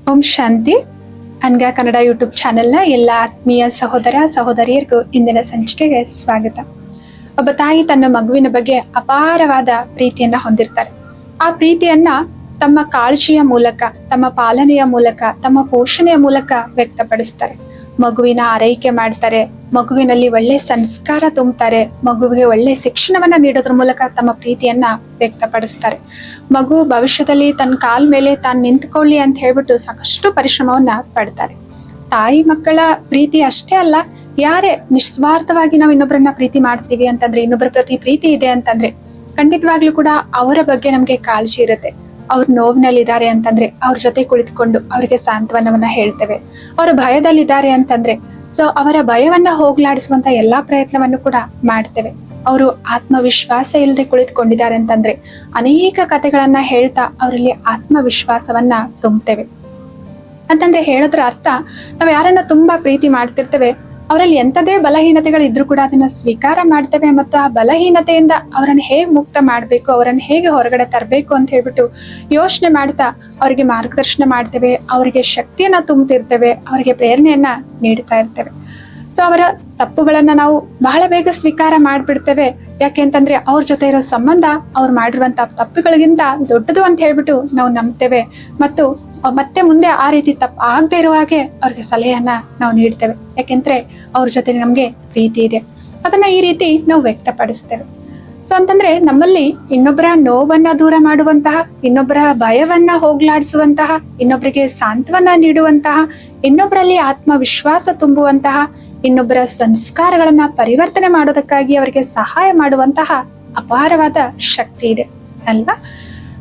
ಓಂ ಶಾಂತಿ. ಅನ್ಗ Kannada YouTube ಚಾನೆಲ್ನ ಎಲ್ಲ ಆತ್ಮೀಯ ಸಹೋದರ ಸಹೋದರಿಯರಿಗೂ ಇಂದಿನ ಸಂಚಿಕೆಗೆ ಸ್ವಾಗತ. ಒಬ್ಬ ತಾಯಿ ತನ್ನ ಮಗುವಿನ ಬಗ್ಗೆ ಅಪಾರವಾದ ಪ್ರೀತಿಯನ್ನ ಹೊಂದಿರ್ತಾರೆ. ಆ ಪ್ರೀತಿಯನ್ನ ತಮ್ಮ ಕಾಳಜಿಯ ಮೂಲಕ, ತಮ್ಮ ಪಾಲನೆಯ ಮೂಲಕ, ತಮ್ಮ ಪೋಷಣೆಯ ಮೂಲಕ ವ್ಯಕ್ತಪಡಿಸ್ತಾರೆ. ಮಗುವಿನ ಆರೈಕೆ ಮಾಡ್ತಾರೆ, ಮಗುವಿನಲ್ಲಿ ಒಳ್ಳೆ ಸಂಸ್ಕಾರ ತುಂಬುತ್ತಾರೆ, ಮಗುವಿಗೆ ಒಳ್ಳೆ ಶಿಕ್ಷಣವನ್ನ ನೀಡೋದ್ರ ಮೂಲಕ ತಮ್ಮ ಪ್ರೀತಿಯನ್ನ ವ್ಯಕ್ತಪಡಿಸ್ತಾರೆ. ಮಗು ಭವಿಷ್ಯದಲ್ಲಿ ತನ್ನ ಕಾಲ ಮೇಲೆ ತಾನು ನಿಂತ್ಕೊಳ್ಳಿ ಅಂತ ಹೇಳ್ಬಿಟ್ಟು ಸಾಕಷ್ಟು ಪರಿಶ್ರಮವನ್ನ ಪಡ್ತಾರೆ. ತಾಯಿ ಮಕ್ಕಳ ಪ್ರೀತಿ ಅಷ್ಟೇ ಅಲ್ಲ, ಯಾರೇ ನಿಸ್ವಾರ್ಥವಾಗಿ ನಾವು ಇನ್ನೊಬ್ಬರನ್ನ ಪ್ರೀತಿ ಮಾಡ್ತೀವಿ ಅಂತಂದ್ರೆ, ಇನ್ನೊಬ್ಬರ ಪ್ರತಿ ಪ್ರೀತಿ ಇದೆ ಅಂತಂದ್ರೆ ಖಂಡಿತವಾಗ್ಲೂ ಕೂಡ ಅವರ ಬಗ್ಗೆ ನಮ್ಗೆ ಕಾಳಜಿ ಇರುತ್ತೆ. ಅವ್ರ ನೋವಿನಲ್ಲಿದ್ದಾರೆ ಅಂತಂದ್ರೆ ಅವ್ರ ಜೊತೆ ಕುಳಿತುಕೊಂಡು ಅವರಿಗೆ ಸಾಂತ್ವನವನ್ನ ಹೇಳ್ತೇವೆ. ಅವರು ಭಯದಲ್ಲಿದ್ದಾರೆ ಅಂತಂದ್ರೆ ಅವರ ಭಯವನ್ನ ಹೋಗ್ಲಾಡಿಸುವಂತ ಎಲ್ಲಾ ಪ್ರಯತ್ನವನ್ನು ಕೂಡ ಮಾಡ್ತೇವೆ. ಅವರು ಆತ್ಮವಿಶ್ವಾಸ ಇಲ್ಲದೆ ಕುಳಿತುಕೊಂಡಿದ್ದಾರೆ ಅಂತಂದ್ರೆ ಅನೇಕ ಕಥೆಗಳನ್ನ ಹೇಳ್ತಾ ಅವರಲ್ಲಿ ಆತ್ಮವಿಶ್ವಾಸವನ್ನ ತುಂಬುತ್ತೇವೆ. ಅಂತಂದ್ರೆ ಹೇಳೋದ್ರ ಅರ್ಥ, ನಾವ್ ಯಾರನ್ನ ತುಂಬಾ ಪ್ರೀತಿ ಮಾಡ್ತಿರ್ತೇವೆ, ಅವರಲ್ಲಿ ಎಂಥದೇ ಬಲಹೀನತೆಗಳು ಇದ್ರೂ ಕೂಡ ಅದನ್ನ ಸ್ವೀಕಾರ ಮಾಡ್ತೇವೆ ಮತ್ತು ಆ ಬಲಹೀನತೆಯಿಂದ ಅವರನ್ನು ಹೇಗೆ ಮುಕ್ತ ಮಾಡ್ಬೇಕು, ಅವರನ್ನು ಹೇಗೆ ಹೊರಗಡೆ ತರಬೇಕು ಅಂತ ಹೇಳ್ಬಿಟ್ಟು ಯೋಚನೆ ಮಾಡ್ತಾ ಅವರಿಗೆ ಮಾರ್ಗದರ್ಶನ ಮಾಡ್ತೇವೆ, ಅವರಿಗೆ ಶಕ್ತಿಯನ್ನ ತುಂಬುತ್ತಿರ್ತೇವೆ, ಅವರಿಗೆ ಪ್ರೇರಣೆಯನ್ನ ನೀಡ್ತಾ ಇರ್ತೇವೆ. ಅವರ ತಪ್ಪುಗಳನ್ನ ನಾವು ಬಹಳ ಬೇಗ ಸ್ವೀಕಾರ ಮಾಡ್ಬಿಡ್ತೇವೆ. ಯಾಕೆ ಅಂತಂದ್ರೆ ಅವ್ರ ಜೊತೆ ಇರೋ ಸಂಬಂಧ ಅವ್ರು ಮಾಡಿರುವಂತ ತಪ್ಪುಗಳಿಗಿಂತ ದೊಡ್ಡದು ಅಂತ ಹೇಳ್ಬಿಟ್ಟು ನಾವು ನಂಬ್ತೇವೆ ಮತ್ತು ಮತ್ತೆ ಮುಂದೆ ಆ ರೀತಿ ತಪ್ಪು ಆಗದೆ ಇರುವ ಹಾಗೆ ಅವ್ರಿಗೆ ಸಲಹೆಯನ್ನ ನಾವು ನೀಡ್ತೇವೆ. ಯಾಕೆಂದ್ರೆ ಅವ್ರ ಜೊತೆ ನಮ್ಗೆ ಪ್ರೀತಿ ಇದೆ, ಅದನ್ನ ಈ ರೀತಿ ನಾವು ವ್ಯಕ್ತಪಡಿಸ್ತೇವೆ. ಅಂತಂದ್ರೆ ನಮ್ಮಲ್ಲಿ ಇನ್ನೊಬ್ಬರ ನೋವನ್ನ ದೂರ ಮಾಡುವಂತಹ, ಇನ್ನೊಬ್ಬರ ಭಯವನ್ನ ಹೋಗ್ಲಾಡಿಸುವಂತಹ, ಇನ್ನೊಬ್ಬರಿಗೆ ಸಾಂತ್ವನ ನೀಡುವಂತಹ, ಇನ್ನೊಬ್ಬರಲ್ಲಿ ಆತ್ಮವಿಶ್ವಾಸ ತುಂಬುವಂತಹ, ಇನ್ನೊಬ್ಬರ ಸಂಸ್ಕಾರಗಳನ್ನ ಪರಿವರ್ತನೆ ಮಾಡೋದಕ್ಕಾಗಿ ಅವರಿಗೆ ಸಹಾಯ ಮಾಡುವಂತಹ ಅಪಾರವಾದ ಶಕ್ತಿ ಇದೆ ಅಲ್ವಾ?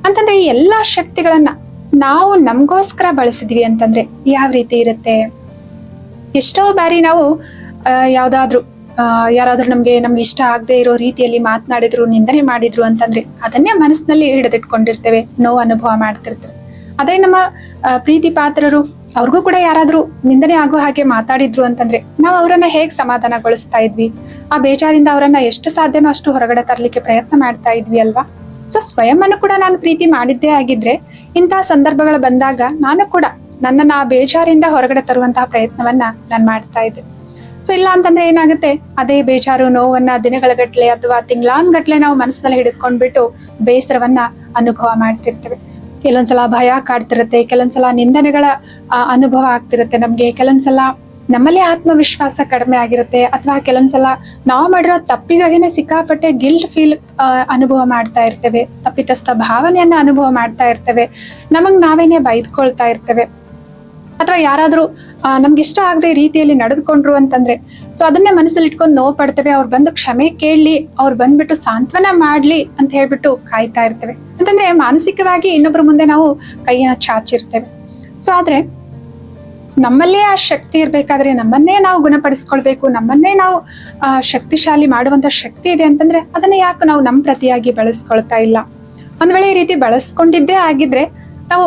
ಅಂತಂದ್ರೆ ಈ ಎಲ್ಲಾ ಶಕ್ತಿಗಳನ್ನ ನಾವು ನಮಗೋಸ್ಕರ ಬಳಸಿದ್ವಿ ಅಂತಂದ್ರೆ ಯಾವ ರೀತಿ ಇರುತ್ತೆ? ಎಷ್ಟೋ ಬಾರಿ ನಾವು ಯಾರಾದ್ರೂ ನಮ್ಗೆ ಇಷ್ಟ ಆಗದೆ ಇರೋ ರೀತಿಯಲ್ಲಿ ಮಾತನಾಡಿದ್ರು, ನಿಂದನೆ ಮಾಡಿದ್ರು ಅಂತಂದ್ರೆ ಅದನ್ನೇ ಮನಸ್ಸಿನಲ್ಲಿ ಹಿಡಿದಿಟ್ಕೊಂಡಿರ್ತೇವೆ, ನೋವು ಅನುಭವ ಮಾಡ್ತಿರ್ತೇವೆ. ಅದೇ ನಮ್ಮ ಪ್ರೀತಿ ಪಾತ್ರರು, ಅವ್ರಿಗೂ ಕೂಡ ಯಾರಾದ್ರೂ ನಿಂದನೆ ಆಗೋ ಹಾಗೆ ಮಾತಾಡಿದ್ರು ಅಂತಂದ್ರೆ ನಾವು ಅವರನ್ನ ಹೇಗ್ ಸಮಾಧಾನಗೊಳಿಸ್ತಾ ಇದ್ವಿ, ಆ ಬೇಜಾರಿಂದ ಅವರನ್ನ ಎಷ್ಟು ಸಾಧ್ಯನೋ ಅಷ್ಟು ಹೊರಗಡೆ ತರ್ಲಿಕ್ಕೆ ಪ್ರಯತ್ನ ಮಾಡ್ತಾ ಇದ್ವಿ ಅಲ್ವಾ? ಸ್ವಯಂ ಅನ್ನು ಕೂಡ ನಾನು ಪ್ರೀತಿ ಮಾಡಿದ್ದೇ ಆಗಿದ್ರೆ ಇಂತಹ ಸಂದರ್ಭಗಳು ಬಂದಾಗ ನಾನು ಕೂಡ ನನ್ನನ್ನ ಆ ಬೇಜಾರಿಂದ ಹೊರಗಡೆ ತರುವಂತಹ ಪ್ರಯತ್ನವನ್ನ ನಾನು ಮಾಡ್ತಾ ಇದ್ದೆ. ಇಲ್ಲ ಅಂತಂದ್ರೆ ಏನಾಗುತ್ತೆ, ಅದೇ ಬೇಜಾರು ನೋವನ್ನ ದಿನಗಳ ಗಟ್ಲೆ ಅಥವಾ ತಿಂಗಳಾನ್ಗಟ್ಲೆ ನಾವು ಮನಸ್ಸಿನಲ್ಲಿ ಹಿಡಿದುಕೊಂಡ್ಬಿಟ್ಟು ಬೇಸರವನ್ನ ಅನುಭವ ಮಾಡ್ತಿರ್ತೇವೆ. ಕೆಲವೊಂದ್ಸಲ ಭಯ ಕಾಡ್ತಿರುತ್ತೆ, ಕೆಲವೊಂದ್ಸಲ ನಿಂದನೆಗಳ ಅನುಭವ ಆಗ್ತಿರುತ್ತೆ ನಮ್ಗೆ, ಕೆಲವೊಂದ್ಸಲ ನಮ್ಮಲ್ಲೇ ಆತ್ಮವಿಶ್ವಾಸ ಕಡಿಮೆ ಆಗಿರುತ್ತೆ, ಅಥವಾ ಕೆಲವೊಂದ್ಸಲ ನಾವು ಮಾಡಿರೋ ತಪ್ಪಿಗಾಗಿನೇ ಸಿಕ್ಕಾಪಟ್ಟೆ ಗಿಲ್ಟ್ ಫೀಲ್ ಅನುಭವ ಮಾಡ್ತಾ ಇರ್ತೇವೆ, ತಪ್ಪಿತಸ್ಥ ಭಾವನೆಯನ್ನ ಅನುಭವ ಮಾಡ್ತಾ ಇರ್ತೇವೆ, ನಮಗ್ ನಾವೇನೆ ಬೈದ್ಕೊಳ್ತಾ ಇರ್ತೇವೆ. ಅಥವಾ ಯಾರಾದ್ರೂ ನಮ್ಗೆ ಇಷ್ಟ ಆಗದೆ ರೀತಿಯಲ್ಲಿ ನಡೆದುಕೊಂಡ್ರು ಅಂತಂದ್ರೆ ಅದನ್ನೇ ಮನಸ್ಸಲ್ಲಿ ಇಟ್ಕೊಂಡು ನೋವು ಪಡ್ತೇವೆ. ಅವ್ರು ಬಂದು ಕ್ಷಮೆ ಕೇಳಲಿ, ಅವ್ರು ಬಂದ್ಬಿಟ್ಟು ಸಾಂತ್ವನ ಮಾಡ್ಲಿ ಅಂತ ಹೇಳ್ಬಿಟ್ಟು ಕಾಯ್ತಾ ಇರ್ತೇವೆ. ಅಂತಂದ್ರೆ ಮಾನಸಿಕವಾಗಿ ಇನ್ನೊಬ್ಬರ ಮುಂದೆ ನಾವು ಕೈಯನ್ನ ಚಾಚಿರ್ತೇವೆ. ಆದ್ರೆ ನಮ್ಮಲ್ಲೇ ಆ ಶಕ್ತಿ ಇರ್ಬೇಕಾದ್ರೆ, ನಮ್ಮನ್ನೇ ನಾವು ಗುಣಪಡಿಸ್ಕೊಳ್ಬೇಕು, ನಮ್ಮನ್ನೇ ನಾವು ಶಕ್ತಿಶಾಲಿ ಮಾಡುವಂತ ಶಕ್ತಿ ಇದೆ ಅಂತಂದ್ರೆ ಅದನ್ನ ಯಾಕೆ ನಾವು ನಮ್ಮ ಪ್ರತಿಯಾಗಿ ಬಳಸ್ಕೊಳ್ತಾ ಇಲ್ಲ? ಒಂದ್ ವೇಳೆ ಈ ರೀತಿ ಬಳಸ್ಕೊಂಡಿದ್ದೇ ಆಗಿದ್ರೆ ನಾವು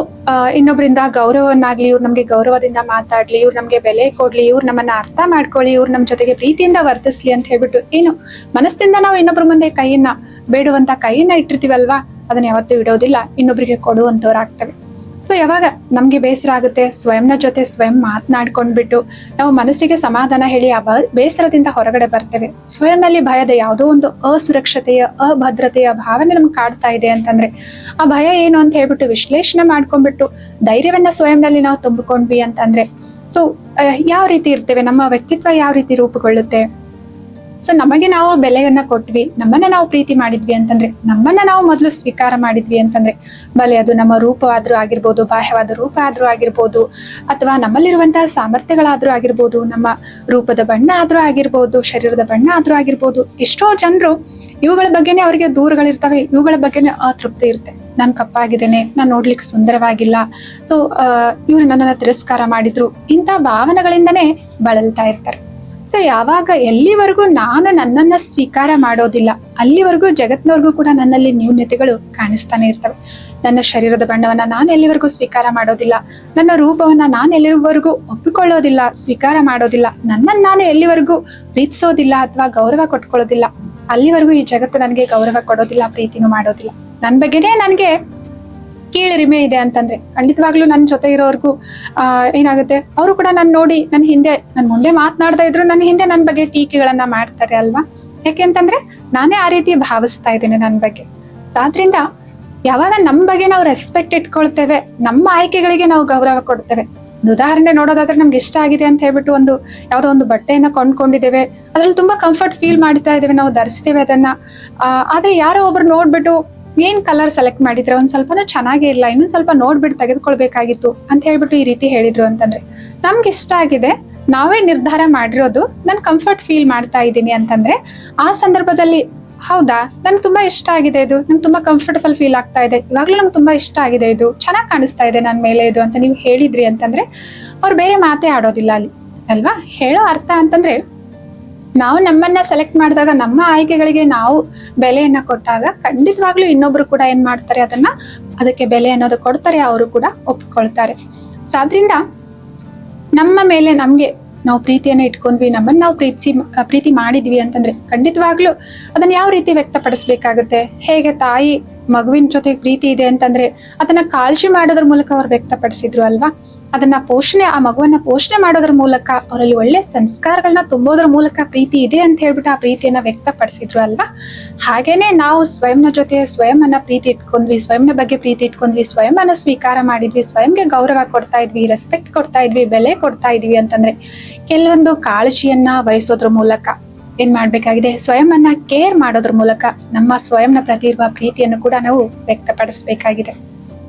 ಇನ್ನೊಬ್ಬರಿಂದ ಗೌರವವನ್ನಾಗ್ಲಿ, ಇವ್ರು ನಮ್ಗೆ ಗೌರವದಿಂದ ಮಾತಾಡ್ಲಿ, ಇವ್ರು ನಮ್ಗೆ ಬೆಲೆ ಕೊಡ್ಲಿ, ಇವ್ರು ನಮ್ಮನ್ನ ಅರ್ಥ ಮಾಡ್ಕೊಳ್ಳಿ, ಇವ್ರು ನಮ್ ಜೊತೆಗೆ ಪ್ರೀತಿಯಿಂದ ವರ್ತಿಸ್ಲಿ ಅಂತ ಹೇಳ್ಬಿಟ್ಟು ಏನು ಮನಸ್ಸಿಂದ ನಾವು ಇನ್ನೊಬ್ರ ಮುಂದೆ ಬೇಡುವಂತ ಕೈಯನ್ನ ಇಟ್ಟಿರ್ತೀವಲ್ವಾ, ಅದನ್ನ ಯಾವತ್ತೂ ಇಡೋದಿಲ್ಲ, ಇನ್ನೊಬ್ರಿಗೆ ಕೊಡುವಂತವ್ರಾಗ್ತವೆ. ಯಾವಾಗ ನಮ್ಗೆ ಬೇಸರ ಆಗುತ್ತೆ, ಸ್ವಯಂನ ಜೊತೆ ಸ್ವಯಂ ಮಾತನಾಡ್ಕೊಂಡ್ಬಿಟ್ಟು ನಾವು ಮನಸ್ಸಿಗೆ ಸಮಾಧಾನ ಹೇಳಿ ಆ ಬೇಸರದಿಂದ ಹೊರಗಡೆ ಬರ್ತೇವೆ. ಸ್ವಯಂನಲ್ಲಿ ಭಯದ ಯಾವುದೋ ಒಂದು ಅಸುರಕ್ಷತೆಯ, ಅಭದ್ರತೆಯ ಭಾವನೆ ನಮ್ಗೆ ಕಾಡ್ತಾ ಇದೆ ಅಂತಂದ್ರೆ ಆ ಭಯ ಏನು ಅಂತ ಹೇಳ್ಬಿಟ್ಟು ವಿಶ್ಲೇಷಣೆ ಮಾಡ್ಕೊಂಡ್ಬಿಟ್ಟು ಧೈರ್ಯವನ್ನ ಸ್ವಯಂನಲ್ಲಿ ನಾವು ತುಂಬಿಕೊಂಡ್ವಿ ಅಂತಂದ್ರೆ ಯಾವ ರೀತಿ ಇರ್ತೇವೆ, ನಮ್ಮ ವ್ಯಕ್ತಿತ್ವ ಯಾವ ರೀತಿ ರೂಪುಗೊಳ್ಳುತ್ತೆ? ನಮಗೆ ನಾವು ಬೆಲೆಯನ್ನ ಕೊಟ್ವಿ, ನಮ್ಮನ್ನ ನಾವು ಪ್ರೀತಿ ಮಾಡಿದ್ವಿ ಅಂತಂದ್ರೆ, ನಮ್ಮನ್ನ ನಾವು ಮೊದಲು ಸ್ವೀಕಾರ ಮಾಡಿದ್ವಿ ಅಂತಂದ್ರೆ, ಬಲೆ ಅದು ನಮ್ಮ ರೂಪವಾದ್ರೂ ಆಗಿರ್ಬೋದು, ಬಾಹ್ಯವಾದ ರೂಪ ಆದ್ರೂ ಆಗಿರ್ಬೋದು, ಅಥವಾ ನಮ್ಮಲ್ಲಿರುವಂತಹ ಸಾಮರ್ಥ್ಯಗಳಾದ್ರೂ ಆಗಿರ್ಬೋದು, ನಮ್ಮ ರೂಪದ ಬಣ್ಣ ಆದ್ರೂ ಆಗಿರ್ಬೋದು, ಶರೀರದ ಬಣ್ಣ ಆದ್ರೂ ಆಗಿರ್ಬೋದು. ಎಷ್ಟೋ ಜನರು ಇವುಗಳ ಬಗ್ಗೆನೇ ಅವರಿಗೆ ದೂರುಗಳಿರ್ತವೆ, ಇವುಗಳ ಬಗ್ಗೆನೇ ಅತೃಪ್ತಿ ಇರುತ್ತೆ. ನಾನ್ ಕಪ್ಪಾಗಿದ್ದೇನೆ, ನಾನ್ ನೋಡ್ಲಿಕ್ಕೆ ಸುಂದರವಾಗಿಲ್ಲ, ಇವ್ರು ನನ್ನನ್ನ ತಿರಸ್ಕಾರ ಮಾಡಿದ್ರು, ಇಂಥ ಭಾವನೆಗಳಿಂದನೇ ಬಳಲ್ತಾ ಇರ್ತಾರೆ. ಯಾವಾಗ ಎಲ್ಲಿವರೆಗೂ ನಾನು ನನ್ನನ್ನ ಸ್ವೀಕಾರ ಮಾಡೋದಿಲ್ಲ, ಅಲ್ಲಿವರೆಗೂ ಜಗತ್ನವರೆಗೂ ಕೂಡ ನನ್ನಲ್ಲಿ ನ್ಯೂನ್ಯತೆಗಳು ಕಾಣಿಸ್ತಾನೆ ಇರ್ತವೆ. ನನ್ನ ಶರೀರದ ಬಣ್ಣವನ್ನ ನಾನು ಎಲ್ಲಿವರೆಗೂ ಸ್ವೀಕಾರ ಮಾಡೋದಿಲ್ಲ, ನನ್ನ ರೂಪವನ್ನ ನಾನು ಎಲ್ಲಿವರೆಗೂ ಒಪ್ಪಿಕೊಳ್ಳೋದಿಲ್ಲ, ಸ್ವೀಕಾರ ಮಾಡೋದಿಲ್ಲ, ನನ್ನನ್ನು ನಾನು ಎಲ್ಲಿವರೆಗೂ ಪ್ರೀತಿಸೋದಿಲ್ಲ ಅಥವಾ ಗೌರವ ಕೊಟ್ಕೊಳ್ಳೋದಿಲ್ಲ, ಅಲ್ಲಿವರೆಗೂ ಈ ಜಗತ್ತು ನನಗೆ ಗೌರವ ಕೊಡೋದಿಲ್ಲ, ಪ್ರೀತಿನೂ ಮಾಡೋದಿಲ್ಲ. ನನ್ನ ಬಗ್ಗೆನೇ ನನಗೆ ಕೀಳಿರಿಮೆ ಇದೆ ಅಂತಂದ್ರೆ ಖಂಡಿತವಾಗ್ಲೂ ನನ್ನ ಜೊತೆ ಇರೋರ್ಗೂ ಏನಾಗುತ್ತೆ, ಅವರು ಕೂಡ ನನ್ನ ನೋಡಿ ನನ್ನ ಮುಂದೆ ಮಾತನಾಡ್ತಾ ಇದ್ರು ನನ್ನ ಹಿಂದೆ ನನ್ನ ಬಗ್ಗೆ ಟೀಕೆಗಳನ್ನ ಮಾಡ್ತಾರೆ ಅಲ್ವಾ. ಯಾಕೆ ಅಂತಂದ್ರೆ ನಾನೇ ಆ ರೀತಿ ಭಾವಿಸ್ತಾ ಇದ್ದೇನೆ ನನ್ನ ಬಗ್ಗೆ. ಸೊ ಆದ್ರಿಂದ ಯಾವಾಗ ನಮ್ಮ ಬಗ್ಗೆ ನಾವು ರೆಸ್ಪೆಕ್ಟ್ ಇಟ್ಕೊಳ್ತೇವೆ, ನಮ್ಮ ಆಯ್ಕೆಗಳಿಗೆ ನಾವು ಗೌರವ ಕೊಡ್ತೇವೆ. ಒಂದು ಉದಾಹರಣೆ ನೋಡೋದಾದ್ರೆ, ನಮ್ಗೆ ಇಷ್ಟ ಆಗಿದೆ ಅಂತ ಹೇಳ್ಬಿಟ್ಟು ಯಾವ್ದೋ ಒಂದು ಬಟ್ಟೆಯನ್ನ ಕೊಂಡ್ಕೊಂಡಿದ್ದೇವೆ, ಅದ್ರಲ್ಲಿ ತುಂಬಾ ಕಂಫರ್ಟ್ ಫೀಲ್ ಮಾಡ್ತಾ ಇದ್ದೇವೆ, ನಾವು ಧರಿಸ್ತೇವೆ ಅದನ್ನ. ಆದ್ರೆ ಯಾರೋ ಒಬ್ರು ನೋಡ್ಬಿಟ್ಟು ಏನ್ ಕಲರ್ ಸೆಲೆಕ್ಟ್ ಮಾಡಿದ್ರೆ ಒಂದ್ ಸ್ವಲ್ಪನೂ ಚೆನ್ನಾಗೇ ಇಲ್ಲ, ಇನ್ನೊಂದ್ ಸ್ವಲ್ಪ ನೋಡ್ಬಿಟ್ಟು ತೆಗೆದುಕೊಳ್ಬೇಕಾಗಿತ್ತು ಅಂತ ಹೇಳ್ಬಿಟ್ಟು ಈ ರೀತಿ ಹೇಳಿದ್ರು ಅಂತಂದ್ರೆ, ನಮ್ಗೆ ಇಷ್ಟ ಆಗಿದೆ, ನಾವೇ ನಿರ್ಧಾರ ಮಾಡಿರೋದು, ನಾನು ಕಂಫರ್ಟ್ ಫೀಲ್ ಮಾಡ್ತಾ ಇದ್ದೀನಿ ಅಂತಂದ್ರೆ ಆ ಸಂದರ್ಭದಲ್ಲಿ ಹೌದಾ ನನ್ಗೆ ತುಂಬಾ ಇಷ್ಟ ಆಗಿದೆ ಇದು, ನಂಗೆ ತುಂಬಾ ಕಂಫರ್ಟಬಲ್ ಫೀಲ್ ಆಗ್ತಾ ಇದೆ, ಇವಾಗ್ಲೂ ನಂಗೆ ತುಂಬಾ ಇಷ್ಟ ಆಗಿದೆ, ಇದು ಚೆನ್ನಾಗಿ ಕಾಣಿಸ್ತಾ ಇದೆ ನನ್ನ ಮೇಲೆ ಇದು ಅಂತ ನೀವು ಹೇಳಿದ್ರಿ ಅಂತಂದ್ರೆ ಅವ್ರು ಬೇರೆ ಮಾತೇ ಆಡೋದಿಲ್ಲ ಅಲ್ಲಿ ಅಲ್ವಾ. ಹೇಳೋ ಅರ್ಥ ಅಂತಂದ್ರೆ, ನಾವು ನಮ್ಮನ್ನ ಸೆಲೆಕ್ಟ್ ಮಾಡಿದಾಗ, ನಮ್ಮ ಆಯ್ಕೆಗಳಿಗೆ ನಾವು ಬೆಲೆಯನ್ನ ಕೊಟ್ಟಾಗ ಖಂಡಿತವಾಗ್ಲೂ ಇನ್ನೊಬ್ರು ಕೂಡ ಏನ್ ಮಾಡ್ತಾರೆ, ಅದಕ್ಕೆ ಬೆಲೆ ಅನ್ನೋದು ಕೊಡ್ತಾರೆ, ಅವರು ಕೂಡ ಒಪ್ಕೊಳ್ತಾರೆ. ಸೊ ಆದ್ರಿಂದ ನಮ್ಮ ಮೇಲೆ ನಾವು ಪ್ರೀತಿಯನ್ನ ಇಟ್ಕೊಂಡ್ವಿ, ನಮ್ಮನ್ನ ನಾವು ಪ್ರೀತಿ ಮಾಡಿದ್ವಿ ಅಂತಂದ್ರೆ ಖಂಡಿತವಾಗ್ಲೂ ಅದನ್ನ ಯಾವ ರೀತಿ ವ್ಯಕ್ತಪಡಿಸ್ಬೇಕಾಗುತ್ತೆ. ಹೇಗೆ ತಾಯಿ ಮಗುವಿನ ಜೊತೆ ಪ್ರೀತಿ ಇದೆ ಅಂತಂದ್ರೆ ಅದನ್ನ ಕಾಳಜಿ ಮಾಡೋದ್ರ ಮೂಲಕ ಅವ್ರು ವ್ಯಕ್ತಪಡಿಸಿದ್ರು ಅಲ್ವಾ. ಆ ಮಗುವನ್ನ ಪೋಷಣೆ ಮಾಡೋದ್ರ ಮೂಲಕ, ಅವರಲ್ಲಿ ಒಳ್ಳೆ ಸಂಸ್ಕಾರಗಳನ್ನ ತುಂಬೋದ್ರ ಮೂಲಕ ಪ್ರೀತಿ ಇದೆ ಅಂತ ಹೇಳ್ಬಿಟ್ಟು ಆ ಪ್ರೀತಿಯನ್ನ ವ್ಯಕ್ತಪಡಿಸಿದ್ರು ಅಲ್ವಾ. ಹಾಗೇನೆ ನಾವು ಸ್ವಯಂನ ಜೊತೆ ಸ್ವಯಂನ ಪ್ರೀತಿ ಇಟ್ಕೊಂಡ್ವಿ, ಸ್ವಯಂನ ಬಗ್ಗೆ ಪ್ರೀತಿ ಇಟ್ಕೊಂಡ್ವಿ, ಸ್ವಯಂನ ಸ್ವೀಕಾರ ಮಾಡಿದ್ವಿ, ಸ್ವಯಂಗೆ ಗೌರವ ಕೊಡ್ತಾ ಇದ್ವಿ, ರೆಸ್ಪೆಕ್ಟ್ ಕೊಡ್ತಾ ಇದ್ವಿ, ಬೆಲೆ ಕೊಡ್ತಾ ಇದ್ವಿ ಅಂತಂದ್ರೆ ಕೆಲವೊಂದು ಕಾಳಜಿಯನ್ನ ವಹಿಸೋದ್ರ ಮೂಲಕ ಏನ್ ಮಾಡ್ಬೇಕಾಗಿದೆ, ಸ್ವಯಂನ ಕೇರ್ ಮಾಡೋದ್ರ ಮೂಲಕ ನಮ್ಮ ಸ್ವಯಂನ ಪ್ರತಿ ಇರುವ ಪ್ರೀತಿಯನ್ನು ಕೂಡ ನಾವು ವ್ಯಕ್ತಪಡಿಸ್ಬೇಕಾಗಿದೆ.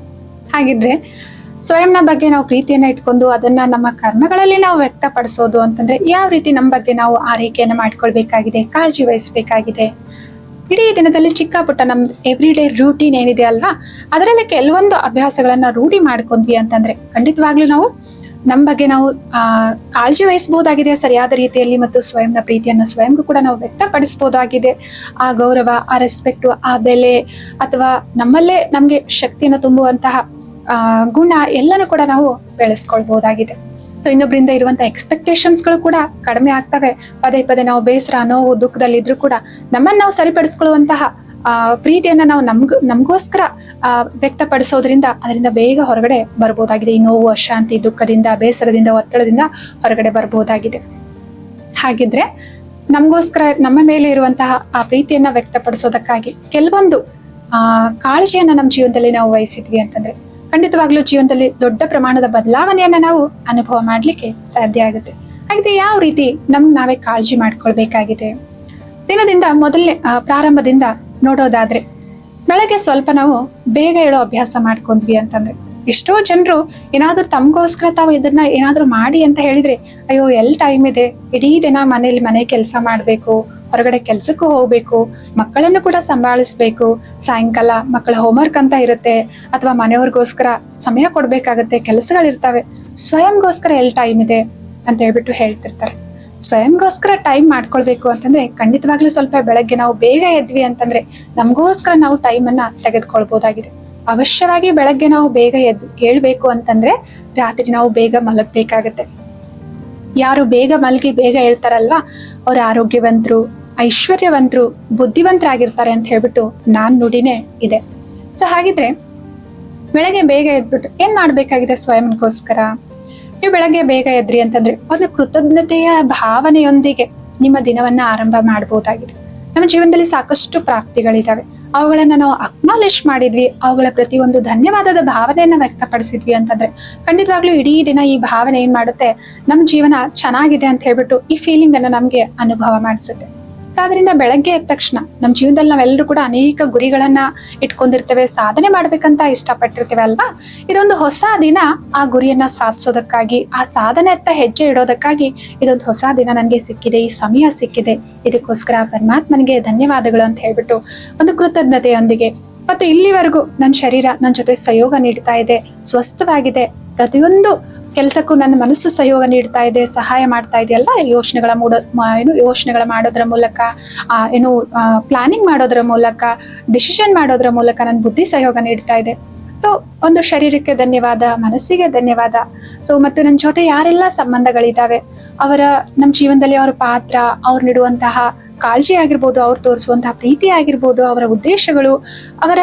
ಹಾಗಿದ್ರೆ ಸ್ವಯಂನ ಬಗ್ಗೆ ನಾವು ಪ್ರೀತಿಯನ್ನ ಇಟ್ಕೊಂಡು ಅದನ್ನ ನಮ್ಮ ಕರ್ಮಗಳಲ್ಲಿ ನಾವು ವ್ಯಕ್ತಪಡಿಸೋದು ಅಂತಂದ್ರೆ ಯಾವ ರೀತಿ ನಮ್ಮ ಬಗ್ಗೆ ನಾವು ಆರೈಕೆಯನ್ನ ಮಾಡ್ಕೊಳ್ಬೇಕಾಗಿದೆ, ಕಾಳಜಿ ವಹಿಸ್ಬೇಕಾಗಿದೆ. ಇಡೀ ದಿನದಲ್ಲಿ ಚಿಕ್ಕ ಪುಟ್ಟ ನಮ್ ಎವ್ರಿ ಡೇ ರೂಟೀನ್ ಏನಿದೆ ಅಲ್ವಾ, ಅದರಲ್ಲಿ ಕೆಲವೊಂದು ಅಭ್ಯಾಸಗಳನ್ನ ರೂಢಿ ಮಾಡ್ಕೊಂಡ್ವಿ ಅಂತಂದ್ರೆ ಖಂಡಿತವಾಗ್ಲೂ ನಾವು ನಮ್ಮ ಬಗ್ಗೆ ನಾವು ಕಾಳಜಿ ವಹಿಸಬಹುದಾಗಿದೆ ಸರಿಯಾದ ರೀತಿಯಲ್ಲಿ, ಮತ್ತು ಸ್ವಯಂನ ಪ್ರೀತಿಯನ್ನ ಸ್ವಯಂಗೂ ಕೂಡ ನಾವು ವ್ಯಕ್ತಪಡಿಸಬಹುದಾಗಿದೆ. ಆ ಗೌರವ, ಆ ರೆಸ್ಪೆಕ್ಟ್, ಆ ಬೆಲೆ, ಅಥವಾ ನಮ್ಮಲ್ಲೇ ನಮ್ಗೆ ಶಕ್ತಿಯನ್ನು ತುಂಬುವಂತಹ ಗುಣ ಎಲ್ಲನೂ ಕೂಡ ನಾವು ಬೆಳೆಸ್ಕೊಳ್ಬಹುದಾಗಿದೆ. ಸೊ ಇನ್ನೊಬ್ಬರಿಂದ ಇರುವಂತಹ ಎಕ್ಸ್ಪೆಕ್ಟೇಷನ್ಸ್ಗಳು ಕೂಡ ಕಡಿಮೆ ಆಗ್ತವೆ. ಪದೇ ಪದೇ ನಾವು ಬೇಸರ, ನೋವು, ದುಃಖದಲ್ಲಿ ಇದ್ರೂ ಕೂಡ ನಮ್ಮನ್ನ ನಾವು ಸರಿಪಡಿಸ್ಕೊಳ್ಳುವಂತಹ ಪ್ರೀತಿಯನ್ನ ನಾವು ನಮಗೋಸ್ಕರ ವ್ಯಕ್ತಪಡಿಸೋದ್ರಿಂದ ಅದರಿಂದ ಬೇಗ ಹೊರಗಡೆ ಬರ್ಬೋದಾಗಿದೆ. ಈ ನೋವು, ಅಶಾಂತಿ, ದುಃಖದಿಂದ, ಬೇಸರದಿಂದ, ಒತ್ತಡದಿಂದ ಹೊರಗಡೆ ಬರ್ಬೋದಾಗಿದೆ. ಹಾಗಿದ್ರೆ ನಮಗೋಸ್ಕರ ನಮ್ಮ ಮೇಲೆ ಇರುವಂತಹ ಆ ಪ್ರೀತಿಯನ್ನ ವ್ಯಕ್ತಪಡಿಸೋದಕ್ಕಾಗಿ ಕೆಲವೊಂದು ಕಾಳಜಿಯನ್ನ ನಮ್ಮ ಜೀವನದಲ್ಲಿ ನಾವು ವಹಿಸಿದ್ವಿ ಅಂತಂದ್ರೆ ಖಂಡಿತವಾಗ್ಲೂ ಜೀವನದಲ್ಲಿ ದೊಡ್ಡ ಪ್ರಮಾಣದ ಬದಲಾವಣೆಯನ್ನ ನಾವು ಅನುಭವ ಮಾಡ್ಲಿಕ್ಕೆ ಸಾಧ್ಯ ಆಗುತ್ತೆ. ಹಾಗಿದ್ರೆ ಯಾವ ರೀತಿ ನಾವೇ ಕಾಳಜಿ ಮಾಡ್ಕೊಳ್ಬೇಕಾಗಿದೆ? ದಿನದಿಂದ ಪ್ರಾರಂಭದಿಂದ ನೋಡೋದಾದ್ರೆ, ಬೆಳಗ್ಗೆ ಸ್ವಲ್ಪ ನಾವು ಬೇಗ ಹೇಳೋ ಅಭ್ಯಾಸ ಮಾಡ್ಕೊಂಡ್ವಿ ಅಂತಂದ್ರೆ, ಎಷ್ಟೋ ಜನರು ಏನಾದ್ರೂ ತಮ್ಗೋಸ್ಕರ ತಾವು ಇದನ್ನ ಏನಾದ್ರೂ ಮಾಡಿ ಅಂತ ಹೇಳಿದ್ರೆ, ಅಯ್ಯೋ ಎಲ್ಲಿ ಟೈಮ್ ಇದೆ, ಇಡೀ ದಿನ ಮನೆ ಕೆಲಸ ಮಾಡ್ಬೇಕು, ಹೊರಗಡೆ ಕೆಲ್ಸಕ್ಕೂ ಹೋಗ್ಬೇಕು, ಮಕ್ಕಳನ್ನು ಕೂಡ ಸಂಭಾಳಿಸ್ಬೇಕು, ಸಾಯಂಕಾಲ ಮಕ್ಕಳ ಹೋಮ್ವರ್ಕ್ ಅಂತ ಇರುತ್ತೆ, ಅಥವಾ ಮನೆಯವ್ರಿಗೋಸ್ಕರ ಸಮಯ ಕೊಡ್ಬೇಕಾಗತ್ತೆ, ಕೆಲಸಗಳಿರ್ತವೆ, ಸ್ವಯಂಗೋಸ್ಕರ ಎಲ್ಲಿ ಟೈಮ್ ಇದೆ ಅಂತ ಹೇಳ್ಬಿಟ್ಟು ಹೇಳ್ತಿರ್ತಾರೆ. ಸ್ವಯಂಗೋಸ್ಕರ ಟೈಮ್ ಮಾಡ್ಕೊಳ್ಬೇಕು ಅಂತಂದ್ರೆ ಖಂಡಿತವಾಗ್ಲೂ ಸ್ವಲ್ಪ ಬೆಳಗ್ಗೆ ನಾವು ಬೇಗ ಎದ್ವಿ ಅಂತಂದ್ರೆ ನಮಗೋಸ್ಕರ ನಾವು ಟೈಮ್ ಅನ್ನ ತೆಗೆದುಕೊಳ್ಬಹುದಾಗಿದೆ. ಅವಶ್ಯವಾಗಿ ಬೆಳಗ್ಗೆ ನಾವು ಬೇಗ ಹೇಳ್ಬೇಕು ಅಂತಂದ್ರೆ ರಾತ್ರಿ ನಾವು ಬೇಗ ಮಲಗ್ಬೇಕಾಗತ್ತೆ. ಯಾರು ಬೇಗ ಮಲಗಿ ಬೇಗ ಹೇಳ್ತಾರಲ್ವಾ, ಅವ್ರ ಆರೋಗ್ಯವಂತರು, ಐಶ್ವರ್ಯವಂತರು, ಬುದ್ಧಿವಂತರಾಗಿರ್ತಾರೆ ಅಂತ ಹೇಳ್ಬಿಟ್ಟು ನುಡಿನೇ ಇದೆ. ಸೊ ಹಾಗಿದ್ರೆ ಬೆಳಗ್ಗೆ ಬೇಗ ಎದ್ಬಿಟ್ಟು ಏನ್ ಮಾಡ್ಬೇಕಾಗಿದೆ ಸ್ವಯಂಗೋಸ್ಕರ? ನೀವು ಬೆಳಗ್ಗೆ ಬೇಗ ಎದ್ರಿ ಅಂತಂದ್ರೆ ಒಂದು ಕೃತಜ್ಞತೆಯ ಭಾವನೆಯೊಂದಿಗೆ ನಿಮ್ಮ ದಿನವನ್ನ ಆರಂಭ ಮಾಡಬಹುದಾಗಿದೆ. ನಮ್ಮ ಜೀವನದಲ್ಲಿ ಸಾಕಷ್ಟು ಪ್ರಾಪ್ತಿಗಳಿದಾವೆ, ಅವುಗಳನ್ನ ನಾವು ಅಕ್ನಾಲೇಜ್ ಮಾಡಿದ್ವಿ, ಅವುಗಳ ಪ್ರತಿ ಒಂದು ಧನ್ಯವಾದದ ಭಾವನೆಯನ್ನ ವ್ಯಕ್ತಪಡಿಸಿದ್ವಿ ಅಂತಂದ್ರೆ ಖಂಡಿತವಾಗ್ಲೂ ಇಡೀ ದಿನ ಈ ಭಾವನೆ ಏನ್ ಮಾಡುತ್ತೆ, ನಮ್ಮ ಜೀವನ ಚೆನ್ನಾಗಿದೆ ಅಂತ ಹೇಳ್ಬಿಟ್ಟು ಈ ಫೀಲಿಂಗ್ ಅನ್ನ ನಮ್ಗೆ ಅನುಭವ ಮಾಡಿಸುತ್ತೆ. ಸೊ ಅದರಿಂದ ಬೆಳಗ್ಗೆ ಎದ್ದ ತಕ್ಷಣ ನಮ್ಮ ಜೀವನದಲ್ಲಿ ನಾವೆಲ್ಲರೂ ಕೂಡ ಅನೇಕ ಗುರಿಗಳನ್ನ ಇಟ್ಕೊಂಡಿರ್ತೇವೆ, ಸಾಧನೆ ಮಾಡ್ಬೇಕಂತ ಇಷ್ಟಪಟ್ಟಿರ್ತೇವೆ ಅಲ್ವಾ. ಇದೊಂದು ಹೊಸ ದಿನ ಆ ಗುರಿಯನ್ನ ಸಾಧಿಸೋದಕ್ಕಾಗಿ, ಆ ಸಾಧನೆ ಅತ್ತ ಹೆಜ್ಜೆ ಇಡೋದಕ್ಕಾಗಿ ಇದೊಂದು ಹೊಸ ದಿನ ನನಗೆ ಸಿಕ್ಕಿದೆ, ಈ ಸಮಯ ಸಿಕ್ಕಿದೆ, ಇದಕ್ಕೋಸ್ಕರ ಪರಮಾತ್ಮನಿಗೆ ಧನ್ಯವಾದಗಳು ಅಂತ ಹೇಳ್ಬಿಟ್ಟು ಒಂದು ಕೃತಜ್ಞತೆಯೊಂದಿಗೆ, ಮತ್ತು ಇಲ್ಲಿವರೆಗೂ ನನ್ನ ಶರೀರ ನನ್ನ ಜೊತೆ ಸಹಯೋಗ ನೀಡ್ತಾ ಇದೆ, ಸ್ವಸ್ಥವಾಗಿದೆ, ಪ್ರತಿಯೊಂದು ಕೆಲಸಕ್ಕೂ ನನ್ನ ಮನಸ್ಸು ಸಹಯೋಗ ನೀಡ್ತಾ ಇದೆ, ಸಹಾಯ ಮಾಡ್ತಾ ಇದೆಯಲ್ವಾ, ಯೋಚನೆಗಳ ಮಾಡೋದ್ರ ಮೂಲಕ, ಪ್ಲಾನಿಂಗ್ ಮಾಡೋದ್ರ ಮೂಲಕ, ಡಿಸಿಷನ್ ಮಾಡೋದ್ರ ಮೂಲಕ ನನ್ನ ಬುದ್ಧಿ ಸಹಯೋಗ ನೀಡ್ತಾ ಇದೆ. ಸೊ ಒಂದು ಶರೀರಕ್ಕೆ ಧನ್ಯವಾದ, ಮನಸ್ಸಿಗೆ ಧನ್ಯವಾದ. ಸೊ ಮತ್ತು ನನ್ನ ಜೊತೆ ಯಾರೆಲ್ಲ ಸಂಬಂಧಗಳಿದಾವೆ, ನಮ್ಮ ಜೀವನದಲ್ಲಿ ಅವರ ಪಾತ್ರ, ಅವ್ರು ನೀಡುವಂತಹ ಕಾಳಜಿ ಆಗಿರ್ಬೋದು, ಅವ್ರು ತೋರಿಸುವಂತಹ ಪ್ರೀತಿ ಆಗಿರ್ಬೋದು, ಅವರ ಉದ್ದೇಶಗಳು, ಅವರ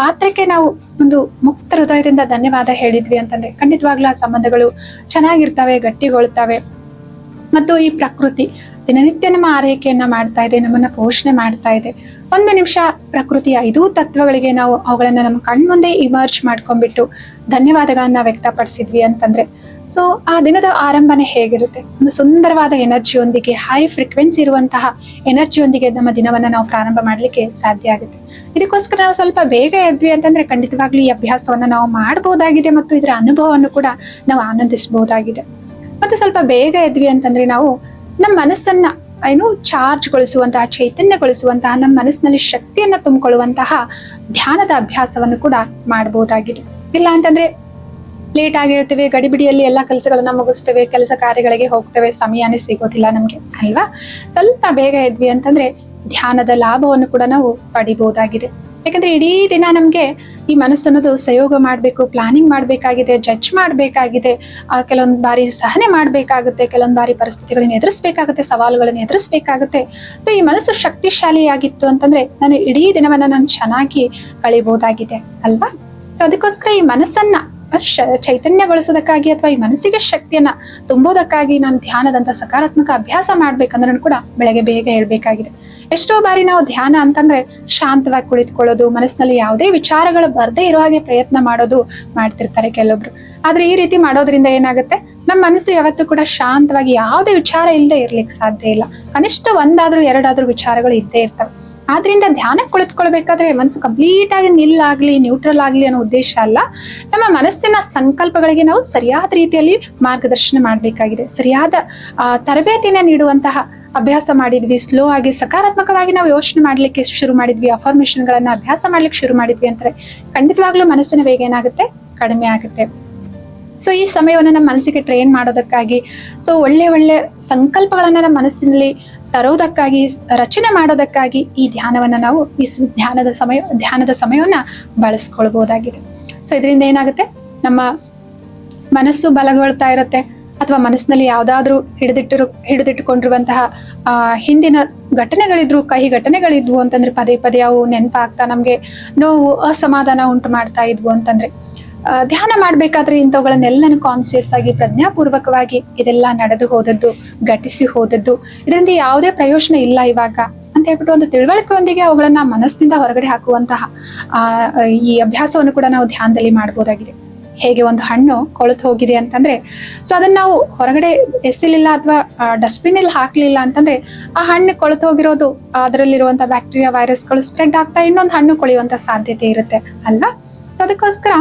ಪಾತ್ರಕ್ಕೆ ನಾವು ಒಂದು ಮುಕ್ತ ಹೃದಯದಿಂದ ಧನ್ಯವಾದ ಹೇಳಿದ್ವಿ ಅಂತಂದ್ರೆ ಖಂಡಿತವಾಗ್ಲೂ ಆ ಸಂಬಂಧಗಳು ಚೆನ್ನಾಗಿರ್ತವೆ, ಗಟ್ಟಿಗೊಳ್ತವೆ. ಮತ್ತು ಈ ಪ್ರಕೃತಿ ದಿನನಿತ್ಯ ನಮ್ಮ ಆರೈಕೆಯನ್ನ ಮಾಡ್ತಾ ಇದೆ, ನಮ್ಮನ್ನ ಪೋಷಣೆ ಮಾಡ್ತಾ ಇದೆ. ಒಂದು ನಿಮಿಷ ಪ್ರಕೃತಿಯ 5 ತತ್ವಗಳಿಗೆ ನಾವು ಅವುಗಳನ್ನ ನಮ್ಮ ಕಣ್ಮುಂದೆ ಇಮರ್ಜ್ ಮಾಡ್ಕೊಂಡ್ಬಿಟ್ಟು ಧನ್ಯವಾದಗಳನ್ನ ವ್ಯಕ್ತಪಡಿಸಿದ್ವಿ ಅಂತಂದ್ರೆ ಸೊ ಆ ದಿನದ ಆರಂಭನೆ ಹೇಗಿರುತ್ತೆ? ಒಂದು ಸುಂದರವಾದ ಎನರ್ಜಿಯೊಂದಿಗೆ, ಹೈ ಫ್ರೀಕ್ವೆನ್ಸಿ ಇರುವಂತಹ ಎನರ್ಜಿಯೊಂದಿಗೆ ನಮ್ಮ ದಿನವನ್ನ ನಾವು ಪ್ರಾರಂಭ ಮಾಡ್ಲಿಕ್ಕೆ ಸಾಧ್ಯ ಆಗುತ್ತೆ. ಇದಕ್ಕೋಸ್ಕರ ನಾವು ಸ್ವಲ್ಪ ಬೇಗ ಎದ್ವಿ ಅಂತಂದ್ರೆ ಖಂಡಿತವಾಗ್ಲೂ ಈ ಅಭ್ಯಾಸವನ್ನ ನಾವು ಮಾಡಬಹುದಾಗಿದೆ ಮತ್ತು ಇದರ ಅನುಭವವನ್ನು ಕೂಡ ನಾವು ಆನಂದಿಸಬಹುದಾಗಿದೆ. ಮತ್ತು ಸ್ವಲ್ಪ ಬೇಗ ಎದ್ವಿ ಅಂತಂದ್ರೆ ನಾವು ನಮ್ಮ ಮನಸ್ಸನ್ನ ಚಾರ್ಜ್ಗೊಳಿಸುವಂತಹ, ಚೈತನ್ಯಗೊಳಿಸುವಂತಹ, ನಮ್ಮ ಮನಸ್ಸಿನಲ್ಲಿ ಶಕ್ತಿಯನ್ನ ತುಂಬಿಕೊಳ್ಳುವಂತಹ ಧ್ಯಾನದ ಅಭ್ಯಾಸವನ್ನು ಕೂಡ ಮಾಡಬಹುದಾಗಿದೆ. ಇಲ್ಲ ಅಂತಂದ್ರೆ ಲೇಟ್ ಆಗಿರ್ತೀವಿ, ಗಡಿಬಿಡಿಯಲ್ಲಿ ಎಲ್ಲ ಕೆಲಸಗಳನ್ನ ಮುಗಿಸ್ತೇವೆ, ಕೆಲಸ ಕಾರ್ಯಗಳಿಗೆ ಹೋಗ್ತೇವೆ, ಸಮಯನೇ ಸಿಗೋದಿಲ್ಲ ನಮ್ಗೆ ಅಲ್ವಾ? ಸ್ವಲ್ಪ ಬೇಗ ಎದ್ವಿ ಅಂತಂದ್ರೆ ಧ್ಯಾನದ ಲಾಭವನ್ನು ಕೂಡ ನಾವು ಪಡಿಬಹುದಾಗಿದೆ. ಯಾಕಂದ್ರೆ ಇಡೀ ದಿನ ನಮ್ಗೆ ಈ ಮನಸ್ಸನ್ನೋದು ಸಂಯೋಗ ಮಾಡ್ಬೇಕು, ಪ್ಲಾನಿಂಗ್ ಮಾಡ್ಬೇಕಾಗಿದೆ, ಜಡ್ಜ್ ಮಾಡ್ಬೇಕಾಗಿದೆ, ಕೆಲವೊಂದ್ ಬಾರಿ ಸಹನೆ ಮಾಡ್ಬೇಕಾಗುತ್ತೆ, ಕೆಲವೊಂದ್ ಬಾರಿ ಪರಿಸ್ಥಿತಿಗಳನ್ನ ಎದುರಿಸ್ಬೇಕಾಗುತ್ತೆ, ಸವಾಲುಗಳನ್ನ ಎದುರಿಸ್ಬೇಕಾಗುತ್ತೆ. ಸೊ ಈ ಮನಸ್ಸು ಶಕ್ತಿಶಾಲಿಯಾಗಿತ್ತು ಅಂತಂದ್ರೆ ನಾನು ಇಡೀ ದಿನವನ್ನ ನಾನು ಚೆನ್ನಾಗಿ ಕಳಿಬಹುದಾಗಿದೆ ಅಲ್ವಾ? ಸೊ ಅದಕ್ಕೋಸ್ಕರ ಈ ಮನಸ್ಸನ್ನ ಚೈತನ್ಯಗೊಳಿಸೋದಕ್ಕಾಗಿ ಅಥವಾ ಈ ಮನಸ್ಸಿಗೆ ಶಕ್ತಿಯನ್ನ ತುಂಬೋದಕ್ಕಾಗಿ ನಾನು ಧ್ಯಾನದಂತ ಸಕಾರಾತ್ಮಕ ಅಭ್ಯಾಸ ಮಾಡ್ಬೇಕಂದ್ರೂ ಕೂಡ ಬೆಳಗ್ಗೆ ಬೇಗ ಹೇಳ್ಬೇಕಾಗಿದೆ. ಎಷ್ಟೋ ಬಾರಿ ನಾವು ಧ್ಯಾನ ಅಂತಂದ್ರೆ ಶಾಂತವಾಗಿ ಕುಳಿತುಕೊಳ್ಳೋದು, ಮನಸ್ಸಿನಲ್ಲಿ ಯಾವುದೇ ವಿಚಾರಗಳು ಬರ್ದೇ ಇರೋ ಹಾಗೆ ಪ್ರಯತ್ನ ಮಾಡೋದು ಮಾಡ್ತಿರ್ತಾರೆ ಕೆಲವೊಬ್ರು. ಆದ್ರೆ ಈ ರೀತಿ ಮಾಡೋದ್ರಿಂದ ಏನಾಗುತ್ತೆ, ನಮ್ಮ ಮನಸ್ಸು ಯಾವತ್ತೂ ಕೂಡ ಶಾಂತವಾಗಿ ಯಾವುದೇ ವಿಚಾರ ಇಲ್ಲದೆ ಇರ್ಲಿಕ್ಕೆ ಸಾಧ್ಯ ಇಲ್ಲ. ಕನಿಷ್ಠ 1 2 ವಿಚಾರಗಳು ಇದ್ದೇ ಇರ್ತವೆ. ಆದ್ರಿಂದ ಧ್ಯಾನ ಕುಳಿತುಕೊಳ್ಬೇಕಾದ್ರೆ ಮನಸ್ಸು ಕಂಪ್ಲೀಟ್ ಆಗಿ ನಿಲ್ಲಾಗ್ಲಿ, ನ್ಯೂಟ್ರಲ್ ಆಗ್ಲಿ ಅನ್ನೋ ಉದ್ದೇಶ ಅಲ್ಲ. ನಮ್ಮ ಮನಸ್ಸಿನ ಸಂಕಲ್ಪಗಳಿಗೆ ನಾವು ಸರಿಯಾದ ರೀತಿಯಲ್ಲಿ ಮಾರ್ಗದರ್ಶನ ಮಾಡ್ಬೇಕಾಗಿದೆ. ಸರಿಯಾದ ತರಬೇತಿಯನ್ನ ನೀಡುವಂತಹ ಅಭ್ಯಾಸ ಮಾಡಿದ್ವಿ, ಸ್ಲೋ ಆಗಿ ಸಕಾರಾತ್ಮಕವಾಗಿ ನಾವು ಯೋಚನೆ ಮಾಡ್ಲಿಕ್ಕೆ ಶುರು ಮಾಡಿದ್ವಿ, ಅಫರ್ಮೇಷನ್ ಗಳನ್ನ ಅಭ್ಯಾಸ ಮಾಡ್ಲಿಕ್ಕೆ ಶುರು ಮಾಡಿದ್ವಿ ಅಂದ್ರೆ ಖಂಡಿತವಾಗ್ಲೂ ಮನಸ್ಸಿನ ವೇಗ ಏನಾಗುತ್ತೆ, ಕಡಿಮೆ ಆಗುತ್ತೆ. ಸೊ ಈ ಸಮಯವನ್ನು ನಮ್ಮ ಮನಸ್ಸಿಗೆ ಟ್ರೈನ್ ಮಾಡೋದಕ್ಕಾಗಿ, ಸೊ ಒಳ್ಳೆ ಸಂಕಲ್ಪಗಳನ್ನ ನಮ್ಮ ಮನಸ್ಸಿನಲ್ಲಿ ತರೋದಕ್ಕಾಗಿ, ರಚನೆ ಮಾಡೋದಕ್ಕಾಗಿ ಈ ಧ್ಯಾನವನ್ನ ನಾವು ಈ ಧ್ಯಾನದ ಸಮಯವನ್ನ ಬಳಸ್ಕೊಳ್ಬಹುದಾಗಿದೆ. ಸೊ ಇದರಿಂದ ಏನಾಗುತ್ತೆ, ನಮ್ಮ ಮನಸ್ಸು ಬಲಗೊಳ್ತಾ ಇರುತ್ತೆ. ಅಥವಾ ಮನಸ್ಸಿನಲ್ಲಿ ಯಾವ್ದಾದ್ರು ಹಿಡಿದಿಟ್ಟುಕೊಂಡಿರುವಂತಹ ಹಿಂದಿನ ಘಟನೆಗಳಿದ್ರು, ಕಹಿ ಘಟನೆಗಳಿದ್ವು ಅಂತಂದ್ರೆ ಪದೇ ಪದೇ ಅವು ನೆನಪಾಗ್ತಾ ನಮ್ಗೆ ನೋವು, ಅಸಮಾಧಾನ ಉಂಟು ಮಾಡ್ತಾ ಇದ್ವು ಅಂತಂದ್ರೆ ಧ್ಯಾನ ಮಾಡ್ಬೇಕಾದ್ರೆ ಇಂಥವುಗಳನ್ನೆಲ್ಲನೂ ಕಾನ್ಸಿಯಸ್ ಆಗಿ, ಪ್ರಜ್ಞಾಪೂರ್ವಕವಾಗಿ ಇದೆಲ್ಲ ನಡೆದು ಹೋದದ್ದು, ಘಟಿಸಿ ಹೋದದ್ದು, ಇದರಿಂದ ಯಾವುದೇ ಪ್ರಯೋಜನ ಇಲ್ಲ ಇವಾಗ ಅಂತ ಹೇಳ್ಬಿಟ್ಟು ಒಂದು ತಿಳುವಳಿಕೆಯೊಂದಿಗೆ ಅವುಗಳನ್ನ ಮನಸ್ಸಿನಿಂದ ಹೊರಗಡೆ ಹಾಕುವಂತಹ ಈ ಅಭ್ಯಾಸವನ್ನು ಕೂಡ ನಾವು ಧ್ಯಾನದಲ್ಲಿ ಮಾಡಬಹುದಾಗಿದೆ. ಹೇಗೆ ಒಂದು ಹಣ್ಣು ಕೊಳೆತು ಹೋಗಿದೆ ಅಂತಂದ್ರೆ ಸೊ ಅದನ್ನ ನಾವು ಹೊರಗಡೆ ಎಸೆಲಿಲ್ಲ ಅಥವಾ ಡಸ್ಟ್ಬಿನ್ ಅಲ್ಲಿ ಹಾಕ್ಲಿಲ್ಲ ಅಂತಂದ್ರೆ ಆ ಹಣ್ಣು ಕೊಳೆತು ಹೋಗಿರೋದು, ಅದರಲ್ಲಿರುವಂತಹ ಬ್ಯಾಕ್ಟೀರಿಯಾ, ವೈರಸ್ಗಳು ಸ್ಪ್ರೆಡ್ ಆಗ್ತಾ ಇನ್ನೊಂದು ಹಣ್ಣು ಕೊಳೆಯುವಂತ ಸಾಧ್ಯತೆ ಇರುತ್ತೆ ಅಲ್ವಾ? ಸೊ ಅದಕ್ಕೋಸ್ಕರ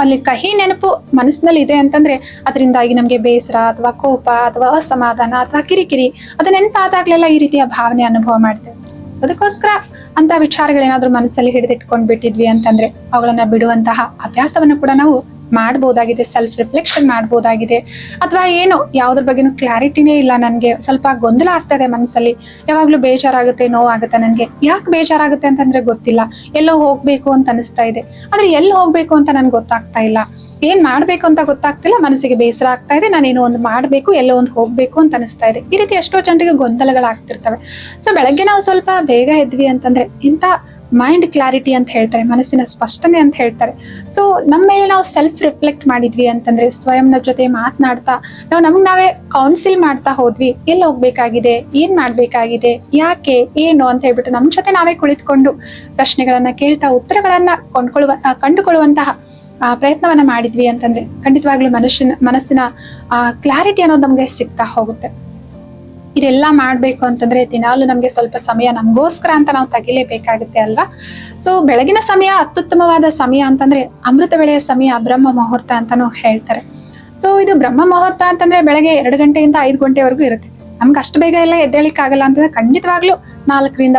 ಅಲ್ಲಿ ಕಹಿ ನೆನಪು ಮನಸ್ಸಿನಲ್ಲಿ ಇದೆ ಅಂತಂದ್ರೆ ಅದರಿಂದಾಗಿ ನಮ್ಗೆ ಬೇಸರ ಅಥವಾ ಕೋಪ ಅಥವಾ ಅಸಮಾಧಾನ ಅಥವಾ ಕಿರಿಕಿರಿ ಅದು ನೆನಪಾದಾಗ್ಲೆಲ್ಲ ಈ ರೀತಿಯ ಭಾವನೆ ಅನುಭವ ಮಾಡ್ತೇವೆ. ಸೊ ಅದಕ್ಕೋಸ್ಕರ ಅಂತ ವಿಚಾರಗಳೇನಾದ್ರೂ ಮನಸ್ಸಲ್ಲಿ ಹಿಡಿದಿಟ್ಕೊಂಡ್ ಬಿಟ್ಟಿದ್ವಿ ಅಂತಂದ್ರೆ ಅವುಗಳನ್ನ ಬಿಡುವಂತಹ ಅಭ್ಯಾಸವನ್ನು ಕೂಡ ನಾವು ಮಾಡಬಹುದಾಗಿದೆ. ಸೆಲ್ಫ್ ರಿಫ್ಲೆಕ್ಷನ್ ಮಾಡಬಹುದಾಗಿದೆ. ಅಥವಾ ಏನು ಯಾವ್ದ್ರ ಬಗ್ಗೆನೂ ಕ್ಲಾರಿಟಿನೇ ಇಲ್ಲ, ನನ್ಗೆ ಸ್ವಲ್ಪ ಗೊಂದಲ ಆಗ್ತದೆ ಮನಸ್ಸಲ್ಲಿ, ಯಾವಾಗ್ಲೂ ಬೇಜಾರಾಗುತ್ತೆ, ನೋವಾಗುತ್ತೆ. ನನ್ಗೆ ಯಾಕೆ ಬೇಜಾರಾಗುತ್ತೆ ಅಂತಂದ್ರೆ ಗೊತ್ತಿಲ್ಲ, ಎಲ್ಲೋ ಹೋಗ್ಬೇಕು ಅಂತ ಅನಿಸ್ತಾ ಇದೆ, ಆದ್ರೆ ಎಲ್ಲಿ ಹೋಗ್ಬೇಕು ಅಂತ ನನ್ಗೆ ಗೊತ್ತಾಗ್ತಾ ಇಲ್ಲ, ಏನ್ ಮಾಡ್ಬೇಕು ಅಂತ ಗೊತ್ತಾಗ್ತಿಲ್ಲ, ಮನಸ್ಸಿಗೆ ಬೇಸರ ಆಗ್ತಾ ಇದೆ, ನಾನೇನೋ ಒಂದು ಮಾಡ್ಬೇಕು, ಎಲ್ಲೋ ಒಂದು ಹೋಗ್ಬೇಕು ಅಂತ ಅನಿಸ್ತಾ ಇದೆ. ಈ ರೀತಿ ಎಷ್ಟೋ ಜನರಿಗೆ ಗೊಂದಲಗಳಾಗ್ತಿರ್ತವೆ. ಸೊ ಬೆಳಗ್ಗೆ ನಾವು ಸ್ವಲ್ಪ ಬೇಗ ಎದ್ವಿ ಅಂತಂದ್ರೆ ಇಂಥ ಮೈಂಡ್ ಕ್ಲಾರಿಟಿ ಅಂತ ಹೇಳ್ತಾರೆ, ಮನಸ್ಸಿನ ಸ್ಪಷ್ಟನೆ ಅಂತ ಹೇಳ್ತಾರೆ. ಸೊ ನಮ್ಮ ಮೇಲೆ ನಾವು ಸೆಲ್ಫ್ ರಿಫ್ಲೆಕ್ಟ್ ಮಾಡಿದ್ವಿ ಅಂತಂದ್ರೆ, ಸ್ವಯಂನ ಜೊತೆ ಮಾತನಾಡ್ತಾ ನಮ್ಗೆ ನಾವೇ ಕೌನ್ಸಿಲ್ ಮಾಡ್ತಾ ಹೋದ್ವಿ, ಎಲ್ಲಿ ಹೋಗ್ಬೇಕಾಗಿದೆ, ಏನ್ ಮಾಡ್ಬೇಕಾಗಿದೆ, ಯಾಕೆ, ಏನು ಅಂತ ಹೇಳ್ಬಿಟ್ಟು ನಮ್ ಜೊತೆ ನಾವೇ ಕುಳಿತುಕೊಂಡು ಪ್ರಶ್ನೆಗಳನ್ನ ಕೇಳ್ತಾ ಉತ್ತರಗಳನ್ನ ಕಂಡುಕೊಳ್ಳುವಂತಹ ಪ್ರಯತ್ನವನ್ನ ಮಾಡಿದ್ವಿ ಅಂತಂದ್ರೆ ಖಂಡಿತವಾಗ್ಲೂ ಮನಸ್ಸಿನ ಕ್ಲಾರಿಟಿ ಅನ್ನೋದು ನಮ್ಗೆ ಸಿಗ್ತಾ ಹೋಗುತ್ತೆ. ಇದೆಲ್ಲ ಮಾಡ್ಬೇಕು ಅಂತಂದ್ರೆ ದಿನಾಲು ನಮ್ಗೆ ಸ್ವಲ್ಪ ಸಮಯ ನಮಗೋಸ್ಕರ ಅಂತ ನಾವು ತೆಗಿಲೇಬೇಕಾಗುತ್ತೆ ಅಲ್ವಾ? ಸೊ ಬೆಳಗಿನ ಸಮಯ ಅತ್ಯುತ್ತಮವಾದ ಸಮಯ ಅಂತಂದ್ರೆ ಅಮೃತ ವೇಳೆಯ ಸಮಯ, ಬ್ರಹ್ಮ ಮುಹೂರ್ತ ಅಂತಾನು ಹೇಳ್ತಾರೆ. ಸೊ ಇದು ಬ್ರಹ್ಮ ಮುಹೂರ್ತ ಅಂತಂದ್ರೆ ಬೆಳಗ್ಗೆ 2 ಗಂಟೆಯಿಂದ 5 ಗಂಟೆವರೆಗೂ ಇರುತ್ತೆ. ನಮ್ಗೆ ಅಷ್ಟು ಬೇಗ ಎಲ್ಲ ಎದ್ದೇಳಿಕ್ ಆಗಲ್ಲ ಅಂತಂದ್ರೆ ಖಂಡಿತವಾಗ್ಲೂ 4ರಿಂದ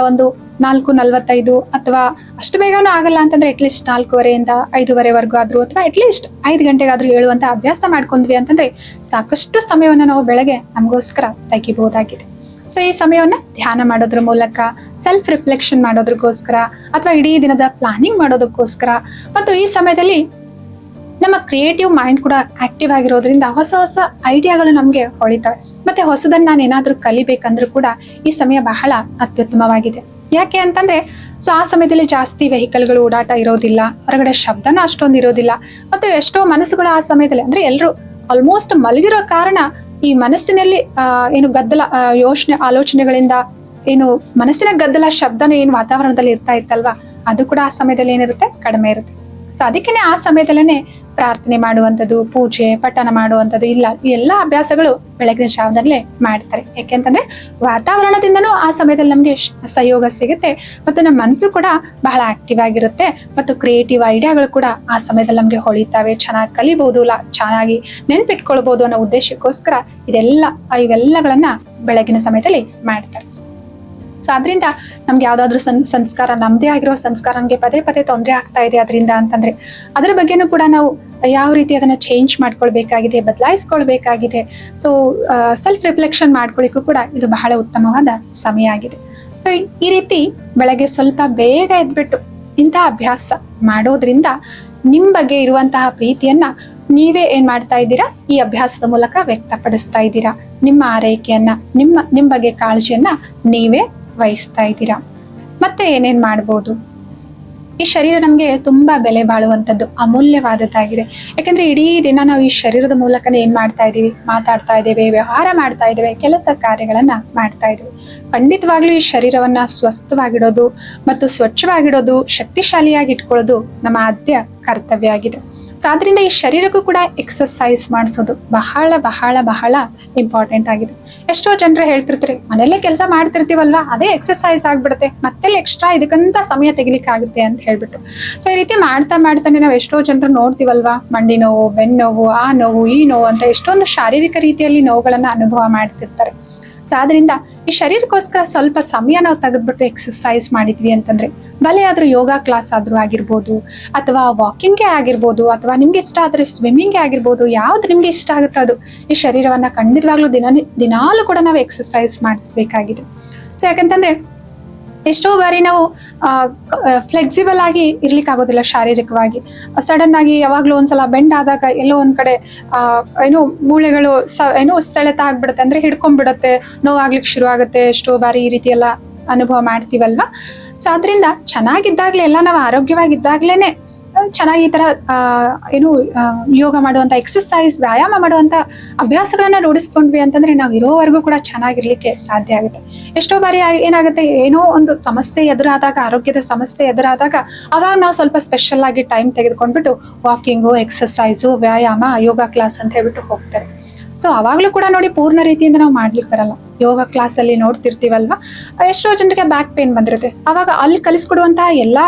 4:45 ಅಥವಾ ಅಷ್ಟು ಬೇಗನೂ ಆಗಲ್ಲ ಅಂತಂದ್ರೆ ಅಟ್ಲೀಸ್ಟ್ 4:15 5:30 ಆದ್ರೂ ಅಥವಾ ಅಟ್ಲೀಸ್ಟ್ 5 ಗಂಟೆಗಾದ್ರೂ ಹೇಳುವಂತ ಅಭ್ಯಾಸ ಮಾಡ್ಕೊಂಡ್ವಿ ಅಂತಂದ್ರೆ ಸಾಕಷ್ಟು ಸಮಯವನ್ನ ನಾವು ಬೆಳಗ್ಗೆ ನಮಗೋಸ್ಕರ ತೆಗಿಬಹುದಾಗಿದೆ. ಸೊ ಈ ಸಮಯವನ್ನ ಧ್ಯಾನ ಮಾಡೋದ್ರ ಮೂಲಕ, ಸೆಲ್ಫ್ ರಿಫ್ಲೆಕ್ಷನ್ ಮಾಡೋದಕ್ಕೋಸ್ಕರ ಅಥವಾ ಇಡೀ ದಿನದ ಪ್ಲಾನಿಂಗ್ ಮಾಡೋದಕ್ಕೋಸ್ಕರ, ಮತ್ತು ಈ ಸಮಯದಲ್ಲಿ ನಮ್ಮ ಕ್ರಿಯೇಟಿವ್ ಮೈಂಡ್ ಕೂಡ ಆಕ್ಟಿವ್ ಆಗಿರೋದ್ರಿಂದ ಹೊಸ ಐಡಿಯಾಗಳು ನಮ್ಗೆ ಹೊಳಿತವೆ. ಮತ್ತೆ ಹೊಸದನ್ನ ನಾನು ಏನಾದ್ರೂ ಕಲಿಬೇಕಂದ್ರೂ ಕೂಡ ಈ ಸಮಯ ಬಹಳ ಅತ್ಯುತ್ತಮವಾಗಿದೆ. ಯಾಕೆ ಅಂತಂದ್ರೆ ಸೊ ಆ ಸಮಯದಲ್ಲಿ ಜಾಸ್ತಿ ವೆಹಿಕಲ್ಗಳು ಓಡಾಟ ಇರೋದಿಲ್ಲ, ಹೊರಗಡೆ ಶಬ್ದನೂ ಅಷ್ಟೊಂದು ಇರೋದಿಲ್ಲ, ಮತ್ತು ಎಷ್ಟೋ ಮನಸ್ಸುಗಳು ಆ ಸಮಯದಲ್ಲಿ ಅಂದ್ರೆ ಎಲ್ಲರೂ ಆಲ್ಮೋಸ್ಟ್ ಮಲಗಿರೋ ಕಾರಣ ಈ ಮನಸ್ಸಿನಲ್ಲಿ ಏನು ಗದ್ದಲ ಯೋಚನೆ ಆಲೋಚನೆಗಳಿಂದ ಏನು ಮನಸ್ಸಿನ ಗದ್ದಲ ಶಬ್ದನೂ ಏನು ವಾತಾವರಣದಲ್ಲಿ ಇರ್ತಾ ಇತ್ತಲ್ವಾ, ಅದು ಕೂಡ ಆ ಸಮಯದಲ್ಲಿ ಏನಿರುತ್ತೆ, ಕಡಿಮೆ ಇರುತ್ತೆ. ಸೊ ಅದಕ್ಕೇನೆ ಆ ಸಮಯದಲ್ಲೇನೆ ಪ್ರಾರ್ಥನೆ ಮಾಡುವಂಥದ್ದು, ಪೂಜೆ ಪಠನ ಮಾಡುವಂಥದ್ದು ಇಲ್ಲ ಈ ಎಲ್ಲಾ ಅಭ್ಯಾಸಗಳು ಬೆಳಗಿನ ಜಾವದಲ್ಲೇ ಮಾಡ್ತಾರೆ. ಯಾಕೆಂತಂದ್ರೆ ವಾತಾವರಣದಿಂದನೂ ಆ ಸಮಯದಲ್ಲಿ ನಮ್ಗೆ ಸಹಯೋಗ ಸಿಗುತ್ತೆ, ಮತ್ತು ನಮ್ಮ ಮನಸ್ಸು ಕೂಡ ಬಹಳ ಆಕ್ಟಿವ್ ಆಗಿರುತ್ತೆ, ಮತ್ತು ಕ್ರಿಯೇಟಿವ್ ಐಡಿಯಾಗಳು ಕೂಡ ಆ ಸಮಯದಲ್ಲಿ ನಮ್ಗೆ ಹೊಳಿತಾವೆ, ಚೆನ್ನಾಗಿ ಕಲಿಬಹುದು, ಚೆನ್ನಾಗಿ ನೆನ್ಪಿಟ್ಕೊಳ್ಬಹುದು ಅನ್ನೋ ಉದ್ದೇಶಕ್ಕೋಸ್ಕರ ಇವೆಲ್ಲಗಳನ್ನ ಬೆಳಗಿನ ಸಮಯದಲ್ಲಿ ಮಾಡ್ತಾರೆ. ಸೊ ಅದರಿಂದ ನಮ್ಗೆ ಯಾವ್ದಾದ್ರು ಸಂಸ್ಕಾರ, ನಮ್ದೇ ಆಗಿರೋ ಸಂಸ್ಕಾರ ನಮ್ಗೆ ಪದೇ ಪದೇ ತೊಂದರೆ ಆಗ್ತಾ ಇದೆ ಅದರಿಂದ ಅಂತಂದ್ರೆ ಅದ್ರ ಬಗ್ಗೆನೂ ಕೂಡ ನಾವು ಯಾವ ರೀತಿ ಅದನ್ನ ಚೇಂಜ್ ಮಾಡ್ಕೊಳ್ಬೇಕಾಗಿದೆ, ಬದಲಾಯಿಸ್ಕೊಳ್ಬೇಕಾಗಿದೆ. ಸೊ ಸೆಲ್ಫ್ ರಿಫ್ಲೆಕ್ಷನ್ ಮಾಡ್ಕೊಳ್ಳಿಕ್ಕೂ ಕೂಡ ಇದು ಬಹಳ ಉತ್ತಮವಾದ ಸಮಯ ಆಗಿದೆ. ಸೊ ಈ ರೀತಿ ಬೆಳಗ್ಗೆ ಸ್ವಲ್ಪ ಬೇಗ ಎದ್ಬಿಟ್ಟು ಇಂತಹ ಅಭ್ಯಾಸ ಮಾಡೋದ್ರಿಂದ ನಿಮ್ ಬಗ್ಗೆ ಇರುವಂತಹ ಪ್ರೀತಿಯನ್ನ ನೀವೇ ಏನ್ ಮಾಡ್ತಾ ಇದ್ದೀರಾ, ಈ ಅಭ್ಯಾಸದ ಮೂಲಕ ವ್ಯಕ್ತಪಡಿಸ್ತಾ ಇದ್ದೀರಾ. ನಿಮ್ಮ ಆರೈಕೆಯನ್ನ, ನಿಮ್ ಬಗ್ಗೆ ಕಾಳಜಿಯನ್ನ ನೀವೇ ವಹಿಸ್ತಾ ಇದ್ದೀರಾ. ಮತ್ತೆ ಏನೇನ್ ಮಾಡ್ಬೋದು, ಈ ಶರೀರ ನಮ್ಗೆ ತುಂಬಾ ಬೆಲೆ ಬಾಳುವಂಥದ್ದು, ಅಮೂಲ್ಯವಾದದ್ದಾಗಿದೆ. ಯಾಕಂದ್ರೆ ಇಡೀ ದಿನ ನಾವು ಈ ಶರೀರದ ಮೂಲಕನೇ ಏನ್ ಮಾಡ್ತಾ ಇದೀವಿ, ಮಾತಾಡ್ತಾ ಇದ್ದೇವೆ, ವ್ಯವಹಾರ ಮಾಡ್ತಾ ಇದ್ದೇವೆ, ಕೆಲಸ ಕಾರ್ಯಗಳನ್ನ ಮಾಡ್ತಾ ಇದ್ದೇವೆ. ಖಂಡಿತವಾಗ್ಲೂ ಈ ಶರೀರವನ್ನ ಸ್ವಸ್ಥವಾಗಿಡೋದು ಮತ್ತು ಸ್ವಚ್ಛವಾಗಿಡೋದು, ಶಕ್ತಿಶಾಲಿಯಾಗಿ ಇಟ್ಕೊಳ್ಳೋದು ನಮ್ಮ ಆದ್ಯ ಕರ್ತವ್ಯ ಆಗಿದೆ. ಸೊ ಆದ್ರಿಂದ ಈ ಶರೀರಕ್ಕೂ ಕೂಡ ಎಕ್ಸರ್ಸೈಸ್ ಮಾಡಿಸೋದು ಬಹಳ ಬಹಳ ಬಹಳ ಇಂಪಾರ್ಟೆಂಟ್ ಆಗಿದೆ. ಎಷ್ಟೋ ಜನರು ಹೇಳ್ತಿರ್ತಾರೆ, ಮನೆಯಲ್ಲೇ ಕೆಲಸ ಮಾಡ್ತಿರ್ತೀವಲ್ವಾ, ಅದೇ ಎಕ್ಸರ್ಸೈಸ್ ಆಗ್ಬಿಡುತ್ತೆ, ಮತ್ತೆ ಎಕ್ಸ್ಟ್ರಾ ಇದಕ್ಕಂತ ಸಮಯ ತೆಗಿಲಿಕ್ಕೆ ಆಗುತ್ತೆ ಅಂತ ಹೇಳ್ಬಿಟ್ಟು. ಸೊ ಈ ರೀತಿ ಮಾಡ್ತಾನೆ ನಾವು ಎಷ್ಟೋ ಜನರು ನೋಡ್ತೀವಲ್ವಾ, ಮಂಡಿ ನೋವು, ಬೆನ್ನೋವು, ಆ ನೋವು, ಈ ನೋವು ಅಂತ ಎಷ್ಟೊಂದು ಶಾರೀರಿಕ ರೀತಿಯಲ್ಲಿ ನೋವುಗಳನ್ನ ಅನುಭವ ಮಾಡ್ತಿರ್ತಾರೆ. ಸೊ ಆದ್ರಿಂದ ಈ ಶರೀರಕ್ಕೋಸ್ಕರ ಸ್ವಲ್ಪ ಸಮಯ ನಾವು ತೆಗೆದ್ಬಿಟ್ಟು ಎಕ್ಸರ್ಸೈಸ್ ಮಾಡಿದ್ವಿ ಅಂತಂದ್ರೆ, ಭಲೆ ಆದ್ರೂ ಯೋಗ ಕ್ಲಾಸ್ ಆದ್ರೂ ಆಗಿರ್ಬೋದು, ಅಥವಾ ವಾಕಿಂಗ್ಗೆ ಆಗಿರ್ಬೋದು, ಅಥವಾ ನಿಮ್ಗೆ ಇಷ್ಟ ಆದ್ರೆ ಸ್ವಿಮ್ಮಿಂಗ್ಗೆ ಆಗಿರ್ಬೋದು, ಯಾವ್ದು ನಿಮ್ಗೆ ಇಷ್ಟ ಆಗುತ್ತೆ ಅದು. ಈ ಶರೀರವನ್ನ ಖಂಡಿತವಾಗ್ಲೂ ದಿನಾಲೂ ಕೂಡ ನಾವು ಎಕ್ಸರ್ಸೈಸ್ ಮಾಡಿಸ್ಬೇಕಾಗಿದೆ. ಸೊ ಯಾಕಂತಂದ್ರೆ ಎಷ್ಟೋ ಬಾರಿ ನಾವು ಫ್ಲೆಕ್ಸಿಬಲ್ ಆಗಿ ಇರ್ಲಿಕ್ಕೆ ಆಗೋದಿಲ್ಲ ಶಾರೀರಿಕವಾಗಿ. ಸಡನ್ ಆಗಿ ಯಾವಾಗ್ಲೂ ಒಂದ್ಸಲ ಬೆಂಡ್ ಆದಾಗ ಎಲ್ಲೋ ಒಂದ್ ಕಡೆ ಏನೋ ಮೂಳೆಗಳು ಸೆಳೆತ ಆಗ್ಬಿಡುತ್ತೆ, ಅಂದ್ರೆ ಹಿಡ್ಕೊಂಡ್ಬಿಡತ್ತೆ, ನೋವಾಗ್ಲಿಕ್ಕೆ ಶುರು ಆಗುತ್ತೆ. ಎಷ್ಟೋ ಬಾರಿ ಈ ರೀತಿ ಎಲ್ಲ ಅನುಭವ ಮಾಡ್ತೀವಲ್ವಾ. ಸೊ ಅದರಿಂದ ಚೆನ್ನಾಗಿದ್ದಾಗ್ಲೇ ಎಲ್ಲ ನಾವು ಆರೋಗ್ಯವಾಗಿದ್ದಾಗ್ಲೇನೆ ಚೆನ್ನಾಗಿ ಈ ತರ ಯೋಗ ಮಾಡುವಂತ, ಎಕ್ಸರ್ಸೈಸ್, ವ್ಯಾಯಾಮ ಮಾಡುವಂತ ಅಭ್ಯಾಸಗಳನ್ನ ರೂಢಿಸ್ಕೊಂಡ್ವಿ ಅಂತಂದ್ರೆ ನಾವು ಇರೋವರೆಗೂ ಕೂಡ ಚೆನ್ನಾಗಿರ್ಲಿಕ್ಕೆ ಸಾಧ್ಯ ಆಗುತ್ತೆ. ಎಷ್ಟೋ ಬಾರಿ ಏನಾಗುತ್ತೆ, ಏನೋ ಒಂದು ಸಮಸ್ಯೆ ಎದುರಾದಾಗ, ಆರೋಗ್ಯದ ಸಮಸ್ಯೆ ಎದುರಾದಾಗ, ಅವಾಗ ನಾವು ಸ್ವಲ್ಪ ಸ್ಪೆಷಲ್ ಆಗಿ ಟೈಮ್ ತೆಗೆದುಕೊಂಡ್ಬಿಟ್ಟು ವಾಕಿಂಗು, ಎಕ್ಸರ್ಸೈಸು, ವ್ಯಾಯಾಮ, ಯೋಗ ಕ್ಲಾಸ್ ಅಂತ ಹೇಳ್ಬಿಟ್ಟು ಹೋಗ್ತಾರೆ. ಸೊ ಅವಾಗ್ಲೂ ಕೂಡ ನೋಡಿ ಪೂರ್ಣ ರೀತಿಯಿಂದ ನಾವು ಮಾಡ್ಲಿಕ್ಕೆ ಬರಲ್ಲ. ಯೋಗ ಕ್ಲಾಸ್ ಅಲ್ಲಿ ನೋಡ್ತಿರ್ತೀವಲ್ವಾ, ಎಷ್ಟೋ ಜನರಿಗೆ ಬ್ಯಾಕ್ ಪೇನ್ ಬಂದಿರುತ್ತೆ. ಅವಾಗ ಅಲ್ಲಿ ಕಲಿಸ್ಕೊಡುವಂತಹ ಎಲ್ಲಾ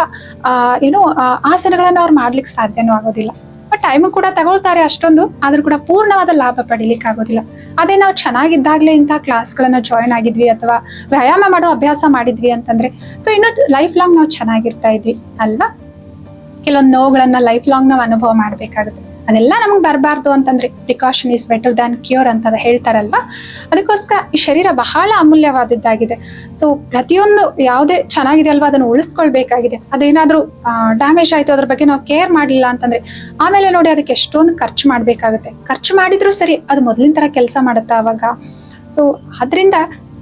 ಆಸನಗಳನ್ನ ಅವ್ರು ಮಾಡ್ಲಿಕ್ಕೆ ಸಾಧ್ಯನೂ ಆಗೋದಿಲ್ಲ. ಬಟ್ ಟೈಮ್ ಕೂಡ ತಗೊಳ್ತಾರೆ ಅಷ್ಟೊಂದು, ಆದ್ರೂ ಕೂಡ ಪೂರ್ಣವಾದ ಲಾಭ ಪಡಿಲಿಕ್ಕೆ ಆಗೋದಿಲ್ಲ. ಅದೇ ನಾವು ಚೆನ್ನಾಗಿದ್ದಾಗ್ಲೇ ಇಂತಹ ಕ್ಲಾಸ್ಗಳನ್ನ ಜಾಯಿನ್ ಆಗಿದ್ವಿ, ಅಥವಾ ವ್ಯಾಯಾಮ ಮಾಡೋ ಅಭ್ಯಾಸ ಮಾಡಿದ್ವಿ ಅಂತಂದ್ರೆ, ಸೊ ಇನ್ನು ಲೈಫ್ ಲಾಂಗ್ ನಾವು ಚೆನ್ನಾಗಿರ್ತಾ ಇದ್ವಿ ಅಲ್ವಾ. ಕೆಲವೊಂದು ನೋವುಗಳನ್ನ ಲೈಫ್ ಲಾಂಗ್ ನಾವು ಅನುಭವ ಮಾಡ್ಬೇಕಾಗುತ್ತೆ. ಅದೆಲ್ಲ ನಮ್ಗೆ ಬರಬಾರ್ದು ಅಂತಂದ್ರೆ precaution is better than cure ಅಂತ ಹೇಳ್ತಾರಲ್ವಾ. ಅದಕ್ಕೋಸ್ಕರ ಈ ಶರೀರ ಬಹಳ ಅಮೂಲ್ಯವಾದದ್ದಾಗಿದೆ. ಸೊ ಪ್ರತಿಯೊಂದು ಯಾವುದೇ ಚೆನ್ನಾಗಿದೆ ಅಲ್ವಾ, ಅದನ್ನು ಉಳಿಸ್ಕೊಳ್ಬೇಕಾಗಿದೆ. ಅದೇನಾದ್ರೂ ಡ್ಯಾಮೇಜ್ ಆಯ್ತು, ಅದ್ರ ಬಗ್ಗೆ ನಾವು ಕೇರ್ ಮಾಡಲಿಲ್ಲ ಅಂತಂದ್ರೆ ಆಮೇಲೆ ನೋಡಿ ಅದಕ್ಕೆ ಎಷ್ಟೊಂದು ಖರ್ಚು ಮಾಡ್ಬೇಕಾಗುತ್ತೆ. ಖರ್ಚು ಮಾಡಿದ್ರು ಸರಿ, ಅದು ಮೊದಲಿನ ತರ ಕೆಲಸ ಮಾಡುತ್ತಾ ಅವಾಗ. ಸೊ ಅದರಿಂದ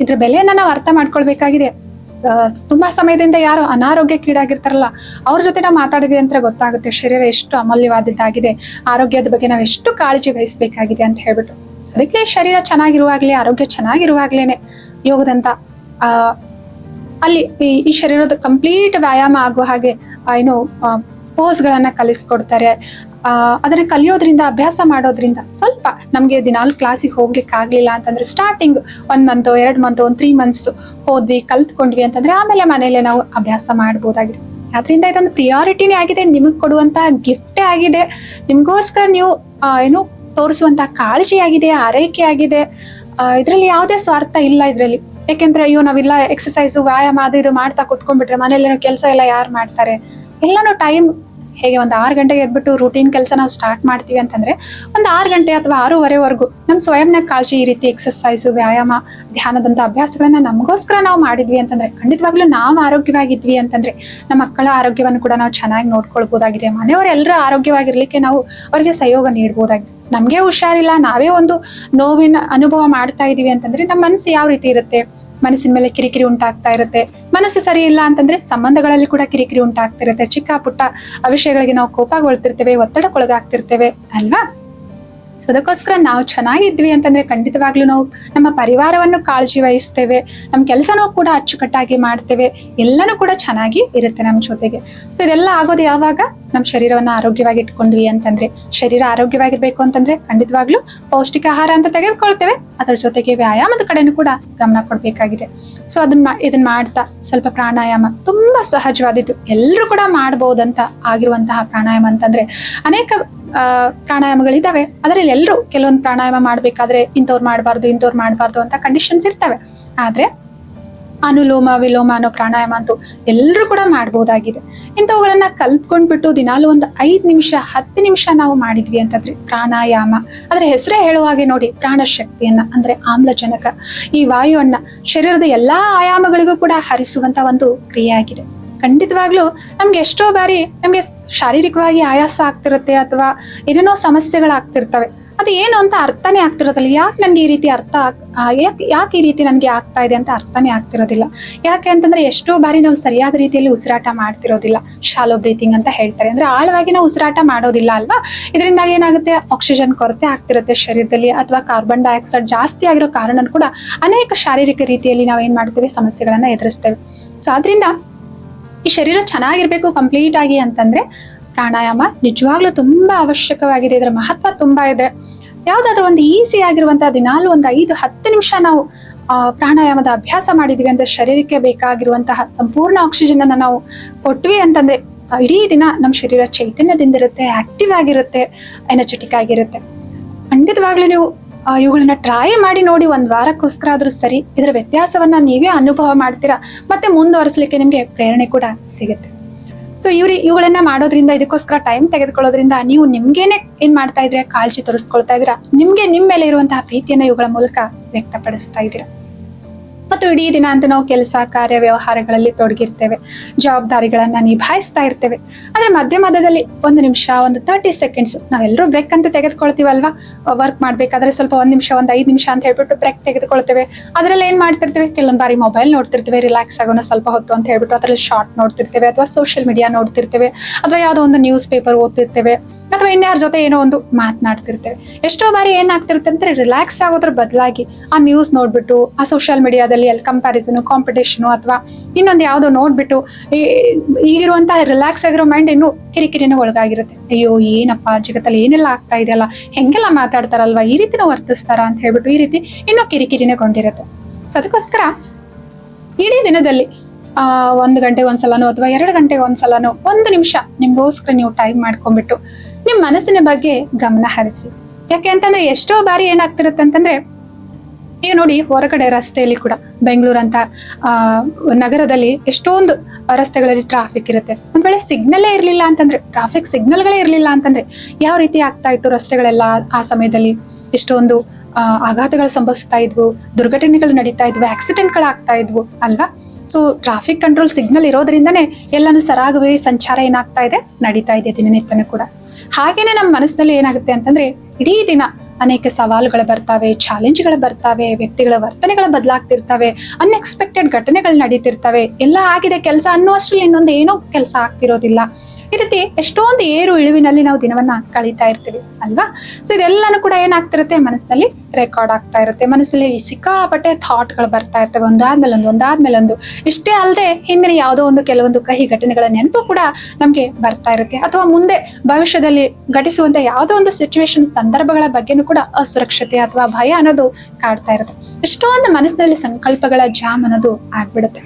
ಇದ್ರ ಬೆಲೆಯನ್ನ ನಾವು ಅರ್ಥ ಮಾಡ್ಕೊಳ್ಬೇಕಾಗಿದೆ. ತುಂಬಾ ಸಮಯದಿಂದ ಯಾರು ಅನಾರೋಗ್ಯಕ್ಕೀಡಾಗಿರ್ತಾರಲ್ಲ, ಅವ್ರ ಜೊತೆ ನಾವು ಮಾತಾಡಿದ್ವಿ ಅಂತ ಗೊತ್ತಾಗುತ್ತೆ ಶರೀರ ಎಷ್ಟು ಅಮೂಲ್ಯವಾದದ್ದಾಗಿದೆ, ಆರೋಗ್ಯದ ಬಗ್ಗೆ ನಾವು ಎಷ್ಟು ಕಾಳಜಿ ವಹಿಸ್ಬೇಕಾಗಿದೆ ಅಂತ ಹೇಳ್ಬಿಟ್ಟು. ಅದಕ್ಕೆ ಶರೀರ ಚೆನ್ನಾಗಿರುವಾಗ್ಲೇ, ಆರೋಗ್ಯ ಚೆನ್ನಾಗಿರುವಾಗ್ಲೇನೆ ಯೋಗದಂತ ಅಲ್ಲಿ ಈ ಶರೀರದ ಕಂಪ್ಲೀಟ್ ವ್ಯಾಯಾಮ ಆಗುವ ಹಾಗೆ ಪೋಸ್ಗಳನ್ನ ಕಲಿಸ್ಕೊಡ್ತಾರೆ. ಅದನ್ನ ಕಲಿಯೋದ್ರಿಂದ, ಅಭ್ಯಾಸ ಮಾಡೋದ್ರಿಂದ ಸ್ವಲ್ಪ ನಮ್ಗೆ ದಿನಾಲು ಕ್ಲಾಸಿಗೆ ಹೋಗ್ಲಿಕ್ಕೆ ಆಗ್ಲಿಲ್ಲ ಅಂತಂದ್ರೆ, ಸ್ಟಾರ್ಟಿಂಗ್ 1 ಮಂತ್, 2 ಮಂತ್, 3 ಮಂತ್ಸ್ ಹೋದ್ವಿ, ಕಲ್ತ್ಕೊಂಡ್ವಿ ಅಂತಂದ್ರೆ ಆಮೇಲೆ ಮನೇಲೆ ನಾವು ಅಭ್ಯಾಸ ಮಾಡ್ಬೋದಾಗಿದೆ. ಆದ್ರಿಂದ ಇದೊಂದು ಪ್ರಿಯಾರಿಟಿನೇ ಆಗಿದೆ, ನಿಮಗ್ ಕೊಡುವಂತಹ ಗಿಫ್ಟೇ ಆಗಿದೆ, ನಿಮ್ಗೋಸ್ಕರ ನೀವು ತೋರಿಸುವಂತಹ ಕಾಳಜಿ ಆಗಿದೆ, ಆರೈಕೆ ಆಗಿದೆ. ಇದ್ರಲ್ಲಿ ಯಾವುದೇ ಸ್ವಾರ್ಥ ಇಲ್ಲ ಇದ್ರಲ್ಲಿ. ಯಾಕೆಂದ್ರೆ ನಾವಿಲ್ಲ ಎಕ್ಸರ್ಸೈಸು, ವ್ಯಾಯಾಮ ಅದು ಇದು ಮಾಡ್ತಾ ಕುತ್ಕೊಂಡ್ಬಿಟ್ರೆ ಮನೇಲಿ ಕೆಲಸ ಎಲ್ಲ ಯಾರು ಮಾಡ್ತಾರೆ? ಎಲ್ಲಾನು ಟೈಮ್ ಹೇಗೆ ಒಂದು 6 ಗಂಟೆಗೆ ಎದ್ಬಿಟ್ಟು ರೂಟೀನ್ ಕೆಲಸ ನಾವು ಸ್ಟಾರ್ಟ್ ಮಾಡ್ತೀವಿ ಅಂತಂದ್ರೆ, ಒಂದು 6 ಗಂಟೆ ಅಥವಾ 6:30ವರೆಗೂ ನಮ್ಮ ಸ್ವಯಂನ ಕಾಳಜಿ, ಈ ರೀತಿ ಎಕ್ಸರ್ಸೈಸು, ವ್ಯಾಯಾಮ, ಧ್ಯಾನದಂತ ಅಭ್ಯಾಸಗಳನ್ನ ನಮಗೋಸ್ಕರ ನಾವು ಮಾಡಿದ್ವಿ ಅಂತಂದ್ರೆ, ಖಂಡಿತವಾಗ್ಲೂ ನಾವು ಆರೋಗ್ಯವಾಗಿದ್ವಿ ಅಂತಂದ್ರೆ ನಮ್ಮ ಮಕ್ಕಳ ಆರೋಗ್ಯವನ್ನು ಕೂಡ ನಾವು ಚೆನ್ನಾಗಿ ನೋಡ್ಕೊಳ್ಬಹುದಾಗಿದೆ. ಮನೆಯವರೆಲ್ಲರೂ ಆರೋಗ್ಯವಾಗಿರ್ಲಿಕ್ಕೆ ನಾವು ಅವ್ರಿಗೆ ಸಹಯೋಗ ನೀಡಬಹುದಾಗಿದೆ. ನಮ್ಗೆ ಹುಷಾರಿಲ್ಲ, ನಾವೇ ಒಂದು ನೋವಿನ ಅನುಭವ ಮಾಡ್ತಾ ಇದೀವಿ ಅಂತಂದ್ರೆ ನಮ್ಮ ಮನಸ್ಸು ಯಾವ ರೀತಿ ಇರುತ್ತೆ? ಮನಸ್ಸಿನ ಮೇಲೆ ಕಿರಿಕಿರಿ ಉಂಟಾಗ್ತಾ ಇರುತ್ತೆ. ಮನಸ್ಸು ಸರಿ ಇಲ್ಲ ಅಂತಂದ್ರೆ ಸಂಬಂಧಗಳಲ್ಲಿ ಕೂಡ ಕಿರಿಕಿರಿ ಉಂಟಾಗ್ತಿರುತ್ತೆ. ಚಿಕ್ಕ ಪುಟ್ಟ ವಿಷಯಗಳಿಗೆ ನಾವು ಕೋಪಗೊಳ್ತಿರ್ತೇವೆ, ಒತ್ತಡಕ್ಕೊಳಗಾಗ್ತಿರ್ತೇವೆ ಅಲ್ವಾ. ಸೊ ಅದಕ್ಕೋಸ್ಕರ ನಾವು ಚೆನ್ನಾಗಿದ್ವಿ ಅಂತಂದ್ರೆ ಖಂಡಿತವಾಗ್ಲೂ ನಾವು ನಮ್ಮ ಪರಿವಾರವನ್ನು ಕಾಳಜಿ ವಹಿಸ್ತೇವೆ, ನಮ್ಮ ಕೆಲಸನೂ ಕೂಡ ಅಚ್ಚುಕಟ್ಟಾಗಿ ಮಾಡ್ತೇವೆ, ಎಲ್ಲನೂ ಕೂಡ ಚೆನ್ನಾಗಿ ಇರುತ್ತೆ ನಮ್ಮ ಜೊತೆಗೆ. ಸೊ ಇದೆಲ್ಲ ಆಗೋದು ಯಾವಾಗ ನಮ್ಮ ಶರೀರವನ್ನ ಆರೋಗ್ಯವಾಗಿ ಇಟ್ಕೊಂಡ್ವಿ ಅಂತಂದ್ರೆ. ಶರೀರ ಆರೋಗ್ಯವಾಗಿರ್ಬೇಕು ಅಂತಂದ್ರೆ ಖಂಡಿತವಾಗ್ಲೂ ಪೌಷ್ಟಿಕ ಆಹಾರ ಅಂತ ತೆಗೆದುಕೊಳ್ತೇವೆ, ಅದರ ಜೊತೆಗೆ ವ್ಯಾಯಾಮದ ಕಡೆನೂ ಕೂಡ ಗಮನ ಕೊಡ್ಬೇಕಾಗಿದೆ. ಸೊ ಇದನ್ನ ಮಾಡ್ತಾ ಸ್ವಲ್ಪ ಪ್ರಾಣಾಯಾಮ ತುಂಬಾ ಸಹಜವಾದಿದ್ದು, ಎಲ್ಲರೂ ಕೂಡ ಮಾಡಬಹುದಂತ ಆಗಿರುವಂತಹ ಪ್ರಾಣಾಯಾಮ ಅಂತಂದ್ರೆ ಅನೇಕ ಪ್ರಾಣಾಯಾಮಗಳಿದಾವೆ. ಅದರಲ್ಲಿ ಎಲ್ಲರೂ ಕೆಲವೊಂದು ಪ್ರಾಣಾಯಾಮ ಮಾಡ್ಬೇಕಾದ್ರೆ ಇಂಥವ್ರು ಮಾಡಬಾರ್ದು ಅಂತ ಕಂಡೀಷನ್ಸ್ ಇರ್ತವೆ. ಆದ್ರೆ ಅನುಲೋಮ ವಿಲೋಮ ಅನ್ನೋ ಪ್ರಾಣಾಯಾಮ ಅಂತೂ ಎಲ್ಲರೂ ಕೂಡ ಮಾಡಬಹುದಾಗಿದೆ. ಇಂಥವುಗಳನ್ನ ಕಲ್ತ್ಕೊಂಡ್ಬಿಟ್ಟು ದಿನಾಲು ಒಂದು 5 ನಿಮಿಷ 10 ನಿಮಿಷ ನಾವು ಮಾಡಿದ್ವಿ ಅಂತಂದ್ರೆ ಪ್ರಾಣಾಯಾಮ, ಅದ್ರ ಹೆಸರೇ ಹೇಳುವ ಹಾಗೆ ನೋಡಿ, ಪ್ರಾಣ ಶಕ್ತಿಯನ್ನ ಅಂದ್ರೆ ಆಮ್ಲಜನಕ, ಈ ವಾಯುವನ್ನ ಶರೀರದ ಎಲ್ಲಾ ಆಯಾಮಗಳಿಗೂ ಕೂಡ ಹರಿಸುವಂತ ಒಂದು ಕ್ರಿಯೆ ಆಗಿದೆ. ಖಂಡಿತವಾಗ್ಲೂ ನಮ್ಗೆ ಎಷ್ಟೋ ಬಾರಿ ನಮ್ಗೆ ಶಾರೀರಿಕವಾಗಿ ಆಯಾಸ ಆಗ್ತಿರುತ್ತೆ ಅಥವಾ ಏನೇನೋ ಸಮಸ್ಯೆಗಳಾಗ್ತಿರ್ತವೆ. ಅದು ಏನು ಅಂತ ಅರ್ಥನೇ ಆಗ್ತಿರೋದಿಲ್ಲ. ಯಾಕೆ ನನ್ಗೆ ಈ ರೀತಿ ಯಾಕೆ ಈ ರೀತಿ ನನ್ಗೆ ಆಗ್ತಾ ಇದೆ ಅಂತ ಅರ್ಥನೇ ಆಗ್ತಿರೋದಿಲ್ಲ. ಯಾಕೆ ಅಂತಂದ್ರೆ ಎಷ್ಟೋ ಬಾರಿ ನಾವು ಸರಿಯಾದ ರೀತಿಯಲ್ಲಿ ಉಸಿರಾಟ ಮಾಡ್ತಿರೋದಿಲ್ಲ. ಶಾಲೋ ಬ್ರೀತಿಂಗ್ ಅಂತ ಹೇಳ್ತಾರೆ, ಅಂದ್ರೆ ಆಳವಾಗಿ ನಾವು ಉಸಿರಾಟ ಮಾಡೋದಿಲ್ಲ ಅಲ್ವಾ. ಇದರಿಂದಾಗಿ ಏನಾಗುತ್ತೆ, ಆಕ್ಸಿಜನ್ ಕೊರತೆ ಆಗ್ತಿರುತ್ತೆ ಶರೀರದಲ್ಲಿ, ಅಥವಾ ಕಾರ್ಬನ್ ಡೈಆಕ್ಸೈಡ್ ಜಾಸ್ತಿ ಆಗಿರೋ ಕಾರಣ ಕೂಡ ಅನೇಕ ಶಾರೀರಿಕ ರೀತಿಯಲ್ಲಿ ನಾವು ಏನ್ ಮಾಡ್ತೇವೆ, ಸಮಸ್ಯೆಗಳನ್ನ ಎದುರಿಸ್ತೇವೆ. ಸೊ ಆದ್ರಿಂದ ಈ ಶರೀರ ಚೆನ್ನಾಗಿರ್ಬೇಕು ಕಂಪ್ಲೀಟ್ ಆಗಿ ಅಂತಂದ್ರೆ ಪ್ರಾಣಾಯಾಮ ನಿಜವಾಗ್ಲೂ ತುಂಬಾ ಅವಶ್ಯಕವಾಗಿದೆ. ಇದರ ಮಹತ್ವ ತುಂಬಾ ಇದೆ. ಯಾವ್ದಾದ್ರು ಒಂದು ಈಸಿ ಆಗಿರುವಂತಹ ದಿನಾಲು ಒಂದು 5-10 ನಿಮಿಷ ನಾವು ಪ್ರಾಣಾಯಾಮದ ಅಭ್ಯಾಸ ಮಾಡಿದ್ವಿ ಅಂದ್ರೆ ಶರೀರಕ್ಕೆ ಬೇಕಾಗಿರುವಂತಹ ಸಂಪೂರ್ಣ ಆಕ್ಸಿಜನ್ ಅನ್ನ ನಾವು ಕೊಟ್ವಿ ಅಂತಂದ್ರೆ ಇಡೀ ದಿನ ನಮ್ಮ ಶರೀರ ಚೈತನ್ಯದಿಂದಿರುತ್ತೆ, ಆಕ್ಟಿವ್ ಆಗಿರುತ್ತೆ, ಎನರ್ಜೆಟಿಕ್ ಆಗಿರುತ್ತೆ. ಖಂಡಿತವಾಗ್ಲೂ ನೀವು ಇವುಗಳನ್ನ ಟ್ರೈ ಮಾಡಿ ನೋಡಿ, 1 ವಾರಕ್ಕೋಸ್ಕರ ಆದ್ರೂ ಸರಿ. ಇದರ ವ್ಯತ್ಯಾಸವನ್ನ ನೀವೇ ಅನುಭವ ಮಾಡ್ತೀರಾ, ಮತ್ತೆ ಮುಂದುವರಿಸಲಿಕ್ಕೆ ನಿಮ್ಗೆ ಪ್ರೇರಣೆ ಕೂಡ ಸಿಗುತ್ತೆ. ಸೊ ಇವುಗಳನ್ನ ಮಾಡೋದ್ರಿಂದ, ಇದಕ್ಕೋಸ್ಕರ ಟೈಮ್ ತೆಗೆದುಕೊಳ್ಳೋದ್ರಿಂದ ನೀವು ನಿಮ್ಗೇನೆ ಏನ್ ಮಾಡ್ತಾ ಇದ್ರೆ ಕಾಳಜಿ ತೋರಿಸ್ಕೊಳ್ತಾ ಇದ್ದೀರಾ, ನಿಮ್ಗೆ ನಿಮ್ ಮೇಲೆ ಇರುವಂತಹ ಪ್ರೀತಿಯನ್ನ ಇವುಗಳ ಮೂಲಕ ವ್ಯಕ್ತಪಡಿಸ್ತಾ ಇದ್ದೀರಾ. ಮತ್ತು ಇಡೀ ದಿನ ಅಂತ ನಾವು ಕೆಲಸ ಕಾರ್ಯ ವ್ಯವಹಾರಗಳಲ್ಲಿ ತೊಡಗಿರ್ತೇವೆ, ಜವಾಬ್ದಾರಿಗಳನ್ನ ನಿಭಾಯಿಸ್ತಾ ಇರ್ತೇವೆ. ಆದ್ರೆ ಮಧ್ಯದಲ್ಲಿ 1 ನಿಮಿಷ, ಒಂದು 30 ಸೆಕೆಂಡ್ಸ್ ನಾವೆಲ್ಲರೂ ಬ್ರೇಕ್ ಅಂತ ತೆಗೆದುಕೊಳ್ತೀವಲ್ವಾ. ವರ್ಕ್ ಮಾಡ್ಬೇಕಾದ್ರೆ ಸ್ವಲ್ಪ 1 ನಿಮಿಷ, ಒಂದು 5 ನಿಮಿಷ ಅಂತ ಹೇಳ್ಬಿಟ್ಟು ಬ್ರೇಕ್ ತೆಗೆದುಕೊಳ್ತೇವೆ. ಅದ್ರಲ್ಲಿ ಏನ್ ಮಾಡ್ತಿರ್ತೇವೆ, ಕೆಲವೊಂದ್ ಬಾರಿ ಮೊಬೈಲ್ ನೋಡ್ತಿರ್ತೇವೆ, ರಿಲ್ಯಾಕ್ಸ್ ಆಗೋಣ ಸ್ವಲ್ಪ ಹೊತ್ತು ಅಂತ ಹೇಳ್ಬಿಟ್ಟು ಅದ್ರಲ್ಲಿ ಶಾರ್ಟ್ ನೋಡ್ತಿರ್ತೇವೆ, ಅಥವಾ ಸೋಷಿಯಲ್ ಮೀಡಿಯಾ ನೋಡ್ತಿರ್ತೇವೆ, ಅಥವಾ ಯಾವ್ದೋ ಒಂದು ನ್ಯೂಸ್ ಪೇಪರ್ ಓದ್ತಿರ್ತೇವೆ, ಅಥವಾ ಇನ್ಯಾರ ಜೊತೆ ಏನೋ ಒಂದು ಮಾತನಾಡ್ತಿರ್ತೇವೆ. ಎಷ್ಟೋ ಬಾರಿ ಏನಾಗ್ತಿರುತ್ತೆ ಅಂದ್ರೆ ರಿಲ್ಯಾಕ್ಸ್ ಆಗೋದ್ರ ಬದಲಾಗಿ ಆ ನ್ಯೂಸ್ ನೋಡ್ಬಿಟ್ಟು, ಆ ಸೋಷಿಯಲ್ ಮೀಡಿಯಾದಲ್ಲಿ ಅಲ್ಲಿ ಕಂಪ್ಯಾರಿಸನ್, ಕಾಂಪಿಟೇಷನ್, ಅಥವಾ ಇನ್ನೊಂದು ಯಾವ್ದೋ ನೋಡ್ಬಿಟ್ಟು ಈಗಿರುವಂತಹ ರಿಲ್ಯಾಕ್ಸ್ ಆಗಿರೋ ಮೈಂಡ್ ಇನ್ನೂ ಕಿರಿಕಿರಿನ ಒಳಗಾಗಿರುತ್ತೆ. ಅಯ್ಯೋ ಏನಪ್ಪ ಜಗತ್ತಲ್ಲಿ ಏನೆಲ್ಲ ಆಗ್ತಾ ಇದೆಯಲ್ಲ, ಹೆಂಗೆಲ್ಲ ಮಾತಾಡ್ತಾರಲ್ವಾ, ಈ ರೀತಿನೂ ವರ್ತಿಸ್ತಾರ ಅಂತ ಹೇಳ್ಬಿಟ್ಟು ಈ ರೀತಿ ಇನ್ನೂ ಕಿರಿಕಿರಿನಗೊಂಡಿರುತ್ತೆ. ಸೊ ಅದಕ್ಕೋಸ್ಕರ ಇಡೀ ದಿನದಲ್ಲಿ 1 ಗಂಟೆಗೆ ಒಂದ್ಸಲನೋ ಅಥವಾ 2 ಗಂಟೆಗೆ ಒಂದ್ಸಲನೋ 1 ನಿಮಿಷ ನಿಮ್ಗೋಸ್ಕರ ನೀವು ಟೈಮ್ ಮಾಡ್ಕೊಂಡ್ಬಿಟ್ಟು ನಿಮ್ ಮನಸ್ಸಿನ ಬಗ್ಗೆ ಗಮನ ಹರಿಸಿ. ಯಾಕೆ ಅಂತಂದ್ರೆ ಎಷ್ಟೋ ಬಾರಿ ಏನಾಗ್ತಿರುತ್ತೆ ಅಂತಂದ್ರೆ, ಈಗ ನೋಡಿ ಹೊರಗಡೆ ರಸ್ತೆಯಲ್ಲಿ ಕೂಡ ಬೆಂಗಳೂರು ಅಂತ ನಗರದಲ್ಲಿ ಎಷ್ಟೊಂದು ರಸ್ತೆಗಳಲ್ಲಿ ಟ್ರಾಫಿಕ್ ಇರುತ್ತೆ. ಒಂದ್ ವೇಳೆ ಸಿಗ್ನಲ್ಲೇ ಇರ್ಲಿಲ್ಲ ಅಂತಂದ್ರೆ, ಟ್ರಾಫಿಕ್ ಸಿಗ್ನಲ್ಗಳೇ ಇರ್ಲಿಲ್ಲ ಅಂತಂದ್ರೆ ಯಾವ ರೀತಿ ಆಗ್ತಾ ಇತ್ತು ರಸ್ತೆಗಳೆಲ್ಲ. ಆ ಸಮಯದಲ್ಲಿ ಎಷ್ಟೊಂದು ಆಘಾತಗಳು ಸಂಭವಿಸ್ತಾ ಇದ್ವು, ದುರ್ಘಟನೆಗಳು ನಡೀತಾ ಇದ್ವು, ಆಕ್ಸಿಡೆಂಟ್ಗಳಾಗ್ತಾ ಇದ್ವು ಅಲ್ವಾ. ಸೊ ಟ್ರಾಫಿಕ್ ಕಂಟ್ರೋಲ್ ಸಿಗ್ನಲ್ ಇರೋದ್ರಿಂದನೇ ಎಲ್ಲಾನು ಸರಾಗವಾಗಿ ಸಂಚಾರ ಏನಾಗ್ತಾ ಇದೆ, ನಡೀತಾ ಇದೆ ದಿನನಿತ್ಯನೂ ಕೂಡ. ಹಾಗೇನೆ ನಮ್ಮ ಮನಸ್ಸಿನಲ್ಲಿ ಏನಾಗುತ್ತೆ ಅಂತಂದ್ರೆ ಇಡೀ ದಿನ ಅನೇಕ ಸವಾಲುಗಳು ಬರ್ತಾವೆ, ಚಾಲೆಂಜ್ಗಳು ಬರ್ತಾವೆ, ವ್ಯಕ್ತಿಗಳ ವರ್ತನೆಗಳು ಬದಲಾಗ್ತಿರ್ತವೆ, ಅನ್ಎಕ್ಸ್ಪೆಕ್ಟೆಡ್ ಘಟನೆಗಳು ನಡೀತಿರ್ತವೆ. ಎಲ್ಲ ಆಗಿದೆ ಕೆಲಸ ಅನ್ನುವಷ್ಟರಲ್ಲಿ ಇನ್ನೊಂದು ಏನೋ ಕೆಲಸ ಆಗ್ತಿರೋದಿಲ್ಲ. ಈ ರೀತಿ ಎಷ್ಟೊಂದು ಏರು ಇಳುವಿನಲ್ಲಿ ನಾವು ದಿನವನ್ನ ಕಳೀತಾ ಇರ್ತೀವಿ ಅಲ್ವಾ. ಸೊ ಇದೆಲ್ಲಾನು ಕೂಡ ಏನಾಗ್ತಿರುತ್ತೆ, ಮನಸ್ಸಿನಲ್ಲಿ ರೆಕಾರ್ಡ್ ಆಗ್ತಾ ಇರುತ್ತೆ. ಮನಸ್ಸಲ್ಲಿ ಸಿಕ್ಕಾಪಟ್ಟೆ ಥಾಟ್ಗಳು ಬರ್ತಾ ಇರ್ತವೆ, ಒಂದಾದ್ಮೇಲೆ ಒಂದು. ಇಷ್ಟೇ ಅಲ್ಲದೆ ಹಿಂದಿನ ಯಾವುದೋ ಒಂದು ಕೆಲವೊಂದು ಕಹಿ ಘಟನೆಗಳ ನೆನಪು ಕೂಡ ನಮ್ಗೆ ಬರ್ತಾ ಇರುತ್ತೆ, ಅಥವಾ ಮುಂದೆ ಭವಿಷ್ಯದಲ್ಲಿ ಘಟಿಸುವಂತ ಯಾವುದೋ ಒಂದು ಸಿಚುವೇಶನ್ ಸಂದರ್ಭಗಳ ಬಗ್ಗೆನೂ ಕೂಡ ಅಸುರಕ್ಷತೆ ಅಥವಾ ಭಯ ಅನ್ನೋದು ಕಾಡ್ತಾ ಇರುತ್ತೆ. ಎಷ್ಟೊಂದು ಮನಸ್ಸಿನಲ್ಲಿ ಸಂಕಲ್ಪಗಳ ಜಾಮ್ ಅನ್ನೋದು ಆಗ್ಬಿಡುತ್ತೆ.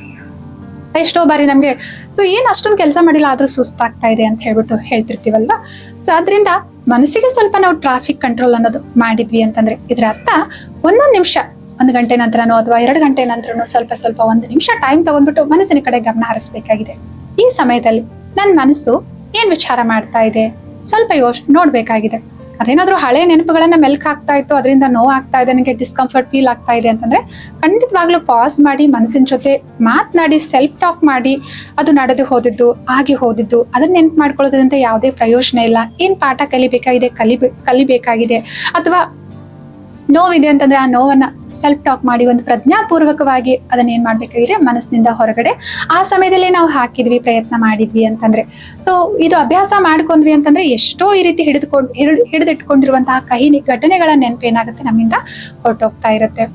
ಎಷ್ಟೋ ಬಾರಿ ನಮ್ಗೆ ಸೊ ಏನ್ ಅಷ್ಟೊಂದು ಕೆಲಸ ಮಾಡಿಲ್ಲ ಆದ್ರೂ ಸುಸ್ತಾಗ್ತಾ ಇದೆ ಅಂತ ಹೇಳ್ಬಿಟ್ಟು ಹೇಳ್ತಿರ್ತೀವಲ್ವಾ. ಸೊ ಅದ್ರಿಂದ ಮನಸ್ಸಿಗೆ ಸ್ವಲ್ಪ ನಾವು ಟ್ರಾಫಿಕ್ ಕಂಟ್ರೋಲ್ ಅನ್ನೋದು ಮಾಡಿದ್ವಿ ಅಂತಂದ್ರೆ ಇದರ ಅರ್ಥ 1 ನಿಮಿಷ, 1 ಗಂಟೆ ನಂತರನೋ ಅಥವಾ 2 ಗಂಟೆ ನಂತರನೋ ಸ್ವಲ್ಪ 1 ನಿಮಿಷ ಟೈಮ್ ತಗೊಂಡ್ಬಿಟ್ಟು ಮನಸ್ಸಿನ ಕಡೆ ಗಮನ ಹರಿಸ್ಬೇಕಾಗಿದೆ. ಈ ಸಮಯದಲ್ಲಿ ನನ್ನ ಮನಸ್ಸು ಏನ್ ವಿಚಾರ ಮಾಡ್ತಾ ಇದೆ ಸ್ವಲ್ಪ ನೋಡ್ಬೇಕಾಗಿದೆ. ಅದೇನಾದ್ರೂ ಹಳೆ ನೆನಪುಗಳನ್ನ ಮೆಲ್ಕ್ ಆಗ್ತಾ ಇತ್ತು, ಅದರಿಂದ ನೋವು ಆಗ್ತಾ ಇದೆ, ನನಗೆ ಡಿಸ್ಕಂಫರ್ಟ್ ಫೀಲ್ ಆಗ್ತಾ ಇದೆ ಅಂತಂದ್ರೆ ಖಂಡಿತವಾಗ್ಲೂ ಪಾಸ್ ಮಾಡಿ ಮನಸ್ಸಿನ ಜೊತೆ ಮಾತನಾಡಿ, ಸೆಲ್ಫ್ ಟಾಕ್ ಮಾಡಿ, ಅದು ನಡೆದು ಹೋದಿದ್ದು ಆಗಿ ಹೋದಿದ್ದು ಅದನ್ನ ನೆನ್ಪು ಮಾಡ್ಕೊಳ್ಳೋದ್ರಿಂದ ಯಾವುದೇ ಪ್ರಯೋಜನ ಇಲ್ಲ. ಏನ್ ಪಾಠ ಕಲಿಬೇಕಾಗಿದೆ ಕಲಿಬೇಕಾಗಿದೆ, ಅಥವಾ ನೋವಿದೆ ಅಂತಂದ್ರೆ ಆ ನೋವನ್ನ ಸೆಲ್ಫ್ ಟಾಕ್ ಮಾಡಿ ಒಂದು ಪ್ರಜ್ಞಾಪೂರ್ವಕವಾಗಿ ಅದನ್ನ ಏನ್ ಮಾಡ್ಬೇಕಾಗಿದೆ, ಮನಸ್ಸಿನಿಂದ ಹೊರಗಡೆ ಆ ಸಮಯದಲ್ಲಿ ನಾವು ಹಾಕಿದ್ವಿ, ಪ್ರಯತ್ನ ಮಾಡಿದ್ವಿ ಅಂತಂದ್ರೆ, ಸೊ ಇದು ಅಭ್ಯಾಸ ಮಾಡ್ಕೊಂಡ್ವಿ ಅಂತಂದ್ರೆ ಎಷ್ಟೋ ಈ ರೀತಿ ಹಿಡಿದಿಟ್ಕೊಂಡಿರುವಂತಹ ಕಹಿ ಘಟನೆಗಳ ನೆನಪೇನಾಗುತ್ತೆ ನಮ್ಮಿಂದ ಹೊರಟೋಗ್ತಾ ಇರುತ್ತೆ.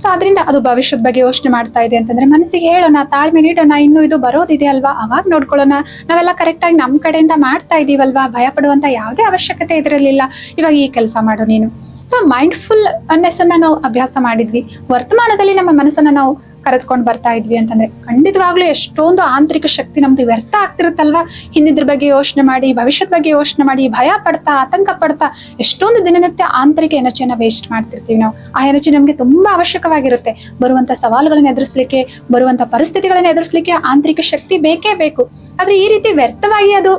ಸೊ ಅದರಿಂದ ಅದು ಭವಿಷ್ಯದ ಬಗ್ಗೆ ಯೋಚನೆ ಮಾಡ್ತಾ ಇದೆ ಅಂತಂದ್ರೆ ಮನಸ್ಸಿಗೆ ಹೇಳೋಣ, ತಾಳ್ಮೆ ನೀಡೋಣ, ಇನ್ನು ಇದು ಬರೋದಿದೆ ಅಲ್ವಾ, ಅವಾಗ ನೋಡ್ಕೊಳ್ಳೋಣ, ನಾವೆಲ್ಲ ಕರೆಕ್ಟ್ ಆಗಿ ನಮ್ ಕಡೆಯಿಂದ ಮಾಡ್ತಾ ಇದೀವಲ್ವಾ, ಭಯ ಪಡುವಂತ ಯಾವುದೇ ಅವಶ್ಯಕತೆ ಇದ್ರಲಿಲ್ಲ, ಇವಾಗ ಈ ಕೆಲಸ ಮಾಡು ನೀನು. ಸೊ ಮೈಂಡ್ಫುಲ್ ಅನ್ನೆಸ್ ಅನ್ನ ನಾವು ಅಭ್ಯಾಸ ಮಾಡಿದ್ವಿ, ವರ್ತಮಾನದಲ್ಲಿ ನಮ್ಮ ಮನಸ್ಸನ್ನ ನಾವು ಕರೆದುಕೊಂಡು ಬರ್ತಾ ಇದ್ವಿ ಅಂತಂದ್ರೆ ಖಂಡಿತವಾಗ್ಲೂ ಎಷ್ಟೊಂದು ಆಂತರಿಕ ಶಕ್ತಿ ನಮ್ದು ವ್ಯರ್ಥ ಆಗ್ತಿರುತ್ತಲ್ವಾ. ಹಿಂದಿದ್ರ ಬಗ್ಗೆ ಯೋಚನೆ ಮಾಡಿ, ಭವಿಷ್ಯದ ಬಗ್ಗೆ ಯೋಚನೆ ಮಾಡಿ, ಭಯ ಪಡ್ತಾ, ಆತಂಕ ಪಡ್ತಾ ಎಷ್ಟೊಂದು ದಿನನಿತ್ಯ ಆಂತರಿಕ ಎನರ್ಜಿಯನ್ನ ವೇಸ್ಟ್ ಮಾಡ್ತಿರ್ತೀವಿ ನಾವು. ಆ ಎನರ್ಜಿ ನಮ್ಗೆ ತುಂಬಾ ಅವಶ್ಯಕವಾಗಿರುತ್ತೆ. ಬರುವಂತ ಸವಾಲುಗಳನ್ನ ಎದುರಿಸಲಿಕ್ಕೆ, ಬರುವಂತ ಪರಿಸ್ಥಿತಿಗಳನ್ನ ಎದುರಿಸಲಿಕ್ಕೆ ಆಂತರಿಕ ಶಕ್ತಿ ಬೇಕೇ ಬೇಕು. ಆದ್ರೆ ಈ ರೀತಿ ವ್ಯರ್ಥವಾಗಿ ಅದು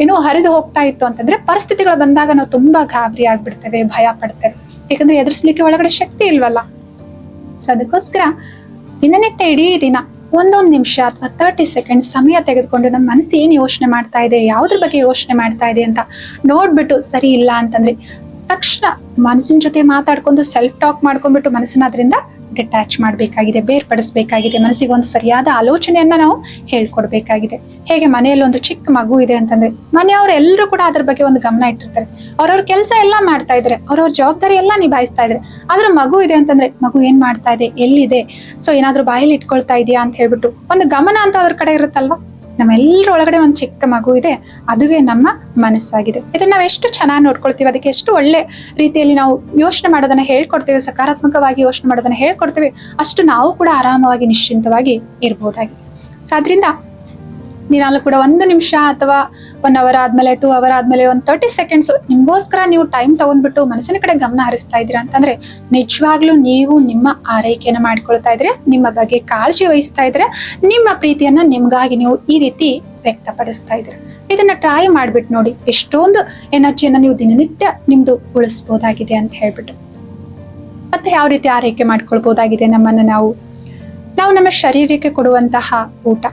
ಏನೋ ಹರಿದು ಹೋಗ್ತಾ ಇತ್ತು ಅಂತಂದ್ರೆ ಪರಿಸ್ಥಿತಿಗಳು ಬಂದಾಗ ನಾವು ತುಂಬಾ ಗಾಬರಿ ಆಗ್ಬಿಡ್ತೇವೆ, ಭಯ ಪಡ್ತೇವೆ, ಯಾಕಂದ್ರೆ ಎದುರಿಸಲಿಕ್ಕೆ ಒಳಗಡೆ ಶಕ್ತಿ ಇಲ್ವಲ್ಲ. ಸೊ ಅದಕ್ಕೋಸ್ಕರ ದಿನನಿತ್ಯ ಇಡೀ ದಿನ ಒಂದೊಂದು ನಿಮಿಷ ಅಥವಾ 30 ಸೆಕೆಂಡ್ ಸಮಯ ತೆಗೆದುಕೊಂಡು ನಮ್ಮ ಮನಸ್ಸು ಏನ್ ಯೋಚನೆ ಮಾಡ್ತಾ ಇದೆ, ಯಾವ್ದ್ರ ಬಗ್ಗೆ ಯೋಚನೆ ಮಾಡ್ತಾ ಇದೆ ಅಂತ ನೋಡ್ಬಿಟ್ಟು, ಸರಿ ಇಲ್ಲ ಅಂತಂದ್ರೆ ತಕ್ಷಣ ಮನಸ್ಸಿನ ಜೊತೆ ಮಾತಾಡ್ಕೊಂಡು ಸೆಲ್ಫ್ ಟಾಕ್ ಮಾಡ್ಕೊಂಡ್ಬಿಟ್ಟು ಮನಸ್ಸನ್ನ ಅದರಿಂದ ಡಿಟ್ಯಾಚ್ ಮಾಡ್ಬೇಕಾಗಿದೆ, ಬೇರ್ಪಡಿಸ್ಬೇಕಾಗಿದೆ. ಮನಸ್ಸಿಗೆ ಒಂದು ಸರಿಯಾದ ಆಲೋಚನೆಯನ್ನ ನಾವು ಹೇಳ್ಕೊಡ್ಬೇಕಾಗಿದೆ. ಹೇಗೆ ಮನೆಯಲ್ಲಿ ಒಂದು ಚಿಕ್ಕ ಮಗು ಇದೆ ಅಂತಂದ್ರೆ ಮನೆಯವ್ರು ಎಲ್ಲರೂ ಕೂಡ ಅದ್ರ ಬಗ್ಗೆ ಒಂದು ಗಮನ ಇಟ್ಟಿರ್ತಾರೆ, ಅವ್ರವ್ರ ಕೆಲಸ ಎಲ್ಲ ಮಾಡ್ತಾ ಇದ್ರೆ, ಅವ್ರವ್ರ ಜವಾಬ್ದಾರಿ ಎಲ್ಲ ನಿಭಾಯಿಸ್ತಾ ಇದ್ರೆ, ಆದ್ರೆ ಮಗು ಇದೆ ಅಂತಂದ್ರೆ ಮಗು ಏನ್ ಮಾಡ್ತಾ ಇದೆ, ಎಲ್ಲಿದೆ, ಸೊ ಏನಾದ್ರೂ ಬಾಯಲ್ಲಿ ಇಟ್ಕೊಳ್ತಾ ಇದೆಯಾ ಅಂತ ಹೇಳ್ಬಿಟ್ಟು ಒಂದು ಗಮನ ಅಂತ ಅದ್ರ ಕಡೆ ಇರುತ್ತಲ್ವಾ. ನಮ್ಮೆಲ್ಲರ ಒಳಗಡೆ ಒಂದು ಚಿಕ್ಕ ಮಗು ಇದೆ, ಅದುವೇ ನಮ್ಮ ಮನಸ್ಸಾಗಿದೆ. ಇದನ್ನ ನಾವು ಎಷ್ಟು ಚೆನ್ನಾಗಿ ನೋಡ್ಕೊಳ್ತೀವಿ, ಅದಕ್ಕೆ ಎಷ್ಟು ಒಳ್ಳೆ ರೀತಿಯಲ್ಲಿ ನಾವು ಯೋಚನೆ ಮಾಡೋದನ್ನ ಹೇಳ್ಕೊಡ್ತೇವೆ, ಸಕಾರಾತ್ಮಕವಾಗಿ ಯೋಚನೆ ಮಾಡೋದನ್ನ ಹೇಳ್ಕೊಡ್ತೇವೆ, ಅಷ್ಟು ನಾವು ಕೂಡ ಆರಾಮವಾಗಿ ನಿಶ್ಚಿಂತವಾಗಿ ಇರ್ಬೋದಾಗಿದೆ. ಸೊ ಅದರಿಂದ ದಿನಾಲು ಕೂಡ 1 ನಿಮಿಷ ಅಥವಾ 1 ಅವರ್ ಆದ್ಮೇಲೆ 2 ಅವರ್ ಆದ್ಮೇಲೆ ಒಂದು 30 ಸೆಕೆಂಡ್ಸ್ ನಿಮ್ಗೋಸ್ಕರ ನೀವು ಟೈಮ್ ತಗೊಂಡ್ಬಿಟ್ಟು ಮನಸ್ಸಿನ ಕಡೆ ಗಮನ ಹರಿಸ್ತಾ ಇದ್ದೀರಾ ಅಂತಂದ್ರೆ ನಿಜವಾಗ್ಲೂ ನೀವು ನಿಮ್ಮ ಆರೈಕೆಯನ್ನ ಮಾಡ್ಕೊಳ್ತಾ ಇದ್ರೆ, ನಿಮ್ಮ ಬಗ್ಗೆ ಕಾಳಜಿ ವಹಿಸ್ತಾ ಇದ್ರೆ, ನಿಮ್ಮ ಪ್ರೀತಿಯನ್ನ ನಿಮ್ಗಾಗಿ ನೀವು ಈ ರೀತಿ ವ್ಯಕ್ತಪಡಿಸ್ತಾ ಇದ್ರೆ. ಇದನ್ನ ಟ್ರೈ ಮಾಡ್ಬಿಟ್ಟು ನೋಡಿ, ಎಷ್ಟೊಂದು ಎನರ್ಜಿಯನ್ನ ನೀವು ದಿನನಿತ್ಯ ನಿಮ್ದು ಉಳಿಸ್ಬೋದಾಗಿದೆ ಅಂತ ಹೇಳ್ಬಿಟ್ಟು. ಮತ್ತೆ ಯಾವ ರೀತಿ ಆರೈಕೆ ಮಾಡ್ಕೊಳ್ಬಹುದಾಗಿದೆ ನಮ್ಮನ್ನ ನಾವು ನಮ್ಮ ಶರೀರಕ್ಕೆ ಕೊಡುವಂತಹ ಊಟ,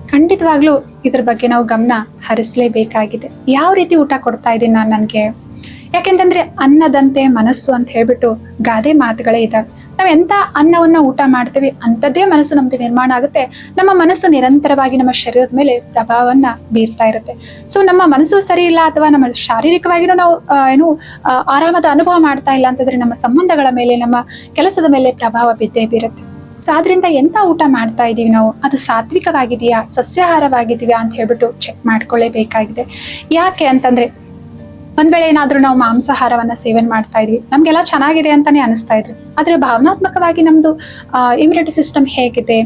ಖಂಡಿತವಾಗ್ಲೂ ಇದ್ರ ಬಗ್ಗೆ ನಾವು ಗಮನ ಹರಿಸಲೇಬೇಕಾಗಿದೆ. ಯಾವ ರೀತಿ ಊಟ ಕೊಡ್ತಾ ಇದ್ದೀನಿ ನಾನು ನನ್ಗೆ, ಯಾಕೆಂತಂದ್ರೆ ಅನ್ನದಂತೆ ಮನಸ್ಸು ಅಂತ ಹೇಳ್ಬಿಟ್ಟು ಗಾದೆ ಮಾತುಗಳೇ ಇದಾವೆ. ನಾವ್ ಎಂತ ಅನ್ನವನ್ನ ಊಟ ಮಾಡ್ತೀವಿ ಅಂತದ್ದೇ ಮನಸ್ಸು ನಮ್ದು ನಿರ್ಮಾಣ ಆಗುತ್ತೆ. ನಮ್ಮ ಮನಸ್ಸು ನಿರಂತರವಾಗಿ ನಮ್ಮ ಶರೀರದ ಮೇಲೆ ಪ್ರಭಾವವನ್ನ ಬೀರ್ತಾ ಇರುತ್ತೆ. ಸೊ ನಮ್ಮ ಮನಸ್ಸು ಸರಿ ಇಲ್ಲ ಅಥವಾ ನಮ್ಮ ಶಾರೀರಿಕವಾಗಿನೂ ನಾವು ಆರಾಮದ ಅನುಭವ ಮಾಡ್ತಾ ಇಲ್ಲ ಅಂತಂದ್ರೆ ನಮ್ಮ ಸಂಬಂಧಗಳ ಮೇಲೆ, ನಮ್ಮ ಕೆಲಸದ ಮೇಲೆ ಪ್ರಭಾವ ಬಿದ್ದೇ ಬೀರುತ್ತೆ. ಸೊ ಆದ್ರಿಂದ ಎಂತ ಊಟ ಮಾಡ್ತಾ ಇದೀವಿ ನಾವು, ಅದು ಸಾತ್ವಿಕವಾಗಿದೆಯಾ, ಸಸ್ಯಾಹಾರವಾಗಿದೆಯಾ ಅಂತ ಹೇಳ್ಬಿಟ್ಟು ಚೆಕ್ ಮಾಡ್ಕೊಳ್ಳೇಬೇಕಾಗಿದೆ. ಯಾಕೆ ಅಂತಂದ್ರೆ ಒಂದ್ ವೇಳೆ ಏನಾದ್ರೂ ನಾವು ಮಾಂಸಾಹಾರವನ್ನ ಸೇವನೆ ಮಾಡ್ತಾ ಇದ್ವಿ, ನಮ್ಗೆಲ್ಲ ಚೆನ್ನಾಗಿದೆ ಅಂತಾನೆ ಅನಿಸ್ತಾ ಇದ್ರು, ಆದ್ರೆ ಭಾವನಾತ್ಮಕವಾಗಿ ನಮ್ದು ಇಮ್ಯುನಿಟಿ ಸಿಸ್ಟಮ್ ಹೇಗಿದೆ,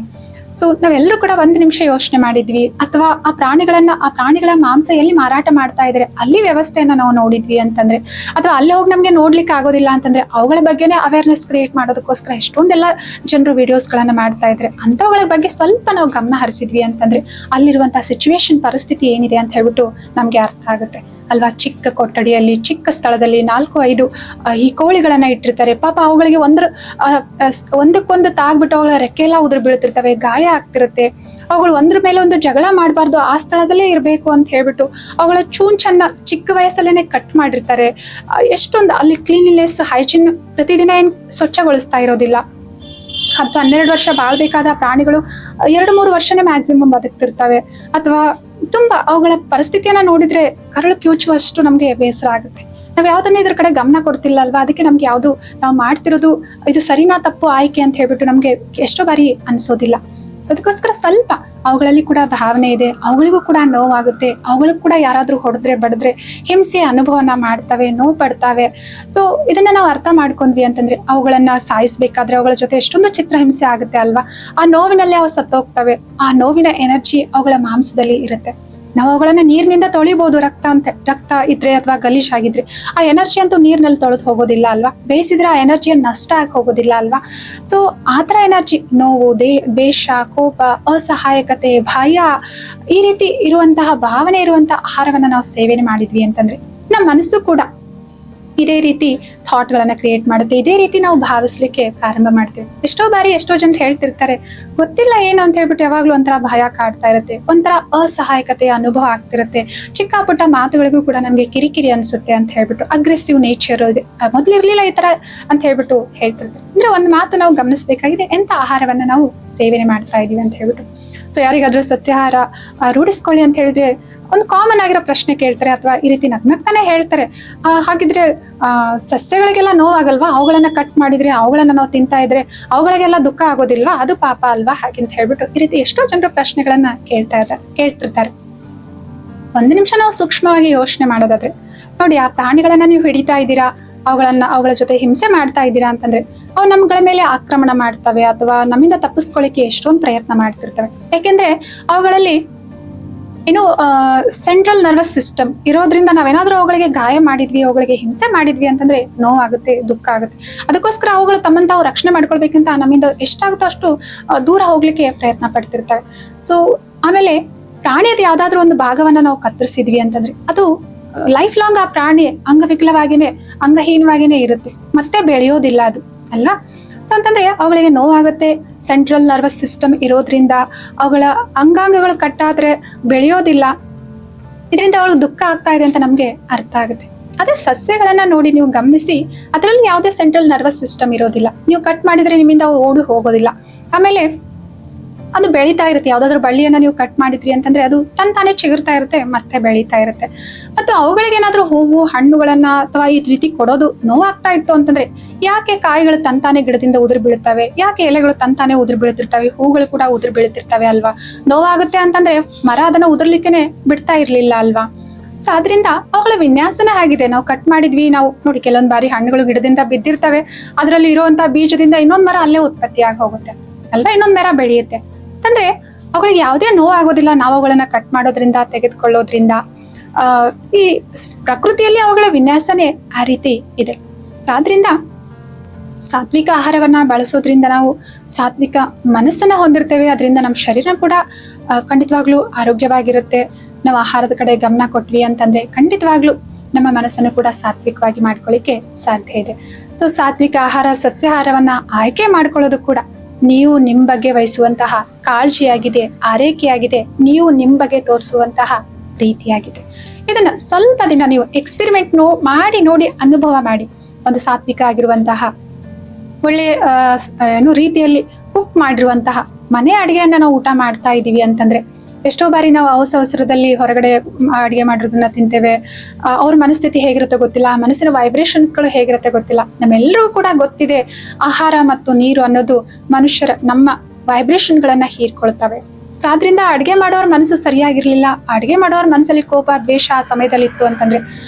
ಸೊ ನಾವೆಲ್ಲರೂ ಕೂಡ 1 ನಿಮಿಷ ಯೋಚನೆ ಮಾಡಿದ್ವಿ, ಅಥವಾ ಆ ಪ್ರಾಣಿಗಳ ಮಾಂಸ ಎಲ್ಲಿ ಮಾರಾಟ ಮಾಡ್ತಾ ಇದ್ರೆ ಅಲ್ಲಿ ವ್ಯವಸ್ಥೆಯನ್ನ ನಾವು ನೋಡಿದ್ವಿ ಅಂತಂದ್ರೆ, ಅಥವಾ ಅಲ್ಲಿ ಹೋಗಿ ನಮ್ಗೆ ನೋಡ್ಲಿಕ್ಕೆ ಆಗೋದಿಲ್ಲ ಅಂತಂದ್ರೆ ಅವುಗಳ ಬಗ್ಗೆನೇ ಅವೇರ್ನೆಸ್ ಕ್ರಿಯೇಟ್ ಮಾಡೋದಕ್ಕೋಸ್ಕರ ಎಷ್ಟೊಂದೆಲ್ಲ ಜನರು ವಿಡಿಯೋಸ್ಗಳನ್ನ ಮಾಡ್ತಾ ಇದ್ರೆ ಅಂತವುಗಳ ಬಗ್ಗೆ ಸ್ವಲ್ಪ ನಾವು ಗಮನ ಹರಿಸಿದ್ವಿ ಅಂತಂದ್ರೆ ಅಲ್ಲಿರುವಂತಹ ಸಿಚುವೇಶನ್, ಪರಿಸ್ಥಿತಿ ಏನಿದೆ ಅಂತ ಹೇಳ್ಬಿಟ್ಟು ನಮ್ಗೆ ಅರ್ಥ ಆಗುತ್ತೆ ಅಲ್ವಾ. ಚಿಕ್ಕ ಕೊಠಡಿಯಲ್ಲಿ, ಚಿಕ್ಕ ಸ್ಥಳದಲ್ಲಿ 4-5 ಈ ಕೋಳಿಗಳನ್ನ ಇಟ್ಟಿರ್ತಾರೆ. ಪಾಪ ಅವುಗಳಿಗೆ ಒಂದಕ್ಕೊಂದು ತಾಗ್ಬಿಟ್ಟು ಅವುಗಳ ರೆಕ್ಕೆ ಎಲ್ಲ ಉದುರು ಬೀಳ್ತಿರ್ತವೆ, ಗಾಯ ಆಗ್ತಿರುತ್ತೆ. ಅವುಗಳು ಒಂದ್ರ ಮೇಲೆ ಒಂದು ಜಗಳ ಮಾಡಬಾರ್ದು, ಆ ಸ್ಥಳದಲ್ಲೇ ಇರಬೇಕು ಅಂತ ಹೇಳ್ಬಿಟ್ಟು ಅವುಗಳ ಚೂಂಚನ್ನ ಚಿಕ್ಕ ವಯಸ್ಸಲ್ಲೇನೆ ಕಟ್ ಮಾಡಿರ್ತಾರೆ. ಎಷ್ಟೊಂದು ಅಲ್ಲಿ ಕ್ಲೀನ್ಲಿನೆಸ್, ಹೈಜೀನ್ ಪ್ರತಿದಿನ ಏನ್ ಸ್ವಚ್ಛಗೊಳಿಸ್ತಾ ಇರೋದಿಲ್ಲ. 10-12 ವರ್ಷ ಬಾಳ್ಬೇಕಾದ ಪ್ರಾಣಿಗಳು 2-3 ವರ್ಷನೇ ಮ್ಯಾಕ್ಸಿಮಮ್ ಬದುಕ್ತಿರ್ತವೆ. ಅಥವಾ ತುಂಬಾ ಅವುಗಳ ಪರಿಸ್ಥಿತಿಯನ್ನ ನೋಡಿದ್ರೆ ಕರಳು ಕಿವುಚುವಷ್ಟು ನಮ್ಗೆ ಬೇಸರ ಆಗುತ್ತೆ. ನಾವ್ ಯಾವ್ದನ್ನ ಇದ್ರ ಕಡೆ ಗಮನ ಕೊಡ್ತಿಲ್ಲ ಅಲ್ವಾ, ಅದಕ್ಕೆ ನಮ್ಗೆ ಯಾವ್ದು ನಾವು ಮಾಡ್ತಿರೋದು ಇದು ಸರಿನಾ ತಪ್ಪು ಆಯ್ಕೆ ಅಂತ ಹೇಳ್ಬಿಟ್ಟು ನಮ್ಗೆ ಎಷ್ಟೋ ಬಾರಿ ಅನ್ಸೋದಿಲ್ಲ. ಅದಕ್ಕೋಸ್ಕರ ಸ್ವಲ್ಪ ಅವುಗಳಲ್ಲಿ ಕೂಡ ಭಾವನೆ ಇದೆ, ಅವುಗಳಿಗೂ ಕೂಡ ನೋವಾಗುತ್ತೆ, ಅವುಗಳಿಗೂ ಕೂಡ ಯಾರಾದ್ರೂ ಹೊಡೆದ್ರೆ ಬಡಿದ್ರೆ ಹಿಂಸೆ ಅನುಭವನ ಮಾಡ್ತವೆ, ನೋವು ಪಡ್ತಾವೆ. ಸೊ ಇದನ್ನ ನಾವು ಅರ್ಥ ಮಾಡ್ಕೊಂಡ್ವಿ ಅಂತಂದ್ರೆ ಅವುಗಳನ್ನ ಸಾಯಿಸ್ಬೇಕಾದ್ರೆ ಅವುಗಳ ಜೊತೆ ಎಷ್ಟೊಂದು ಚಿತ್ರಹಿಂಸೆ ಆಗುತ್ತೆ ಅಲ್ವಾ. ಆ ನೋವಿನಲ್ಲಿ ಅವು ಸತ್ತೋಗ್ತವೆ, ಆ ನೋವಿನ ಎನರ್ಜಿ ಅವುಗಳ ಮಾಂಸದಲ್ಲಿ ಇರುತ್ತೆ. ನಾವು ಅವುಗಳನ್ನ ನೀರಿನಿಂದ ತೊಳಿಬಹುದು, ರಕ್ತ ಇದ್ರೆ ಅಥವಾ ಗಲೀಜ್ ಆಗಿದ್ರೆ ಆ ಎನರ್ಜಿ ಅಂತೂ ನೀರಿನಲ್ಲಿ ತೊಳೆದು ಹೋಗೋದಿಲ್ಲ ಅಲ್ವಾ. ಬೇಯಿಸಿದ್ರೆ ಆ ಎನರ್ಜಿಯನ್ನು ನಷ್ಟ ಆಗಿ ಹೋಗೋದಿಲ್ಲ ಅಲ್ವಾ. ಸೊ ಆತರ ಎನರ್ಜಿ, ನೋವು, ದ್ವೇಷ, ಕೋಪ, ಅಸಹಾಯಕತೆ, ಭಯ, ಈ ರೀತಿ ಇರುವಂತಹ ಭಾವನೆ ಇರುವಂತಹ ಆಹಾರವನ್ನ ನಾವು ಸೇವನೆ ಮಾಡಿದ್ವಿ ಅಂತಂದ್ರೆ ನಮ್ಮ ಮನಸ್ಸು ಕೂಡ ಇದೇ ರೀತಿ ಥಾಟ್ ಗಳನ್ನ ಕ್ರಿಯೇಟ್ ಮಾಡುತ್ತೆ. ಇದೇ ರೀತಿ ನಾವು ಭಾವಿಸ್ಲಿಕ್ಕೆ ಪ್ರಾರಂಭ ಮಾಡ್ತೀವಿ. ಎಷ್ಟೋ ಬಾರಿ ಎಷ್ಟೋ ಜನ ಹೇಳ್ತಿರ್ತಾರೆ, ಗೊತ್ತಿಲ್ಲ ಏನು ಅಂತ ಹೇಳ್ಬಿಟ್ಟು ಯಾವಾಗ್ಲೂ ಒಂಥರ ಭಯ ಕಾಡ್ತಾ ಇರುತ್ತೆ, ಒಂಥರ ಅಸಹಾಯಕತೆಯ ಅನುಭವ ಆಗ್ತಿರುತ್ತೆ, ಚಿಕ್ಕ ಪುಟ್ಟ ಮಾತುಗಳಿಗೂ ಕೂಡ ನಮ್ಗೆ ಕಿರಿಕಿರಿ ಅನ್ಸುತ್ತೆ ಅಂತ ಹೇಳ್ಬಿಟ್ಟು, ಅಗ್ರೆಸಿವ್ ನೇಚರ್ ಇದೆ, ಮೊದ್ಲಿರ್ಲಿಲ್ಲ ಈ ತರ ಅಂತ ಹೇಳ್ಬಿಟ್ಟು ಹೇಳ್ತಿರ್ತಾರೆ. ಅಂದ್ರೆ ಒಂದು ಮಾತು ನಾವು ಗಮನಿಸಬೇಕಾಗಿದೆ, ಎಂತ ಆಹಾರವನ್ನ ನಾವು ಸೇವನೆ ಮಾಡ್ತಾ ಇದೀವಿ ಅಂತ ಹೇಳ್ಬಿಟ್ಟು. ಸೊ ಯಾರಿಗಾದ್ರೂ ಸಸ್ಯಾಹಾರ ರೂಢಿಸ್ಕೊಳ್ಳಿ ಅಂತ ಹೇಳಿದ್ರೆ ಒಂದು ಕಾಮನ್ ಆಗಿರೋ ಪ್ರಶ್ನೆ ಕೇಳ್ತಾರೆ, ಅಥವಾ ಈ ರೀತಿ ನಗ್ನಗ್ತಾನೆ ಹೇಳ್ತಾರೆ, ಹಾಗಿದ್ರೆ ಸಸ್ಯಗಳಿಗೆಲ್ಲ ನೋವಾಗಲ್ವಾ, ಅವುಗಳನ್ನ ಕಟ್ ಮಾಡಿದ್ರೆ, ಅವುಗಳನ್ನ ನಾವು ತಿಂತಾ ಇದ್ರೆ ಅವುಗಳಿಗೆಲ್ಲ ದುಃಖ ಆಗೋದಿಲ್ವಾ, ಅದು ಪಾಪ ಅಲ್ವಾ, ಹಾಗಂತ ಹೇಳ್ಬಿಟ್ಟು ಈ ರೀತಿ ಎಷ್ಟೋ ಜನರು ಪ್ರಶ್ನೆಗಳನ್ನ ಕೇಳ್ತಿರ್ತಾರೆ. ಒಂದು ನಿಮಿಷ ನಾವು ಸೂಕ್ಷ್ಮವಾಗಿ ಯೋಚನೆ ಮಾಡೋದಾದ್ರೆ, ನೋಡಿ, ಆ ಪ್ರಾಣಿಗಳನ್ನ ನೀವು ಹಿಡಿತಾ ಇದ್ದೀರಾ, ಅವುಗಳ ಜೊತೆ ಹಿಂಸೆ ಮಾಡ್ತಾ ಇದ್ದೀರಾ ಅಂತಂದ್ರೆ ಅವು ನಮ್ಗಳ ಮೇಲೆ ಆಕ್ರಮಣ ಮಾಡ್ತವೆ, ಅಥವಾ ನಮ್ಮಿಂದ ತಪ್ಪಿಸ್ಕೊಳ್ಳಿಕ್ಕೆ ಎಷ್ಟೊಂದು ಪ್ರಯತ್ನ ಮಾಡ್ತಿರ್ತವೆ. ಯಾಕೆಂದ್ರೆ ಅವುಗಳಲ್ಲಿ ಏನು ಸೆಂಟ್ರಲ್ ನರ್ವಸ್ ಸಿಸ್ಟಮ್ ಇರೋದ್ರಿಂದ ನಾವೇನಾದ್ರೂ ಅವುಗಳಿಗೆ ಗಾಯ ಮಾಡಿದ್ವಿ, ಅವುಗಳಿಗೆ ಹಿಂಸೆ ಮಾಡಿದ್ವಿ ಅಂತಂದ್ರೆ ನೋವಾಗುತ್ತೆ, ದುಃಖ ಆಗುತ್ತೆ. ಅದಕ್ಕೋಸ್ಕರ ಅವುಗಳು ತಮ್ಮನ್ನ ತಾವು ರಕ್ಷಣೆ ಮಾಡ್ಕೊಳ್ಬೇಕಂತ ನಮ್ಮಿಂದ ಎಷ್ಟಾಗುತ್ತೋ ಅಷ್ಟು ದೂರ ಹೋಗ್ಲಿಕ್ಕೆ ಪ್ರಯತ್ನ ಪಡ್ತಿರ್ತವೆ. ಸೊ ಆಮೇಲೆ ಪ್ರಾಣಿಯದ ಯಾವ್ದಾದ್ರು ಒಂದು ಭಾಗವನ್ನ ನಾವು ಕತ್ತರಿಸಿದ್ವಿ ಅಂತಂದ್ರೆ ಅದು ಲೈಫ್ ಲಾಂಗ್ ಆ ಪ್ರಾಣಿ ಅಂಗಹೀನವಾಗಿನೇ ಇರುತ್ತೆ, ಮತ್ತೆ ಬೆಳೆಯೋದಿಲ್ಲ ಅದು, ಅಲ್ವಾ? ಸೊ ಅಂತಂದ್ರೆ ಅವುಗಳಿಗೆ ನೋವಾಗುತ್ತೆ. ಸೆಂಟ್ರಲ್ ನರ್ವಸ್ ಸಿಸ್ಟಮ್ ಇರೋದ್ರಿಂದ ಅವುಗಳ ಅಂಗಾಂಗಗಳು ಕಟ್ಟಾದ್ರೆ ಬೆಳೆಯೋದಿಲ್ಲ, ಇದರಿಂದ ಅವಳಿಗೆ ದುಃಖ ಆಗ್ತಾ ಇದೆ ಅಂತ ನಮ್ಗೆ ಅರ್ಥ ಆಗುತ್ತೆ. ಅದೇ ಸಸ್ಯಗಳನ್ನ ನೋಡಿ ನೀವು ಗಮನಿಸಿ, ಅದರಲ್ಲಿ ಯಾವುದೇ ಸೆಂಟ್ರಲ್ ನರ್ವಸ್ ಸಿಸ್ಟಮ್ ಇರೋದಿಲ್ಲ, ನೀವು ಕಟ್ ಮಾಡಿದ್ರೆ ನಿಮ್ಮಿಂದ ಅವು ಓಡಿ ಹೋಗೋದಿಲ್ಲ. ಆಮೇಲೆ ಅದು ಬೆಳೀತಾ ಇರುತ್ತೆ. ಯಾವ್ದಾದ್ರು ಬಳ್ಳಿಯನ್ನ ನೀವು ಕಟ್ ಮಾಡಿದ್ರಿ ಅಂತಂದ್ರೆ ಅದು ತಾನೇ ಚಿಗುರ್ತಾ ಇರುತ್ತೆ, ಮತ್ತೆ ಬೆಳೀತಾ ಇರುತ್ತೆ. ಮತ್ತು ಅವುಗಳಿಗೆ ಏನಾದ್ರೂ ಹೂವು ಹಣ್ಣುಗಳನ್ನ ಅಥವಾ ಈ ರೀತಿ ಕೊಡೋದು ನೋವಾಗ್ತಾ ಇತ್ತು ಅಂತಂದ್ರೆ, ಯಾಕೆ ಕಾಯಿಗಳು ತಂತಾನೆ ಗಿಡದಿಂದ ಉದುರು ಬೀಳುತ್ತವೆ, ಯಾಕೆ ಎಲೆಗಳು ತಂತಾನೆ ಉದುರು ಬೀಳ್ತಿರ್ತವೆ, ಹೂಗಳು ಕೂಡ ಉದುರು ಬೀಳ್ತಿರ್ತವೆ ಅಲ್ವಾ? ನೋವಾಗುತ್ತೆ ಅಂತಂದ್ರೆ ಮರ ಅದನ್ನ ಉದುರ್ಲಿಕ್ಕೆನೆ ಬಿಡ್ತಾ ಇರ್ಲಿಲ್ಲ ಅಲ್ವಾ? ಸೊ ಅದರಿಂದ ಅವುಗಳ ವಿನ್ಯಾಸನ ಆಗಿದೆ. ನಾವು ಕಟ್ ಮಾಡಿದ್ವಿ, ನಾವು ನೋಡಿ ಕೆಲವೊಂದ್ ಬಾರಿ ಹಣ್ಣುಗಳು ಗಿಡದಿಂದ ಬಿದ್ದಿರ್ತವೆ, ಅದರಲ್ಲಿ ಇರುವಂತಹ ಬೀಜದಿಂದ ಇನ್ನೊಂದ್ ಮರ ಅಲ್ಲೇ ಉತ್ಪತ್ತಿ ಆಗಿ ಹೋಗುತ್ತೆ ಅಲ್ವಾ, ಇನ್ನೊಂದ್ ಮರ ಬೆಳೆಯುತ್ತೆ ಅಂತಂದ್ರೆ ಅವುಗಳಿಗೆ ಯಾವುದೇ ನೋವು ಆಗೋದಿಲ್ಲ ನಾವು ಅವುಗಳನ್ನ ಕಟ್ ಮಾಡೋದ್ರಿಂದ, ತೆಗೆದುಕೊಳ್ಳೋದ್ರಿಂದ. ಈ ಪ್ರಕೃತಿಯಲ್ಲಿ ಅವುಗಳ ವಿನ್ಯಾಸನೇ ಆ ರೀತಿ ಇದೆ. ಆದ್ರಿಂದ ಸಾತ್ವಿಕ ಆಹಾರವನ್ನ ಬಳಸೋದ್ರಿಂದ ನಾವು ಸಾತ್ವಿಕ ಮನಸ್ಸನ್ನ ಹೊಂದಿರ್ತೇವೆ. ಅದರಿಂದ ನಮ್ಮ ಶರೀರ ಕೂಡ ಖಂಡಿತವಾಗ್ಲೂ ಆರೋಗ್ಯವಾಗಿರುತ್ತೆ. ನಾವು ಆಹಾರದ ಕಡೆ ಗಮನ ಕೊಟ್ವಿ ಅಂತಂದ್ರೆ ಖಂಡಿತವಾಗ್ಲೂ ನಮ್ಮ ಮನಸ್ಸನ್ನು ಕೂಡ ಸಾತ್ವಿಕವಾಗಿ ಮಾಡ್ಕೊಳ್ಳಿಕ್ಕೆ ಸಾಧ್ಯ ಇದೆ. ಸೊ ಸಾತ್ವಿಕ ಆಹಾರ, ಸಸ್ಯಾಹಾರವನ್ನ ಆಯ್ಕೆ ಮಾಡ್ಕೊಳ್ಳೋದು ಕೂಡ ನೀವು ನಿಮ್ ಬಗ್ಗೆ ವಹಿಸುವಂತಹ ಕಾಳಜಿಯಾಗಿದೆ, ಆರೈಕೆಯಾಗಿದೆ, ನೀವು ನಿಮ್ ಬಗ್ಗೆ ತೋರಿಸುವಂತಹ ಪ್ರೀತಿಯಾಗಿದೆ. ಇದನ್ನ ಸ್ವಲ್ಪ ದಿನ ನೀವು ಎಕ್ಸ್ಪೆರಿಮೆಂಟ್ ಮಾಡಿ ನೋಡಿ, ಅನುಭವ ಮಾಡಿ. ಒಂದು ಸಾತ್ವಿಕ ಆಗಿರುವಂತಹ ಒಳ್ಳೆ ರೀತಿಯಲ್ಲಿ ಕುಕ್ ಮಾಡಿರುವಂತಹ ಮನೆ ಅಡಿಗೆಯನ್ನ ನಾವು ಊಟ ಮಾಡ್ತಾ ಇದೀವಿ ಅಂತಂದ್ರೆ, ಎಷ್ಟೋ ಬಾರಿ ನಾವು ಅವಸರದಲ್ಲಿ ಹೊರಗಡೆ ಅಡಿಗೆ ಮಾಡಿರೋದನ್ನ ತಿಂತೇವೆ. ಅವ್ರ ಮನಸ್ಥಿತಿ ಹೇಗಿರುತ್ತೆ ಗೊತ್ತಿಲ್ಲ, ಮನಸ್ಸಿನ ವೈಬ್ರೇಷನ್ಸ್ಗಳು ಹೇಗಿರುತ್ತೆ ಗೊತ್ತಿಲ್ಲ. ನಮ್ಮೆಲ್ಲರೂ ಕೂಡ ಗೊತ್ತಿದೆ, ಆಹಾರ ಮತ್ತು ನೀರು ಅನ್ನೋದು ನಮ್ಮ ವೈಬ್ರೇಷನ್ಗಳನ್ನ ಹೀರ್ಕೊಳ್ತವೆ. ಸೊ ಆದ್ರಿಂದ ಅಡಿಗೆ ಮಾಡೋರ್ ಮನಸ್ಸು ಸರಿಯಾಗಿರ್ಲಿಲ್ಲ, ಅಡಿಗೆ ಮಾಡೋರ್ ಮನಸ್ಸಲ್ಲಿ ಕೋಪ, ದ್ವೇಷ ಆ ಸಮಯದಲ್ಲಿ ಇತ್ತು ಅಂತಂದ್ರೆ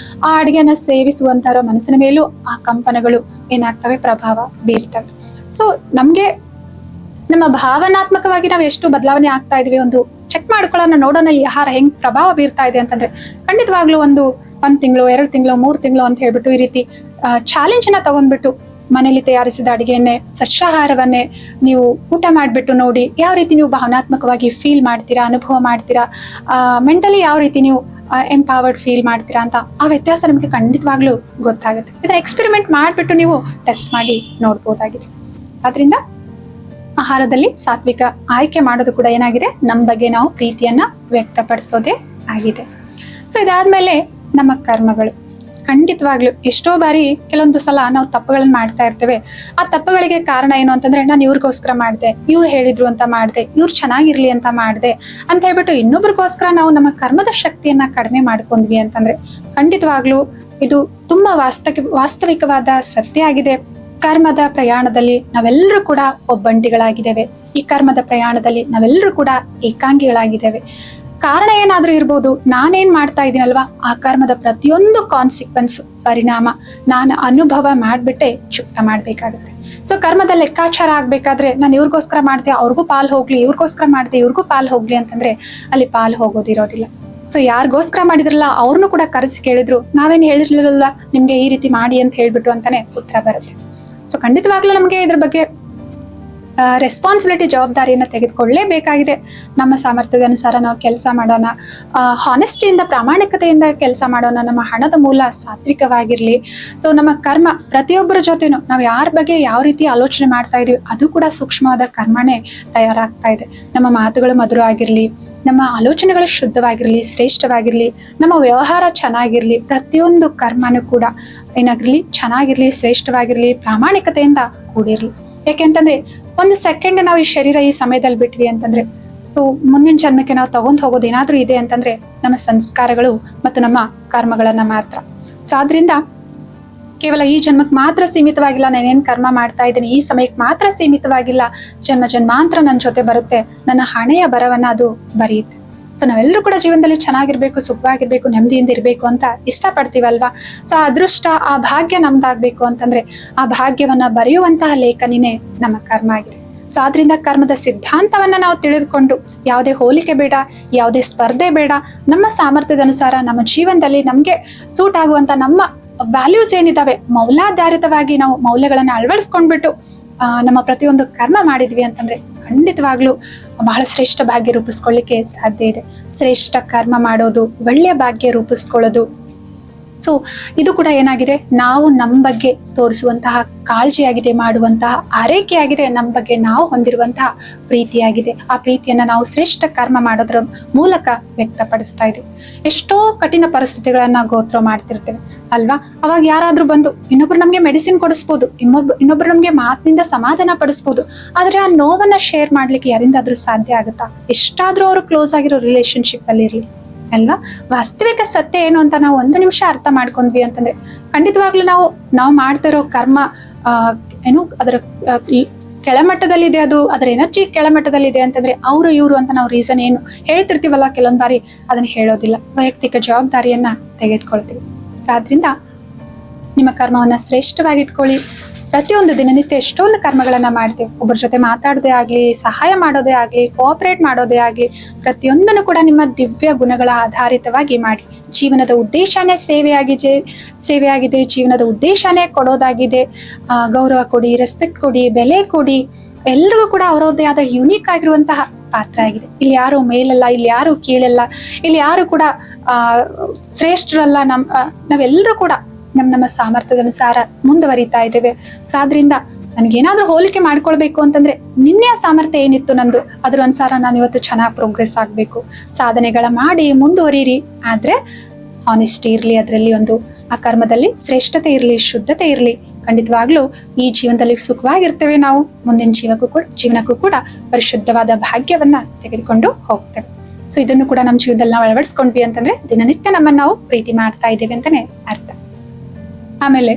ಆ ಅಡಿಗೆನ ಸೇವಿಸುವಂತರ ಮನಸ್ಸಿನ ಮೇಲೂ ಆ ಕಂಪನಗಳು ಏನಾಗ್ತವೆ, ಪ್ರಭಾವ ಬೀರ್ತವೆ. ಸೊ ನಮ್ಗೆ ನಮ್ಮ ಭಾವನಾತ್ಮಕವಾಗಿ ನಾವು ಎಷ್ಟು ಬದಲಾವಣೆ ಆಗ್ತಾ ಇದೀವಿ ಒಂದು ಚೆಕ್ ಮಾಡ್ಕೊಳ್ಳೋಣ, ನೋಡೋಣ ಈ ಆಹಾರ ಹೆಂಗ್ ಪ್ರಭಾವ ಬೀರ್ತಾ ಇದೆ ಅಂತಂದ್ರೆ ಖಂಡಿತವಾಗ್ಲೂ ಒಂದ್ ತಿಂಗಳು, 2 ತಿಂಗಳು, 3 ತಿಂಗಳು ಅಂತ ಹೇಳ್ಬಿಟ್ಟು ಈ ರೀತಿ ಚಾಲೆಂಜ್ ನ ತಗೊಂಡ್ಬಿಟ್ಟು ಮನೇಲಿ ತಯಾರಿಸಿದ ಅಡಿಗೆಯನ್ನೇ, ಸಸ್ಯಾಹಾರವನ್ನೇ ನೀವು ಊಟ ಮಾಡ್ಬಿಟ್ಟು ನೋಡಿ, ಯಾವ ರೀತಿ ನೀವು ಭಾವನಾತ್ಮಕವಾಗಿ ಫೀಲ್ ಮಾಡ್ತೀರಾ, ಅನುಭವ ಮಾಡ್ತೀರಾ, ಮೆಂಟಲಿ ಯಾವ ರೀತಿ ನೀವು ಎಂಪವರ್ಡ್ ಫೀಲ್ ಮಾಡ್ತೀರಾ ಅಂತ ಆ ವ್ಯತ್ಯಾಸ ನಿಮ್ಗೆ ಖಂಡಿತವಾಗ್ಲೂ ಗೊತ್ತಾಗುತ್ತೆ. ಇದನ್ನ ಎಕ್ಸ್ಪೆರಿಮೆಂಟ್ ಮಾಡ್ಬಿಟ್ಟು ನೀವು ಟೆಸ್ಟ್ ಮಾಡಿ ನೋಡ್ಬೋದಾಗಿದೆ. ಆದ್ರಿಂದ ಆಹಾರದಲ್ಲಿ ಸಾತ್ವಿಕ ಆಯ್ಕೆ ಮಾಡೋದು ಕೂಡ ಏನಾಗಿದೆ, ನಮ್ಮ ಬಗ್ಗೆ ನಾವು ಪ್ರೀತಿಯನ್ನ ವ್ಯಕ್ತಪಡಿಸೋದೇ ಆಗಿದೆ. ಸೊ ಇದಾದ್ಮೇಲೆ ನಮ್ಮ ಕರ್ಮಗಳು. ಖಂಡಿತವಾಗ್ಲು ಎಷ್ಟೋ ಬಾರಿ ಕೆಲವೊಂದು ಸಲ ನಾವು ತಪ್ಪುಗಳನ್ನ ಮಾಡ್ತಾ ಇರ್ತೇವೆ. ಆ ತಪ್ಪುಗಳಿಗೆ ಕಾರಣ ಏನು ಅಂತಂದ್ರೆ, ನಾನು ಇವ್ರಿಗೋಸ್ಕರ ಮಾಡಿದೆ, ಇವ್ರು ಹೇಳಿದ್ರು ಅಂತ ಮಾಡಿದೆ, ಇವ್ರು ಚೆನ್ನಾಗಿರ್ಲಿ ಅಂತ ಮಾಡಿದೆ ಅಂತ ಹೇಳ್ಬಿಟ್ಟು ಇನ್ನೊಬ್ರಿಗೋಸ್ಕರ ನಾವು ನಮ್ಮ ಕರ್ಮದ ಶಕ್ತಿಯನ್ನ ಕಡಿಮೆ ಮಾಡ್ಕೊಂಡ್ವಿ ಅಂತಂದ್ರೆ ಖಂಡಿತವಾಗ್ಲು ಇದು ತುಂಬಾ ವಾಸ್ತವಿಕವಾದ ಸತ್ಯ ಆಗಿದೆ. ಕರ್ಮದ ಪ್ರಯಾಣದಲ್ಲಿ ನಾವೆಲ್ಲರೂ ಕೂಡ ಒಬ್ಬಂಟಿಗಳಾಗಿದ್ದೇವೆ. ಈ ಕರ್ಮದ ಪ್ರಯಾಣದಲ್ಲಿ ನಾವೆಲ್ಲರೂ ಕೂಡ ಏಕಾಂಗಿಗಳಾಗಿದ್ದೇವೆ. ಕಾರಣ ಏನಾದ್ರೂ ಇರ್ಬೋದು, ನಾನೇನ್ ಮಾಡ್ತಾ ಇದ್ದೀನಲ್ವಾ, ಆ ಕರ್ಮದ ಪ್ರತಿಯೊಂದು ಕಾನ್ಸಿಕ್ವೆನ್ಸ್, ಪರಿಣಾಮ ನಾನು ಅನುಭವ ಮಾಡ್ಬಿಟ್ಟೆ ಚುಕ್ತ ಮಾಡ್ಬೇಕಾಗುತ್ತೆ. ಸೊ ಕರ್ಮದ ಲೆಕ್ಕಾಚಾರ ಆಗ್ಬೇಕಾದ್ರೆ ನಾನು ಇವ್ರಿಗೋಸ್ಕರ ಮಾಡ್ದೆ, ಅವ್ರಿಗೂ ಪಾಲ್ ಹೋಗ್ಲಿ, ಇವ್ರಿಗೋಸ್ಕರ ಮಾಡ್ದೆ, ಇವ್ರಿಗೂ ಪಾಲ್ ಹೋಗ್ಲಿ ಅಂತಂದ್ರೆ ಅಲ್ಲಿ ಪಾಲ್ ಹೋಗೋದಿರೋದಿಲ್ಲ. ಸೊ ಯಾರಿಗೋಸ್ಕರ ಮಾಡಿದ್ರಲ್ಲ ಅವ್ರನ್ನು ಕೂಡ ಕರೆಸಿ ಕೇಳಿದ್ರು, ನಾವೇನ್ ಹೇಳಿರ್ಲಿಲ್ವಲ್ವಾ ನಿಮ್ಗೆ ಈ ರೀತಿ ಮಾಡಿ ಅಂತ ಹೇಳ್ಬಿಟ್ಟು ಅಂತಾನೆ ಉತ್ತರ ಬರುತ್ತೆ. ಸೊ ಖಂಡಿತವಾಗ್ಲೂ ನಮ್ಗೆ ಇದ್ರ ಬಗ್ಗೆ ರೆಸ್ಪಾನ್ಸಿಬಿಲಿಟಿ, ಜವಾಬ್ದಾರಿಯನ್ನು ತೆಗೆದುಕೊಳ್ಳಲೇಬೇಕಾಗಿದೆ. ನಮ್ಮ ಸಾಮರ್ಥ್ಯದ ಅನುಸಾರ ನಾವು ಕೆಲಸ ಮಾಡೋಣ, ಹಾನೆಸ್ಟಿಯಿಂದ, ಪ್ರಾಮಾಣಿಕತೆಯಿಂದ ಕೆಲಸ ಮಾಡೋಣ. ನಮ್ಮ ಹಣದ ಮೂಲ ಸಾತ್ವಿಕವಾಗಿರ್ಲಿ. ಸೊ ನಮ್ಮ ಕರ್ಮ ಪ್ರತಿಯೊಬ್ಬರ ಜೊತೆನೂ ನಾವು ಯಾರ ಬಗ್ಗೆ ಯಾವ ರೀತಿ ಆಲೋಚನೆ ಮಾಡ್ತಾ ಇದೀವಿ ಅದು ಕೂಡ ಸೂಕ್ಷ್ಮವಾದ ಕರ್ಮನೇ ತಯಾರಾಗ್ತಾ ಇದೆ. ನಮ್ಮ ಮಾತುಗಳು ಮಧುರ ಆಗಿರ್ಲಿ, ನಮ್ಮ ಆಲೋಚನೆಗಳು ಶುದ್ಧವಾಗಿರ್ಲಿ, ಶ್ರೇಷ್ಠವಾಗಿರ್ಲಿ, ನಮ್ಮ ವ್ಯವಹಾರ ಚೆನ್ನಾಗಿರ್ಲಿ, ಪ್ರತಿಯೊಂದು ಕರ್ಮನೂ ಕೂಡ ಏನಾಗಿರ್ಲಿ, ಚೆನ್ನಾಗಿರ್ಲಿ, ಶ್ರೇಷ್ಠವಾಗಿರ್ಲಿ, ಪ್ರಾಮಾಣಿಕತೆಯಿಂದ ಕೂಡಿರ್ಲಿ. ಯಾಕೆಂತಂದ್ರೆ ಒಂದು ಸೆಕೆಂಡ್ ನಾವು ಈ ಶರೀರ ಈ ಸಮಯದಲ್ಲಿ ಬಿಟ್ವಿ ಅಂತಂದ್ರೆ, ಸೊ ಮುಂದಿನ ಜನ್ಮಕ್ಕೆ ನಾವು ತಗೊಂಡ್ ಹೋಗೋದು ಏನಾದ್ರೂ ಇದೆ ಅಂತಂದ್ರೆ ನಮ್ಮ ಸಂಸ್ಕಾರಗಳು ಮತ್ತು ನಮ್ಮ ಕರ್ಮಗಳನ್ನ ಮಾತ್ರ. ಸೊ ಆದ್ರಿಂದ ಕೇವಲ ಈ ಜನ್ಮಕ್ಕೆ ಮಾತ್ರ ಸೀಮಿತವಾಗಿಲ್ಲ, ನಾನೇನ್ ಕರ್ಮ ಮಾಡ್ತಾ ಇದ್ದೀನಿ ಈ ಸಮಯಕ್ಕೆ ಮಾತ್ರ ಸೀಮಿತವಾಗಿಲ್ಲ, ಜನ್ಮ ಜನ್ಮಾಂತರ ನನ್ನ ಜೊತೆ ಬರುತ್ತೆ, ನನ್ನ ಹಣೆಯ ಬರವನ್ನ ಅದು ಬರೆಯುತ್ತೆ. ಸೊ ನಾವೆಲ್ಲರೂ ಕೂಡ ಜೀವನದಲ್ಲಿ ಚೆನ್ನಾಗಿರ್ಬೇಕು, ಸುಖವಾಗಿರ್ಬೇಕು, ನೆಮ್ಮದಿಯಿಂದ ಇರ್ಬೇಕು ಅಂತ ಇಷ್ಟಪಡ್ತೀವಲ್ವಾ. ಸೊ ಆ ಅದೃಷ್ಟ, ಆ ಭಾಗ್ಯ ನಮ್ದಾಗ್ಬೇಕು ಅಂತಂದ್ರೆ ಆ ಭಾಗ್ಯವನ್ನ ಬರೆಯುವಂತಹ ಲೇಖನಿನೇ ನಮ್ಮ ಕರ್ಮ ಆಗಿದೆ. ಸೊ ಆದ್ರಿಂದ ಕರ್ಮದ ಸಿದ್ಧಾಂತವನ್ನ ನಾವು ತಿಳಿದುಕೊಂಡು ಯಾವುದೇ ಹೋಲಿಕೆ ಬೇಡ, ಯಾವುದೇ ಸ್ಪರ್ಧೆ ಬೇಡ, ನಮ್ಮ ಸಾಮರ್ಥ್ಯದ ಅನುಸಾರ ನಮ್ಮ ಜೀವನದಲ್ಲಿ ನಮ್ಗೆ ಸೂಟ್ ಆಗುವಂತ ನಮ್ಮ ವ್ಯಾಲ್ಯೂಸ್ ಏನಿದಾವೆ ಮೌಲ್ಯಾಧಾರಿತವಾಗಿ ನಾವು ಮೌಲ್ಯಗಳನ್ನ ಅಳವಡಿಸ್ಕೊಂಡ್ಬಿಟ್ಟು ನಮ್ಮ ಪ್ರತಿಯೊಂದು ಕರ್ಮ ಮಾಡಿದ್ವಿ ಅಂತಂದ್ರೆ ಖಂಡಿತವಾಗ್ಲೂ ಬಹಳ ಶ್ರೇಷ್ಠ ಭಾಗ್ಯ ರೂಪಿಸ್ಕೊಳ್ಳಿಕ್ಕೆ ಸಾಧ್ಯ ಇದೆ. ಶ್ರೇಷ್ಠ ಕರ್ಮ ಮಾಡೋದು, ಒಳ್ಳೆಯ ಭಾಗ್ಯ ರೂಪಿಸ್ಕೊಳ್ಳೋದು. ಸೊ ಇದು ಕೂಡ ಏನಾಗಿದೆ, ನಾವು ನಮ್ಮ ಬಗ್ಗೆ ತೋರಿಸುವಂತಹ ಕಾಳಜಿಯಾಗಿದೆ, ಮಾಡುವಂತಹ ಆರೈಕೆಯಾಗಿದೆ, ನಮ್ಮ ಬಗ್ಗೆ ನಾವು ಹೊಂದಿರುವಂತಹ ಪ್ರೀತಿಯಾಗಿದೆ. ಆ ಪ್ರೀತಿಯನ್ನ ನಾವು ಶ್ರೇಷ್ಠ ಕರ್ಮ ಮಾಡೋದ್ರ ಮೂಲಕ ವ್ಯಕ್ತಪಡಿಸ್ತಾ ಇದ್ದೀವಿ. ಎಷ್ಟೋ ಕಠಿಣ ಪರಿಸ್ಥಿತಿಗಳನ್ನ ಗೋತ್ರ ಮಾಡ್ತಿರ್ತೇವೆ ಅಲ್ವಾ. ಅವಾಗ ಯಾರಾದ್ರೂ ಬಂದು ಇನ್ನೊಬ್ರು ನಮ್ಗೆ ಮೆಡಿಸಿನ್ ಕೊಡಿಸ್ಬೋದು, ಇನ್ನೊಬ್ರು ನಮ್ಗೆ ಮಾತಿನಿಂದ ಸಮಾಧಾನ ಪಡಿಸ್ಬೋದು. ಆದ್ರೆ ಆ ನೋವನ್ನ ಶೇರ್ ಮಾಡ್ಲಿಕ್ಕೆ ಯಾರಿಂದಾದ್ರೂ ಸಾಧ್ಯ ಆಗುತ್ತಾ? ಎಷ್ಟಾದ್ರೂ ಅವರು ಕ್ಲೋಸ್ ಆಗಿರೋ ರಿಲೇಶನ್ಶಿಪ್ ಅಲ್ಲಿ ಇರ್ಲಿ ಅಲ್ವಾ. ವಾಸ್ತವಿಕ ಸತ್ಯ ಏನು ಅಂತ ನಾವು ಒಂದು ನಿಮಿಷ ಅರ್ಥ ಮಾಡ್ಕೊಂಡ್ವಿ ಅಂತಂದ್ರೆ ಖಂಡಿತವಾಗ್ಲೂ ನಾವು ಮಾಡ್ತಿರೋ ಕರ್ಮ ಏನು ಅದರ ಕೆಳಮಟ್ಟದಲ್ಲಿದೆ, ಅದು ಅದರ ಎನರ್ಜಿ ಕೆಳಮಟ್ಟದಲ್ಲಿದೆ ಅಂತಂದ್ರೆ ಅವರು ಇವರು ಅಂತ ನಾವು ರೀಸನ್ ಏನು ಹೇಳ್ತಿರ್ತೀವಲ್ಲ, ಕೆಲವೊಂದ್ ಬಾರಿ ಅದನ್ನ ಹೇಳೋದಿಲ್ಲ, ವೈಯಕ್ತಿಕ ಜವಾಬ್ದಾರಿಯನ್ನ ತೆಗೆದುಕೊಳ್ತೀವಿ. ಸೊ ಆದ್ರಿಂದ ನಿಮ್ಮ ಕರ್ಮವನ್ನ ಶ್ರೇಷ್ಠವಾಗಿ ಇಟ್ಕೊಳ್ಳಿ. ಪ್ರತಿಯೊಂದು ದಿನನಿತ್ಯ ಎಷ್ಟೊಂದು ಕರ್ಮಗಳನ್ನ ಮಾಡ್ತೇವೆ. ಒಬ್ಬರ ಜೊತೆ ಮಾತಾಡೋದೇ ಆಗ್ಲಿ, ಸಹಾಯ ಮಾಡೋದೇ ಆಗ್ಲಿ, ಕೋಆಪರೇಟ್ ಮಾಡೋದೇ ಆಗ್ಲಿ, ಪ್ರತಿಯೊಂದನ್ನು ಕೂಡ ನಿಮ್ಮ ದಿವ್ಯ ಗುಣಗಳ ಆಧಾರಿತವಾಗಿ ಮಾಡಿ. ಜೀವನದ ಉದ್ದೇಶನೇ ಸೇವೆಯಾಗಿದೆ, ಜೀವನದ ಉದ್ದೇಶನೇ ಕೊಡೋದಾಗಿದೆ. ಗೌರವ ಕೊಡಿ, ರೆಸ್ಪೆಕ್ಟ್ ಕೊಡಿ, ಬೆಲೆ ಕೊಡಿ. ಎಲ್ರಿಗೂ ಕೂಡ ಅವ್ರವ್ರದೇ ಆದ ಯುನೀಕ್ ಆಗಿರುವಂತಹ ಪಾತ್ರ ಆಗಿದೆ. ಇಲ್ಲಿ ಯಾರು ಮೇಲಲ್ಲ, ಇಲ್ಲಿ ಯಾರು ಕೀಳಲ್ಲ, ಇಲ್ಲಿ ಯಾರು ಕೂಡ ಶ್ರೇಷ್ಠರಲ್ಲ. ನಾವೆಲ್ಲರೂ ಕೂಡ ನಮ್ಮ ಸಾಮರ್ಥ್ಯದ ಅನುಸಾರ ಮುಂದುವರಿತಾ ಇದ್ದೇವೆ. ಸೊ ಆದ್ರಿಂದ ನನ್ಗೇನಾದ್ರೂ ಹೋಲಿಕೆ ಮಾಡ್ಕೊಳ್ಬೇಕು ಅಂತಂದ್ರೆ ನಿನ್ನೆಯ ಸಾಮರ್ಥ್ಯ ಏನಿತ್ತು ನಂದು, ಅದ್ರ ಅನುಸಾರ ನಾನು ಇವತ್ತು ಚೆನ್ನಾಗಿ ಪ್ರೋಗ್ರೆಸ್ ಆಗ್ಬೇಕು, ಸಾಧನೆಗಳ ಮಾಡಿ ಮುಂದುವರಿರಿ. ಆದ್ರೆ ಹಾನೆಸ್ಟಿ ಇರ್ಲಿ, ಅದರಲ್ಲಿ ಒಂದು ಆ ಕರ್ಮದಲ್ಲಿ ಶ್ರೇಷ್ಠತೆ ಇರ್ಲಿ, ಶುದ್ಧತೆ ಇರ್ಲಿ. ಖಂಡಿತವಾಗ್ಲೂ ಈ ಜೀವನದಲ್ಲಿ ಸುಖವಾಗಿರ್ತೇವೆ. ನಾವು ಮುಂದಿನ ಜೀವನಕ್ಕೂ ಕೂಡ ಪರಿಶುದ್ಧವಾದ ಭಾಗ್ಯವನ್ನ ತೆಗೆದುಕೊಂಡು ಹೋಗ್ತೇವೆ. ಸೊ ಇದನ್ನು ಕೂಡ ನಮ್ಮ ಜೀವನದಲ್ಲಿ ನಾವು ಅಳವಡಿಸ್ಕೊಂಡ್ವಿ ಅಂತಂದ್ರೆ ದಿನನಿತ್ಯ ನಮ್ಮನ್ನ ನಾವು ಪ್ರೀತಿ ಮಾಡ್ತಾ ಇದ್ದೇವೆ ಅಂತಾನೆ ಅರ್ಥ. ಆಮೇಲೆ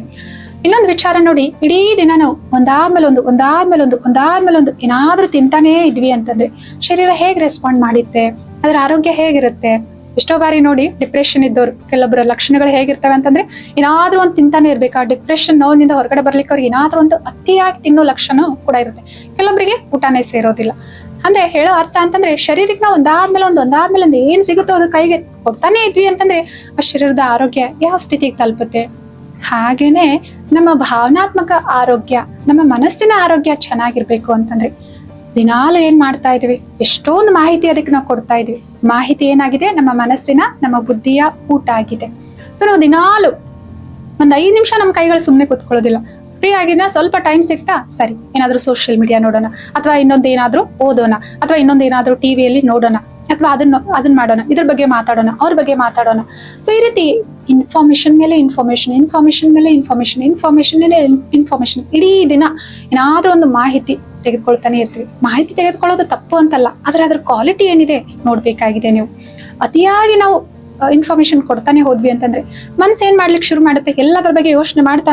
ಇನ್ನೊಂದು ವಿಚಾರ ನೋಡಿ, ಇಡೀ ದಿನ ನಾವು ಒಂದಾದ್ಮೇಲೊಂದು ಏನಾದ್ರೂ ತಿಂತಾನೇ ಇದ್ವಿ ಅಂತಂದ್ರೆ ಶರೀರ ಹೇಗ್ ರೆಸ್ಪಾಂಡ್ ಮಾಡುತ್ತೆ, ಅದ್ರ ಆರೋಗ್ಯ ಹೇಗಿರುತ್ತೆ? ಎಷ್ಟೋ ಬಾರಿ ನೋಡಿ ಡಿಪ್ರೆಷನ್ ಇದ್ದವ್ರು ಕೆಲವೊಬ್ಬರ ಲಕ್ಷಣಗಳು ಹೇಗಿರ್ತವೆ ಅಂತಂದ್ರೆ ಏನಾದ್ರೂ ಒಂದು ತಿಂತಾನೆ ಇರ್ಬೇಕು. ಆ ಡಿಪ್ರೆಷನ್ ನೋವಿನಿಂದ ಹೊರಗಡೆ ಬರ್ಲಿಕ್ಕೆ ಅವ್ರಿಗೆ ಏನಾದ್ರೂ ಒಂದು ಅತಿಯಾಗಿ ತಿನ್ನೋ ಲಕ್ಷಣ ಕೂಡ ಇರುತ್ತೆ. ಕೆಲವೊಬ್ಬರಿಗೆ ಊಟನೇ ಸೇರೋದಿಲ್ಲ. ಅಂದ್ರೆ ಹೇಳೋ ಅರ್ಥ ಅಂತಂದ್ರೆ ಶರೀರಕ್ಕೆ ನಾವು ಒಂದಾದ್ಮೇಲೆ ಏನ್ ಸಿಗುತ್ತೋ ಅದು ಕೈಗೆ ಕೊಡ್ತಾನೆ ಇದ್ವಿ ಅಂತಂದ್ರೆ ಆ ಶರೀರದ ಆರೋಗ್ಯ ಯಾವ ಸ್ಥಿತಿಗೆ ತಲುಪುತ್ತೆ. ಹಾಗೇನೆ ನಮ್ಮ ಭಾವನಾತ್ಮಕ ಆರೋಗ್ಯ, ನಮ್ಮ ಮನಸ್ಸಿನ ಆರೋಗ್ಯ ಚೆನ್ನಾಗಿರ್ಬೇಕು ಅಂತಂದ್ರೆ ದಿನಾಲು ಏನ್ ಮಾಡ್ತಾ ಇದೀವಿ, ಎಷ್ಟೊಂದು ಮಾಹಿತಿ ಅದಕ್ಕೆ ನಾವು ಕೊಡ್ತಾ ಇದೀವಿ. ಮಾಹಿತಿ ಏನಾಗಿದೆ, ನಮ್ಮ ಮನಸ್ಸಿನ, ನಮ್ಮ ಬುದ್ಧಿಯ ಊಟ ಆಗಿದೆ. ಸೊ ನಾವು ದಿನಾಲು ಒಂದ್ 5 ನಿಮಿಷ ನಮ್ಮ ಕೈಗಳು ಸುಮ್ಮನೆ ಕೂತ್ಕೊಳ್ಳೋದಿಲ್ಲ. ಫ್ರೀ ಆಗಿನ ಸ್ವಲ್ಪ ಟೈಮ್ ಸಿಗ್ತಾ ಸರಿ ಏನಾದ್ರೂ ಸೋಷಿಯಲ್ ಮೀಡಿಯಾ ನೋಡೋಣ, ಅಥವಾ ಇನ್ನೊಂದೇನಾದ್ರೂ ಓದೋಣ, ಅಥವಾ ಇನ್ನೊಂದೇನಾದ್ರೂ ಟಿವಿಯಲ್ಲಿ ನೋಡೋಣ, ಅಥವಾ ಅದನ್ನ ಮಾಡೋಣ, ಇದ್ರ ಬಗ್ಗೆ ಮಾತಾಡೋಣ, ಅವ್ರ ಬಗ್ಗೆ ಮಾತಾಡೋಣ. ಸೊ ಈ ರೀತಿ ಇನ್ಫಾರ್ಮೇಶನ್ ಮೇಲೆ ಇನ್ಫಾರ್ಮೇಶನ್ ಇಡೀ ದಿನ ಏನಾದ್ರೂ ಒಂದು ಮಾಹಿತಿ ತೆಗೆದುಕೊಳ್ತಾನೆ ಇರ್ತೀವಿ. ಮಾಹಿತಿ ತೆಗೆದುಕೊಳ್ಳೋದು ತಪ್ಪು ಅಂತಲ್ಲ, ಆದ್ರೆ ಅದ್ರ ಕ್ವಾಲಿಟಿ ಏನಿದೆ ನೋಡ್ಬೇಕಾಗಿದೆ. ನೀವು ಅತಿಯಾಗಿ ನಾವು ಇನ್ಫಾರ್ಮೇಶನ್ ಕೊಡ್ತಾನೆ ಹೋದ್ವಿ ಅಂತಂದ್ರೆ ಮನ್ಸು ಏನ್ ಮಾಡ್ಲಿಕ್ಕೆ ಶುರು ಮಾಡುತ್ತೆ, ಎಲ್ಲದ್ರ ಬಗ್ಗೆ ಯೋಚನೆ ಮಾಡ್ತಾ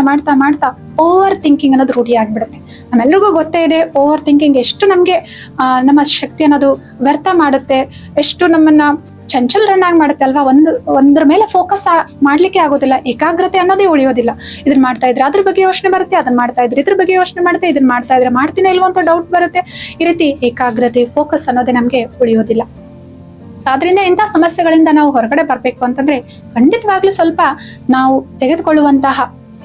ಓವರ್ ಥಿಂಕಿಂಗ್ ಅನ್ನೋದು ರೂಢಿ ಆಗ್ಬಿಡುತ್ತೆ. ನಮ್ಮೆಲ್ರಿಗೂ ಗೊತ್ತೇ ಇದೆ ಓವರ್ ಥಿಂಕಿಂಗ್ ಎಷ್ಟು ನಮ್ಗೆ ನಮ್ಮ ಶಕ್ತಿ ಅನ್ನೋದು ವ್ಯರ್ಥ ಮಾಡುತ್ತೆ, ಎಷ್ಟು ನಮ್ಮನ್ನ ಚಂಚಲರನ್ನಾಗಿ ಮಾಡುತ್ತೆ ಅಲ್ವಾ. ಒಂದ್ರ ಮೇಲೆ ಫೋಕಸ್ ಮಾಡ್ಲಿಕ್ಕೆ ಆಗೋದಿಲ್ಲ, ಏಕಾಗ್ರತೆ ಅನ್ನೋದೇ ಉಳಿಯೋದಿಲ್ಲ. ಇದನ್ನ ಮಾಡ್ತಾ ಇದ್ರೆ ಅದ್ರ ಬಗ್ಗೆ ಯೋಚನೆ ಬರುತ್ತೆ, ಅದನ್ನ ಮಾಡ್ತಾ ಇದ್ರೆ ಇದ್ರ ಬಗ್ಗೆ ಯೋಚನೆ ಮಾಡುತ್ತೆ, ಇದನ್ನ ಮಾಡ್ತಾ ಇದ್ರೆ ಮಾಡ್ತೀನೋ ಇಲ್ವೋ ಅಂತ ಡೌಟ್ ಬರುತ್ತೆ. ಈ ರೀತಿ ಏಕಾಗ್ರತೆ, ಫೋಕಸ್ ಅನ್ನೋದೇ ನಮ್ಗೆ ಉಳಿಯೋದಿಲ್ಲ. ಆದ್ರಿಂದ ಇಂಥ ಸಮಸ್ಯೆಗಳಿಂದ ನಾವು ಹೊರಗಡೆ ಬರ್ಬೇಕು ಅಂತಂದ್ರೆ ಖಂಡಿತವಾಗ್ಲೂ ಸ್ವಲ್ಪ ನಾವು ತೆಗೆದುಕೊಳ್ಳುವಂತಹ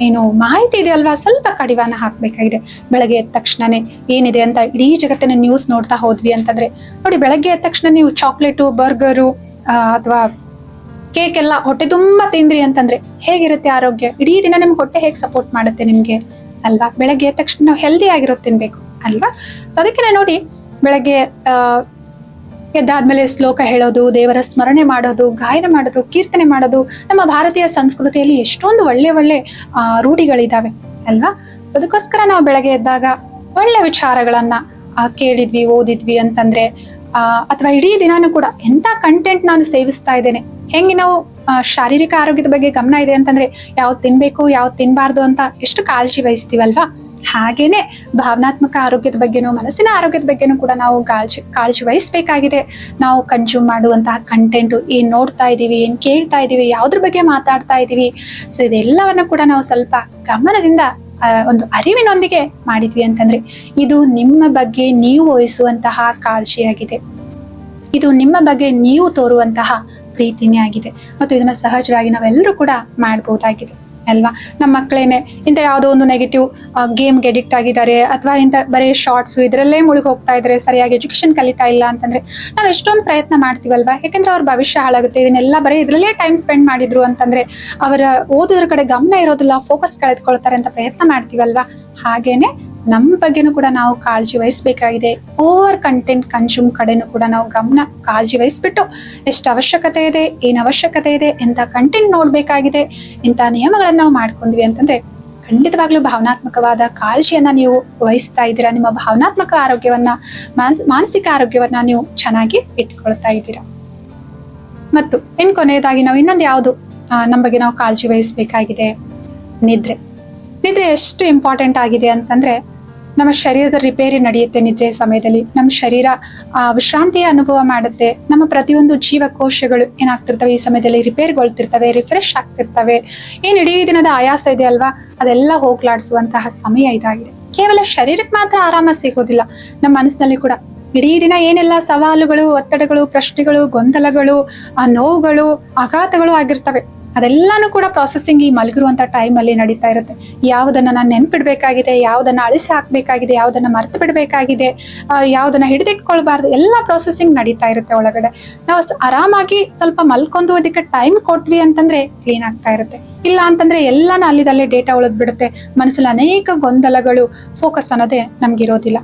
ಏನು ಮಾಹಿತಿ ಇದೆ ಅಲ್ವಾ, ಸ್ವಲ್ಪ ಕಡಿವಾಣ ಹಾಕ್ಬೇಕಾಗಿದೆ. ಬೆಳಗ್ಗೆ ಎದ್ದ ತಕ್ಷಣನೇ ಏನಿದೆ ಅಂತ ಇಡೀ ಜಗತ್ತಿನ ನ್ಯೂಸ್ ನೋಡ್ತಾ ಹೋದ್ವಿ ಅಂತಂದ್ರೆ ನೋಡಿ, ಬೆಳಗ್ಗೆ ಎದ್ದ ತಕ್ಷಣ ನೀವು ಚಾಕ್ಲೇಟು, ಬರ್ಗರು ಅಥವಾ ಕೇಕ್ ಎಲ್ಲ ಹೊಟ್ಟೆ ತುಂಬಾ ತಿಂದ್ರಿ ಅಂತಂದ್ರೆ ಹೇಗಿರುತ್ತೆ ಆರೋಗ್ಯ? ಇಡೀ ದಿನ ನಿಮ್ಗೆ ಹೊಟ್ಟೆ ಹೇಗೆ ಸಪೋರ್ಟ್ ಮಾಡುತ್ತೆ ನಿಮ್ಗೆ ಅಲ್ವಾ? ಬೆಳಗ್ಗೆ ಎದ್ದ ತಕ್ಷಣ ನಾವು ಹೆಲ್ದಿ ಆಗಿರೋದು ತಿನ್ಬೇಕು ಅಲ್ವಾ? ಸೊ ಅದಕ್ಕೆ ನೋಡಿ, ಬೆಳಗ್ಗೆ ಎದ್ದಾದ್ಮೇಲೆ ಶ್ಲೋಕ ಹೇಳೋದು, ದೇವರ ಸ್ಮರಣೆ ಮಾಡೋದು, ಗಾಯನ ಮಾಡೋದು, ಕೀರ್ತನೆ ಮಾಡೋದು, ನಮ್ಮ ಭಾರತೀಯ ಸಂಸ್ಕೃತಿಯಲ್ಲಿ ಎಷ್ಟೊಂದು ಒಳ್ಳೆ ಒಳ್ಳೆ ರೂಢಿಗಳಿದಾವೆ ಅಲ್ವಾ? ಅದಕ್ಕೋಸ್ಕರ ನಾವು ಬೆಳಗ್ಗೆ ಎದ್ದಾಗ ಒಳ್ಳೆ ವಿಚಾರಗಳನ್ನ ಕೇಳಿದ್ವಿ, ಓದಿದ್ವಿ ಅಂತಂದ್ರೆ ಅಥವಾ ಇಡೀ ದಿನಾನು ಕೂಡ ಎಂತ ಕಂಟೆಂಟ್ ನಾನು ಸೇವಿಸ್ತಾ ಇದ್ದೇನೆ, ಹೆಂಗೆ ನಾವು ಶಾರೀರಿಕ ಆರೋಗ್ಯದ ಬಗ್ಗೆ ಗಮನ ಇದೆ ಅಂತಂದ್ರೆ ಯಾವ್ದು ತಿನ್ಬೇಕು ಯಾವ್ದು ತಿನ್ಬಾರ್ದು ಅಂತ ಎಷ್ಟು ಕಾಳಜಿ ವಹಿಸ್ತೀವಲ್ವಾ, ಹಾಗೇನೆ ಭಾವನಾತ್ಮಕ ಆರೋಗ್ಯದ ಬಗ್ಗೆನೂ ಮನಸ್ಸಿನ ಆರೋಗ್ಯದ ಬಗ್ಗೆನೂ ಕೂಡ ನಾವು ಕಾಳಜಿ ವಹಿಸ್ಬೇಕಾಗಿದೆ. ನಾವು ಕನ್ಸ್ಯೂಮ್ ಮಾಡುವಂತಹ ಕಂಟೆಂಟ್, ಏನ್ ನೋಡ್ತಾ ಇದೀವಿ, ಏನ್ ಕೇಳ್ತಾ ಇದೀವಿ, ಯಾವ್ದ್ರ ಬಗ್ಗೆ ಮಾತಾಡ್ತಾ ಇದೀವಿ, ಸೊ ಇದೆಲ್ಲವನ್ನ ಕೂಡ ನಾವು ಸ್ವಲ್ಪ ಗಮನದಿಂದ ಒಂದು ಅರಿವಿನೊಂದಿಗೆ ಮಾಡಿದ್ವಿ ಅಂತಂದ್ರೆ ಇದು ನಿಮ್ಮ ಬಗ್ಗೆ ನೀವು ವಹಿಸುವಂತಹ ಕಾಳಜಿಯಾಗಿದೆ, ಇದು ನಿಮ್ಮ ಬಗ್ಗೆ ನೀವು ತೋರುವಂತಹ ಪ್ರೀತಿನೇ ಆಗಿದೆ. ಮತ್ತು ಇದನ್ನ ಸಹಜವಾಗಿ ನಾವೆಲ್ಲರೂ ಕೂಡ ಮಾಡಬಹುದಾಗಿದೆ ಅಲ್ವಾ? ನಮ್ಮ ಮಕ್ಕಳೇನೆ ಇಂಥ ಯಾವುದೋ ಒಂದು ನೆಗೆಟಿವ್ ಗೇಮ್ಗೆ ಅಡಿಕ್ಟ್ ಆಗಿದ್ದಾರೆ, ಅಥವಾ ಇಂಥ ಬರೀ ಶಾರ್ಟ್ಸ್ ಇದರಲ್ಲೇ ಮುಳುಗಿ ಹೋಗ್ತಾ ಇದ್ದಾರೆ, ಸರಿಯಾಗಿ ಎಜುಕೇಶನ್ ಕಲಿತಾ ಇಲ್ಲ ಅಂತಂದ್ರೆ ನಾವು ಎಷ್ಟೊಂದು ಪ್ರಯತ್ನ ಮಾಡ್ತೀವಲ್ವಾ? ಯಾಕಂದ್ರೆ ಅವ್ರ ಭವಿಷ್ಯ ಹಾಳಾಗುತ್ತೆ. ಇದನ್ನೆಲ್ಲ ಬರೀ ಇದರಲ್ಲೇ ಟೈಮ್ ಸ್ಪೆಂಡ್ ಮಾಡಿದ್ರು ಅಂತಂದ್ರೆ ಅವರ ಓದೋದ್ರ ಕಡೆ ಗಮನ ಇರೋದಿಲ್ಲ, ಫೋಕಸ್ ಕಳೆದುಕೊಳ್ತಾರೆ ಅಂತ ಪ್ರಯತ್ನ ಮಾಡ್ತೀವಲ್ವಾ? ಹಾಗೇನೆ ನಮ್ಮ ಬಗ್ಗೆನೂ ಕೂಡ ನಾವು ಕಾಳಜಿ ವಹಿಸ್ಬೇಕಾಗಿದೆ. ಓವರ್ ಕಂಟೆಂಟ್ ಕನ್ಸ್ಯೂಮ್ ಕಡೆನೂ ಕೂಡ ನಾವು ಕಾಳಜಿ ವಹಿಸ್ಬಿಟ್ಟು ಎಷ್ಟು ಅವಶ್ಯಕತೆ ಇದೆ, ಏನ್ ಅವಶ್ಯಕತೆ ಇದೆ, ಎಂತ ಕಂಟೆಂಟ್ ನೋಡ್ಬೇಕಾಗಿದೆ, ಇಂಥ ನಿಯಮಗಳನ್ನ ನಾವು ಮಾಡ್ಕೊಂಡ್ವಿ ಅಂತಂದ್ರೆ ಖಂಡಿತವಾಗ್ಲೂ ಭಾವನಾತ್ಮಕವಾದ ಕಾಳಜಿಯನ್ನ ನೀವು ವಹಿಸ್ತಾ ಇದ್ದೀರಾ. ನಿಮ್ಮ ಭಾವನಾತ್ಮಕ ಆರೋಗ್ಯವನ್ನ, ಮಾನಸಿಕ ಆರೋಗ್ಯವನ್ನ ನೀವು ಚೆನ್ನಾಗಿ ಇಟ್ಕೊಳ್ತಾ ಇದ್ದೀರಾ. ಮತ್ತು ಕೊನೆಯದಾಗಿ ನಾವು ಇನ್ನೊಂದು ಯಾವುದು ನಮ್ಮ ಬಗ್ಗೆ ನಾವು ಕಾಳಜಿ ವಹಿಸ್ಬೇಕಾಗಿದೆ, ನಿದ್ರೆ ಎಷ್ಟು ಇಂಪಾರ್ಟೆಂಟ್ ಆಗಿದೆ ಅಂತಂದ್ರೆ ನಮ್ಮ ಶರೀರದ ರಿಪೇರಿ ನಡೆಯುತ್ತೆ ನಿದ್ರೆ ಸಮಯದಲ್ಲಿ. ನಮ್ಮ ಶರೀರ ವಿಶ್ರಾಂತಿಯ ಅನುಭವ ಮಾಡುತ್ತೆ. ನಮ್ಮ ಪ್ರತಿಯೊಂದು ಜೀವಕೋಶಗಳು ಏನಾಗ್ತಿರ್ತವೆ ಈ ಸಮಯದಲ್ಲಿ ರಿಪೇರ್ಗೊಳ್ತಿರ್ತವೆ, ರಿಫ್ರೆಶ್ ಆಗ್ತಿರ್ತವೆ. ಏನ್ ಇಡೀ ದಿನದ ಆಯಾಸ ಇದೆ ಅಲ್ವಾ, ಅದೆಲ್ಲ ಹೋಗ್ಲಾಡಿಸುವಂತಹ ಸಮಯ ಇದಾಗಿದೆ. ಕೇವಲ ಶರೀರಕ್ಕೆ ಮಾತ್ರ ಆರಾಮ ಸಿಗೋದಿಲ್ಲ, ನಮ್ಮ ಮನಸ್ಸಿನಲ್ಲಿ ಕೂಡ ಇಡೀ ದಿನ ಏನೆಲ್ಲ ಸವಾಲುಗಳು, ಒತ್ತಡಗಳು, ಪ್ರಶ್ನೆಗಳು, ಗೊಂದಲಗಳು, ನೋವುಗಳು, ಆಘಾತಗಳು ಆಗಿರ್ತವೆ, ಅದೆಲ್ಲಾನು ಕೂಡ ಪ್ರಾಸೆಸಿಂಗ್ ಈ ಮಲಗಿರುವಂತ ಟೈಮ್ ಅಲ್ಲಿ ನಡೀತಾ ಇರುತ್ತೆ. ಯಾವುದನ್ನ ನಾನು ನೆನ್ಪಿಡ್ಬೇಕಾಗಿದೆ, ಯಾವುದನ್ನ ಅಳಿಸಿ ಹಾಕ್ಬೇಕಾಗಿದೆ, ಯಾವುದನ್ನ ಮರ್ತು ಬಿಡ್ಬೇಕಾಗಿದೆ, ಯಾವುದನ್ನ ಹಿಡಿದಿಟ್ಕೊಳ್ಬಾರ್ದು, ಎಲ್ಲ ಪ್ರಾಸೆಸಿಂಗ್ ನಡೀತಾ ಇರುತ್ತೆ ಒಳಗಡೆ. ನಾವು ಆರಾಮಾಗಿ ಸ್ವಲ್ಪ ಮಲ್ಕೊಂಡು ಅದಕ್ಕೆ ಟೈಮ್ ಕೊಟ್ವಿ ಅಂತಂದ್ರೆ ಕ್ಲೀನ್ ಆಗ್ತಾ ಇರುತ್ತೆ. ಇಲ್ಲ ಅಂತಂದ್ರೆ ಎಲ್ಲಾನು ಅಲ್ಲಿದಲ್ಲೇ ಡೇಟಾ ಉಳಿದ್ ಬಿಡುತ್ತೆ. ಮನಸ್ಸಲ್ಲಿ ಅನೇಕ ಗೊಂದಲಗಳು, ಫೋಕಸ್ ಅನ್ನೋದೇ ನಮ್ಗಿರೋದಿಲ್ಲ.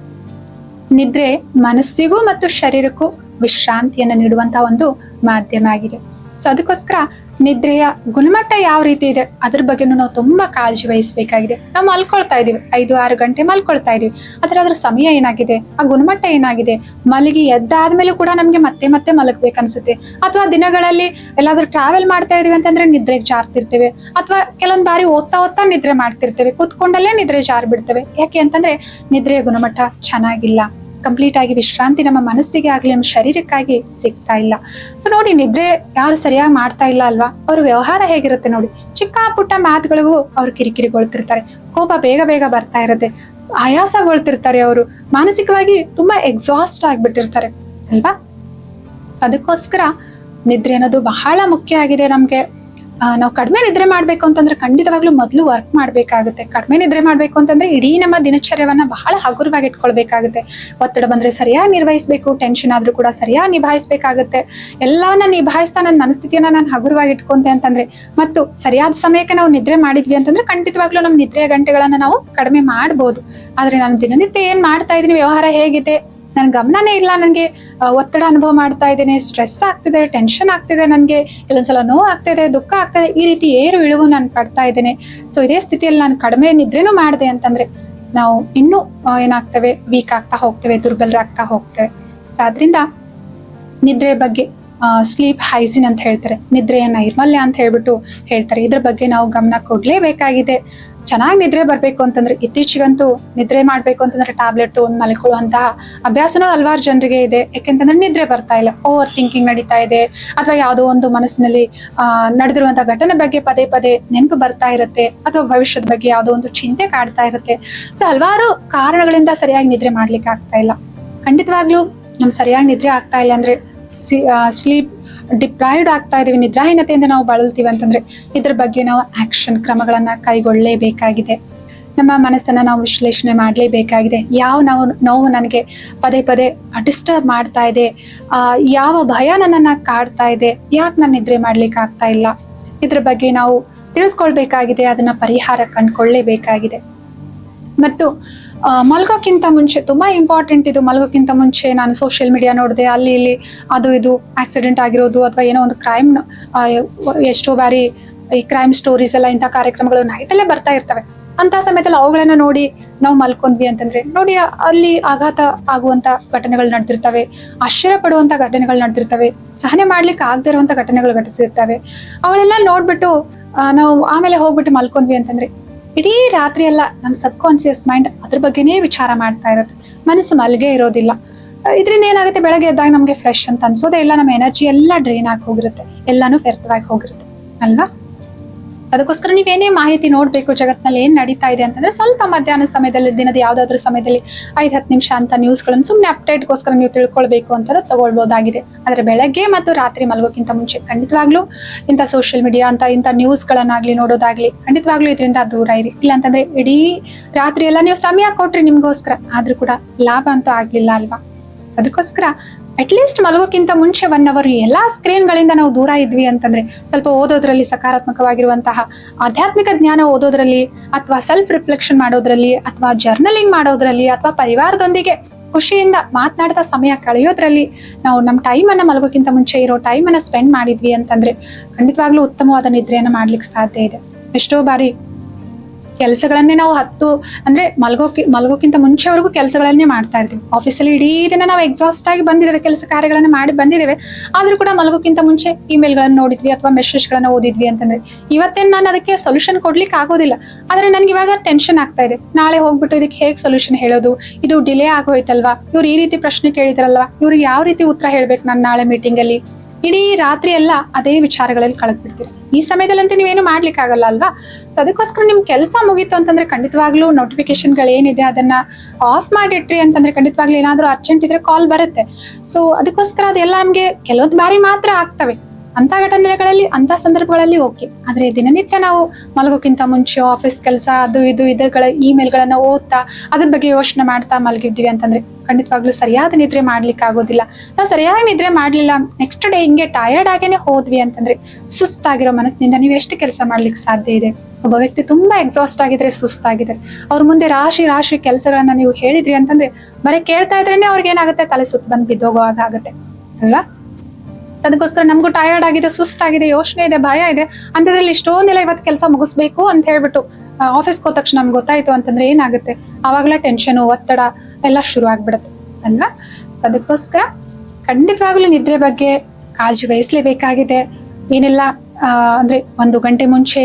ನಿದ್ರೆ ಮನಸ್ಸಿಗೂ ಮತ್ತು ಶರೀರಕ್ಕೂ ವಿಶ್ರಾಂತಿಯನ್ನ ನೀಡುವಂತಹ ಒಂದು ಮಾಧ್ಯಮ ಆಗಿದೆ. ಸೊ ಅದಕ್ಕೋಸ್ಕರ ನಿದ್ರೆಯ ಗುಣಮಟ್ಟ ಯಾವ ರೀತಿ ಇದೆ ಅದ್ರ ಬಗ್ಗೆನೂ ನಾವು ತುಂಬಾ ಕಾಳಜಿ ವಹಿಸ್ಬೇಕಾಗಿದೆ. ನಾವು ಮಲ್ಕೊಳ್ತಾ ಇದೀವಿ, 5-6 ಗಂಟೆ ಮಲ್ಕೊಳ್ತಾ ಇದೀವಿ, ಅದ್ರ ಸಮಯ ಏನಾಗಿದೆ, ಆ ಗುಣಮಟ್ಟ ಏನಾಗಿದೆ, ಮಲಗಿ ಎದ್ದಾದ್ಮೇಲೆ ಕೂಡ ನಮ್ಗೆ ಮತ್ತೆ ಮತ್ತೆ ಮಲಗ್ಬೇಕನ್ಸುತ್ತೆ, ಅಥವಾ ದಿನಗಳಲ್ಲಿ ಎಲ್ಲಾದ್ರೂ ಟ್ರಾವೆಲ್ ಮಾಡ್ತಾ ಇದೀವಿ ಅಂತಂದ್ರೆ ನಿದ್ರೆಗೆ ಜಾರ್ತಿರ್ತೇವೆ, ಅಥವಾ ಕೆಲವೊಂದ್ ಬಾರಿ ಓದ್ತಾ ನಿದ್ರೆ ಮಾಡ್ತಿರ್ತೇವೆ, ಕೂತ್ಕೊಂಡಲ್ಲೇ ನಿದ್ರೆ ಜಾರ್ ಬಿಡ್ತೇವೆ. ಯಾಕೆ ಅಂತಂದ್ರೆ ನಿದ್ರೆಯ ಗುಣಮಟ್ಟ ಚೆನ್ನಾಗಿಲ್ಲ, ಕಂಪ್ಲೀಟ್ ಆಗಿ ವಿಶ್ರಾಂತಿ ನಮ್ಮ ಮನಸ್ಸಿಗೆ ಆಗ್ಲಿ ನಮ್ಮ ಶರೀರಕ್ಕಾಗಿ ಸಿಗ್ತಾ ಇಲ್ಲ. ಸೊ ನೋಡಿ, ನಿದ್ರೆ ಯಾರು ಸರಿಯಾಗಿ ಮಾಡ್ತಾ ಇಲ್ಲ ಅಲ್ವಾ, ಅವ್ರ ವ್ಯವಹಾರ ಹೇಗಿರುತ್ತೆ ನೋಡಿ, ಚಿಕ್ಕ ಪುಟ್ಟ ಮಾತುಗಳಿಗೂ ಅವ್ರು ಕಿರಿಕಿರಿಗೊಳ್ತಿರ್ತಾರೆ, ಕೋಪ ಬೇಗ ಬರ್ತಾ ಇರುತ್ತೆ, ಆಯಾಸಗೊಳ್ತಿರ್ತಾರೆ, ಅವರು ಮಾನಸಿಕವಾಗಿ ತುಂಬಾ ಎಕ್ಸಾಸ್ಟ್ ಆಗ್ಬಿಟ್ಟಿರ್ತಾರೆ ಅಲ್ವಾ? ಸೊ ಅದಕ್ಕೋಸ್ಕರ ನಿದ್ರೆ ಅನ್ನೋದು ಬಹಳ ಮುಖ್ಯ ಆಗಿದೆ ನಮ್ಗೆ. ನಾವು ಕಡಿಮೆ ನಿದ್ರೆ ಮಾಡ್ಬೇಕು ಅಂತಂದ್ರೆ ಖಂಡಿತವಾಗ್ಲೂ ಮೊದಲು ವರ್ಕ್ ಮಾಡ್ಬೇಕಾಗುತ್ತೆ. ಕಡಿಮೆ ನಿದ್ರೆ ಮಾಡ್ಬೇಕು ಅಂತಂದ್ರೆ ಇಡೀ ನಮ್ಮ ದಿನಚರ್ಯವನ್ನ ಬಹಳ ಹಗುರವಾಗಿ ಇಟ್ಕೊಳ್ಬೇಕಾಗುತ್ತೆ. ಒತ್ತಡ ಬಂದ್ರೆ ಸರಿಯಾಗಿ ನಿರ್ವಹಿಸ್ಬೇಕು, ಟೆನ್ಷನ್ ಆದ್ರೂ ಕೂಡ ಸರಿಯಾಗಿ ನಿಭಾಯಿಸ್ಬೇಕಾಗುತ್ತೆ. ಎಲ್ಲವನ್ನ ನಿಭಾಯಿಸ್ತಾ ನನ್ನ ಮನಸ್ಥಿತಿಯನ್ನ ನಾನು ಹಗುರವಾಗಿ ಇಟ್ಕೊಂತೆ ಅಂತಂದ್ರೆ, ಮತ್ತು ಸರಿಯಾದ ಸಮಯಕ್ಕೆ ನಾವು ನಿದ್ರೆ ಮಾಡಿದ್ವಿ ಅಂತಂದ್ರೆ ಖಂಡಿತವಾಗ್ಲೂ ನಮ್ಮ ನಿದ್ರೆಯ ಗಂಟೆಗಳನ್ನ ನಾವು ಕಡಿಮೆ ಮಾಡ್ಬೋದು. ಆದ್ರೆ ನಾನು ದಿನನಿತ್ಯ ಏನ್ ಮಾಡ್ತಾ ಇದೀನಿ, ವ್ಯವಹಾರ ಹೇಗಿದೆ, ನನ್ ಗಮನನೇ ಇಲ್ಲ, ನನ್ಗೆ ಒತ್ತಡ ಅನುಭವ ಮಾಡ್ತಾ ಇದ್ದೇನೆ, ಸ್ಟ್ರೆಸ್ ಆಗ್ತಿದೆ, ಟೆನ್ಷನ್ ಆಗ್ತಿದೆ, ನನ್ಗೆ ಕೆಲವೊಂದ್ಸಲ ನೋವು ಆಗ್ತಿದೆ, ದುಃಖ ಆಗ್ತಿದೆ, ಈ ರೀತಿ ಏರು ಇಳುವು ನಾನು ಪಡ್ತಾ ಇದ್ದೇನೆ. ಸೊ ಇದೇ ಸ್ಥಿತಿಯಲ್ಲಿ ನಾನು ಕಡಿಮೆ ನಿದ್ರೆನೂ ಮಾಡಿದೆ ಅಂತಂದ್ರೆ ನಾವು ಇನ್ನೂ ಏನಾಗ್ತೇವೆ, ವೀಕ್ ಆಗ್ತಾ ಹೋಗ್ತೇವೆ, ದುರ್ಬಲರಾಗ್ತಾ ಹೋಗ್ತೇವೆ. ಸೊ ಆದ್ರಿಂದ ನಿದ್ರೆ ಬಗ್ಗೆ ಸ್ಲೀಪ್ ಹೈಜಿನ್ ಅಂತ ಹೇಳ್ತಾರೆ, ನಿದ್ರೆಯ ನೈರ್ಮಲ್ಯ ಅಂತ ಹೇಳ್ಬಿಟ್ಟು ಹೇಳ್ತಾರೆ. ಇದ್ರ ಬಗ್ಗೆ ನಾವು ಗಮನ ಕೊಡ್ಲೇಬೇಕಾಗಿದೆ. ಚೆನ್ನಾಗಿ ನಿದ್ರೆ ಬರ್ಬೇಕು ಅಂತಂದ್ರೆ, ಇತ್ತೀಚೆಗಂತೂ ನಿದ್ರೆ ಮಾಡ್ಬೇಕು ಅಂತಂದ್ರೆ ಟ್ಯಾಬ್ಲೆಟ್ ತಗೊಂಡ್ ಮಲ್ಕೊಳ್ಳುವಂತಹ ಅಭ್ಯಾಸನೂ ಹಲವಾರು ಜನರಿಗೆ ಇದೆ. ಯಾಕೆಂತಂದ್ರೆ ನಿದ್ರೆ ಬರ್ತಾ ಇಲ್ಲ, ಓವರ್ ಥಿಂಕಿಂಗ್ ನಡೀತಾ ಇದೆ, ಅಥವಾ ಯಾವುದೋ ಒಂದು ಮನಸ್ಸಿನಲ್ಲಿ ನಡೆದಿರುವಂತಹ ಘಟನೆ ಬಗ್ಗೆ ಪದೇ ನೆನಪು ಬರ್ತಾ ಇರುತ್ತೆ, ಅಥವಾ ಭವಿಷ್ಯದ ಬಗ್ಗೆ ಯಾವುದೋ ಒಂದು ಚಿಂತೆ ಕಾಡ್ತಾ ಇರುತ್ತೆ. ಸೊ ಹಲವಾರು ಕಾರಣಗಳಿಂದ ಸರಿಯಾಗಿ ನಿದ್ರೆ ಮಾಡ್ಲಿಕ್ಕೆ ಆಗ್ತಾ ಇಲ್ಲ. ಖಂಡಿತವಾಗ್ಲೂ ನಮ್ ಸರಿಯಾಗಿ ನಿದ್ರೆ ಆಗ್ತಾ ಇಲ್ಲ ಅಂದ್ರೆ ಸ್ಲೀಪ್ ಡಿಪ್ರೈವ್ಡ್ ಆಗ್ತಾ ಇದೀವಿ, ನಿದ್ರಾಹೀನತೆಯಿಂದ ನಾವು ಬಳಲ್ತೀವಿ ಅಂತಂದ್ರೆ ಇದ್ರ ಬಗ್ಗೆ ನಾವು ಆಕ್ಷನ್ ಕ್ರಮಗಳನ್ನ ಕೈಗೊಳ್ಳಲೇಬೇಕಾಗಿದೆ. ನಮ್ಮ ಮನಸ್ಸನ್ನ ನಾವು ವಿಶ್ಲೇಷಣೆ ಮಾಡಲೇಬೇಕಾಗಿದೆ. ಯಾವ ನೋವು ನನಗೆ ಪದೇ ಪದೇ ಡಿಸ್ಟರ್ಬ್ ಮಾಡ್ತಾ ಇದೆ, ಯಾವ ಭಯ ನನ್ನನ್ನ ಕಾಡ್ತಾ ಇದೆ, ಯಾಕೆ ನಾನು ನಿದ್ರೆ ಮಾಡ್ಲಿಕ್ಕೆ ಆಗ್ತಾ ಇಲ್ಲ, ಇದ್ರ ಬಗ್ಗೆ ನಾವು ತಿಳಿದುಕೊಳ್ಬೇಕಾಗಿದೆ. ಅದನ್ನ ಪರಿಹಾರ ಕಂಡುಕೊಳ್ಳೇಬೇಕಾಗಿದೆ. ಮತ್ತು ಮಲ್ಗೋಕ್ಕಿಂತ ಮುಂಚೆ ತುಂಬಾ ಇಂಪಾರ್ಟೆಂಟ್ ಇದು. ಮಲ್ಗೋಕ್ಕಿಂತ ಮುಂಚೆ ನಾನು ಸೋಷಿಯಲ್ ಮೀಡಿಯಾ ನೋಡಿದೆ, ಅಲ್ಲಿ ಇಲ್ಲಿ ಅದು ಇದು ಆಕ್ಸಿಡೆಂಟ್ ಆಗಿರೋದು ಅಥವಾ ಏನೋ ಒಂದು ಕ್ರೈಮ್, ಎಷ್ಟೋ ಬಾರಿ ಈ ಕ್ರೈಮ್ ಸ್ಟೋರೀಸ್ ಎಲ್ಲ ಇಂಥ ಕಾರ್ಯಕ್ರಮಗಳು ನೈಟಲ್ಲೇ ಬರ್ತಾ ಇರ್ತವೆ. ಅಂತ ಸಮಯದಲ್ಲಿ ಅವುಗಳನ್ನ ನೋಡಿ ನಾವು ಮಲ್ಕೊಂಡ್ವಿ ಅಂತಂದ್ರೆ ನೋಡಿ ಅಲ್ಲಿ ಆಘಾತ ಆಗುವಂತ ಘಟನೆಗಳು ನಡೆದಿರ್ತವೆ, ಆಶ್ಚರ್ಯ ಪಡುವಂತ ಘಟನೆಗಳು ನಡೆದಿರ್ತವೆ, ಸಹನೆ ಮಾಡ್ಲಿಕ್ಕೆ ಆಗದೆ ಇರುವಂತ ಘಟನೆಗಳು ಘಟಿಸಿರ್ತವೆ. ಅವಳೆಲ್ಲ ನೋಡ್ಬಿಟ್ಟು ನಾವು ಆಮೇಲೆ ಹೋಗ್ಬಿಟ್ಟು ಮಲ್ಕೊಂಡ್ವಿ ಅಂತಂದ್ರೆ ಇಡೀ ರಾತ್ರಿ ಎಲ್ಲ ನಮ್ಮ ಸಬ್ ಕಾನ್ಸಿಯಸ್ ಮೈಂಡ್ ಅದ್ರ ಬಗ್ಗೆನೇ ವಿಚಾರ ಮಾಡ್ತಾ ಇರುತ್ತೆ, ಮನಸ್ಸು ಮಲ್ಗೆ ಇರೋದಿಲ್ಲ. ಇದರಿಂದ ಏನಾಗುತ್ತೆ, ಬೆಳಗ್ಗೆ ಎದ್ದಾಗ ನಮ್ಗೆ ಫ್ರೆಶ್ ಅಂತ ಅನ್ಸೋದೇ ಇಲ್ಲ, ನಮ್ಮ ಎನರ್ಜಿ ಎಲ್ಲ ಡ್ರೈನ್ ಆಗಿ ಹೋಗಿರುತ್ತೆ, ಎಲ್ಲಾನು ವ್ಯರ್ಥವಾಗಿ ಹೋಗಿರುತ್ತೆ ಅಲ್ವಾ. ಅದಕ್ಕೋಸ್ಕರ ನೀವೇನೇ ಮಾಹಿತಿ ನೋಡ್ಬೇಕು, ಜಗತ್ನಲ್ಲಿ ಏನ್ ನಡೀತಾ ಇದೆ ಅಂತಂದ್ರೆ ಸ್ವಲ್ಪ ಮಧ್ಯಾಹ್ನ ಸಮಯದಲ್ಲಿ, ದಿನದ ಯಾವ್ದಾದ್ರು ಸಮಯದಲ್ಲಿ 5-10 ನಿಮಿಷ ಅಂತ ನ್ಯೂಸ್ಗಳನ್ನು ಸುಮ್ಮನೆ ಅಪ್ಡೇಟ್ಗೋಸ್ಕರ ನೀವು ತಿಳ್ಕೊಳ್ಬೇಕು ಅಂತ ತಗೊಳ್ಬಹುದಾಗಿದೆ. ಆದ್ರೆ ಬೆಳಗ್ಗೆ ಮತ್ತು ರಾತ್ರಿ ಮಲಗೋಕ್ಕಿಂತ ಮುಂಚೆ ಖಂಡಿತವಾಗ್ಲೂ ಇಂಥ ಸೋಷಿಯಲ್ ಮೀಡಿಯಾ ಅಂತ ಇಂಥ ನ್ಯೂಸ್ಗಳನ್ನಾಗ್ಲಿ ನೋಡೋದಾಗ್ಲಿ ಖಂಡಿತವಾಗ್ಲೂ ಇದರಿಂದ ದೂರ ಇರಿ. ಇಲ್ಲಾಂತಂದ್ರೆ ಇಡೀ ರಾತ್ರಿ ಎಲ್ಲ ನೀವು ಸಮಯ ಕೊಟ್ರಿ ನಿಮ್ಗೋಸ್ಕರ, ಆದ್ರೂ ಕೂಡ ಲಾಭ ಅಂತೂ ಆಗ್ಲಿಲ್ಲ ಅಲ್ವಾ. ಅದಕ್ಕೋಸ್ಕರ ಅಟ್ಲೀಸ್ಟ್ ಮಲಗೋಕ್ಕಿಂತ ಮುಂಚೆ 1 ಅವರ್ ಎಲ್ಲಾ ಸ್ಕ್ರೀನ್ಗಳಿಂದ ನಾವು ದೂರ ಇದ್ವಿ ಅಂತಂದ್ರೆ ಸ್ವಲ್ಪ ಓದೋದ್ರಲ್ಲಿ, ಸಕಾರಾತ್ಮಕವಾಗಿರುವಂತಹ ಆಧ್ಯಾತ್ಮಿಕ ಜ್ಞಾನ ಓದೋದ್ರಲ್ಲಿ, ಅಥವಾ ಸೆಲ್ಫ್ ರಿಫ್ಲೆಕ್ಷನ್ ಮಾಡೋದ್ರಲ್ಲಿ, ಅಥವಾ ಜರ್ನಲಿಂಗ್ ಮಾಡೋದ್ರಲ್ಲಿ, ಅಥವಾ ಪರಿವಾರದೊಂದಿಗೆ ಖುಷಿಯಿಂದ ಮಾತನಾಡ್ತಾ ಸಮಯ ಕಳೆಯೋದ್ರಲ್ಲಿ ನಾವು ನಮ್ಮ ಟೈಮನ್ನ ಮಲಗೋಕ್ಕಿಂತ ಮುಂಚೆ ಇರೋ ಟೈಮನ್ನ ಸ್ಪೆಂಡ್ ಮಾಡಿದ್ವಿ ಅಂತಂದ್ರೆ ಖಂಡಿತವಾಗ್ಲೂ ಉತ್ತಮವಾದ ನಿದ್ರೆಯನ್ನ ಮಾಡ್ಲಿಕ್ಕೆ ಸಾಧ್ಯ ಇದೆ. ಎಷ್ಟೋ ಬಾರಿ ಕೆಲಸಗಳನ್ನೇ ನಾವು ಮಲ್ಗೋಕ್ಕಿಂತ ಮುಂಚೆವರೆಗೂ ಕೆಲಸಗಳನ್ನೇ ಮಾಡ್ತಾ ಇರ್ತೀವಿ. ಆಫೀಸಲ್ಲಿ ಇಡೀ ದಿನ ನಾವು ಎಕ್ಸಾಸ್ಟ್ ಆಗಿ ಬಂದಿದ್ದೇವೆ, ಕೆಲಸ ಕಾರ್ಯಗಳನ್ನ ಮಾಡಿ ಬಂದಿದ್ದೇವೆ, ಆದ್ರೂ ಕೂಡ ಮಲ್ಗೋಕ್ಕಿಂತ ಮುಂಚೆ ಇಮೇಲ್ಗಳನ್ನ ನೋಡಿದ್ವಿ ಅಥವಾ ಮೆಸೇಜ್ಗಳನ್ನ ಓದಿದ್ವಿ ಅಂತಂದ್ರೆ ಇವತ್ತೇನು ನಾನು ಅದಕ್ಕೆ ಸೊಲ್ಯೂಷನ್ ಕೊಡ್ಲಿಕ್ಕೆ ಆಗೋದಿಲ್ಲ. ಆದ್ರೆ ನನ್ಗೆ ಇವಾಗ ಟೆನ್ಷನ್ ಆಗ್ತಾ ಇದೆ, ನಾಳೆ ಹೋಗ್ಬಿಟ್ಟು ಇದಕ್ಕೆ ಹೇಗೆ ಸೊಲ್ಯೂಷನ್ ಹೇಳೋದು, ಇದು ಡಿಲೇ ಆಗೋಯ್ತಲ್ವಾ, ಇವ್ರು ಈ ರೀತಿ ಪ್ರಶ್ನೆ ಕೇಳಿದ್ರಲ್ವಾ, ಇವ್ರಿಗೆ ಯಾವ ರೀತಿ ಉತ್ತರ ಹೇಳ್ಬೇಕು ನಾನು ನಾಳೆ ಮೀಟಿಂಗ್ ಅಲ್ಲಿ. ಇಡೀ ರಾತ್ರಿ ಎಲ್ಲ ಅದೇ ವಿಚಾರಗಳಲ್ಲಿ ಕಳೆದ್ ಬಿಡ್ತೀರಿ. ಈ ಸಮಯದಲ್ಲಂತೂ ನೀವೇನು ಮಾಡ್ಲಿಕ್ಕೆ ಆಗಲ್ಲ ಅಲ್ವಾ. ಸೊ ಅದಕ್ಕೋಸ್ಕರ ನಿಮ್ ಕೆಲಸ ಮುಗೀತು ಅಂತಂದ್ರೆ ಖಂಡಿತವಾಗ್ಲೂ ನೋಟಿಫಿಕೇಶನ್ಗಳೇನಿದೆ ಅದನ್ನ ಆಫ್ ಮಾಡಿಟ್ರಿ ಅಂತಂದ್ರೆ ಖಂಡಿತವಾಗ್ಲೂ ಏನಾದ್ರೂ ಅರ್ಜೆಂಟ್ ಇದ್ರೆ ಕಾಲ್ ಬರುತ್ತೆ. ಸೊ ಅದಕ್ಕೋಸ್ಕರ ಅದೆಲ್ಲ ನಮ್ಗೆ ಕೆಲವೊಂದು ಬಾರಿ ಮಾತ್ರ ಆಗ್ತವೆ. ಅಂತ ಘಟನೆಗಳಲ್ಲಿ, ಅಂತ ಸಂದರ್ಭಗಳಲ್ಲಿ ಓಕೆ. ಆದ್ರೆ ದಿನನಿತ್ಯ ನಾವು ಮಲಗೋಕ್ಕಿಂತ ಮುಂಚೆ ಆಫೀಸ್ ಕೆಲಸ ಅದು ಇದು ಇದರ ಇಮೇಲ್ಗಳನ್ನ ಓದ್ತಾ ಅದ್ರ ಬಗ್ಗೆ ಯೋಚನೆ ಮಾಡ್ತಾ ಮಲಗಿದ್ವಿ ಅಂತಂದ್ರೆ ಖಂಡಿತವಾಗ್ಲೂ ಸರಿಯಾದ ನಿದ್ರೆ ಮಾಡ್ಲಿಕ್ಕೆ ಆಗೋದಿಲ್ಲ. ನಾವು ಸರಿಯಾಗಿ ನಿದ್ರೆ ಮಾಡ್ಲಿಲ್ಲ, ನೆಕ್ಸ್ಟ್ ಡೇ ಹಿಂಗೆ ಟಯರ್ಡ್ ಆಗೇನೆ ಹೋದ್ವಿ ಅಂತಂದ್ರೆ ಸುಸ್ತಾಗಿರೋ ಮನಸ್ಸಿನಿಂದ ನೀವು ಎಷ್ಟು ಕೆಲಸ ಮಾಡ್ಲಿಕ್ಕೆ ಸಾಧ್ಯ ಇದೆ. ಒಬ್ಬ ವ್ಯಕ್ತಿ ತುಂಬಾ ಎಕ್ಸಾಸ್ಟ್ ಆಗಿದ್ರೆ, ಸುಸ್ತಾಗಿದ್ರೆ ಅವ್ರ ಮುಂದೆ ರಾಶಿ ರಾಶಿ ಕೆಲಸಗಳನ್ನ ನೀವು ಹೇಳಿದ್ರಿ ಅಂತಂದ್ರೆ ಬರೀ ಕೇಳ್ತಾ ಇದ್ರೇನೆ ಅವ್ರಿಗೆ ಏನಾಗುತ್ತೆ, ತಲೆ ಸುತ್ತ ಬಂದು ಬಿದ್ದೋಗೋ ಆಗುತ್ತೆ ಅಲ್ವಾ. ಅದಕ್ಕೋಸ್ಕರ ನಮಗೂ ಟಯರ್ಡ್ ಆಗಿದೆ, ಸುಸ್ತಾಗಿದೆ, ಯೋಚನೆ ಇದೆ, ಭಯ ಇದೆ ಅಂತದ್ರಲ್ಲಿ ಇಷ್ಟೊಂದೆಲ್ಲ ಇವತ್ತು ಕೆಲಸ ಮುಗಿಸ್ಬೇಕು ಅಂತ ಹೇಳ್ಬಿಟ್ಟು ಆಫೀಸ್ಗೆ ಹೋದ ತಕ್ಷಣ ನಮ್ಗೆ ಗೊತ್ತಾಯ್ತು ಅಂತಂದ್ರೆ ಏನಾಗುತ್ತೆ, ಆವಾಗಲೇ ಟೆನ್ಷನ್, ಒತ್ತಡ ಎಲ್ಲ ಶುರು ಆಗ್ಬಿಡುತ್ತೆ ಅಲ್ವಾ. ಸೊ ಅದಕ್ಕೋಸ್ಕರ ಖಂಡಿತವಾಗ್ಲೂ ನಿದ್ರೆ ಬಗ್ಗೆ ಕಾಳಜಿ ವಹಿಸ್ಲೇಬೇಕಾಗಿದೆ. ಏನೆಲ್ಲ ಅಂದ್ರೆ 1 ಗಂಟೆ ಮುಂಚೆ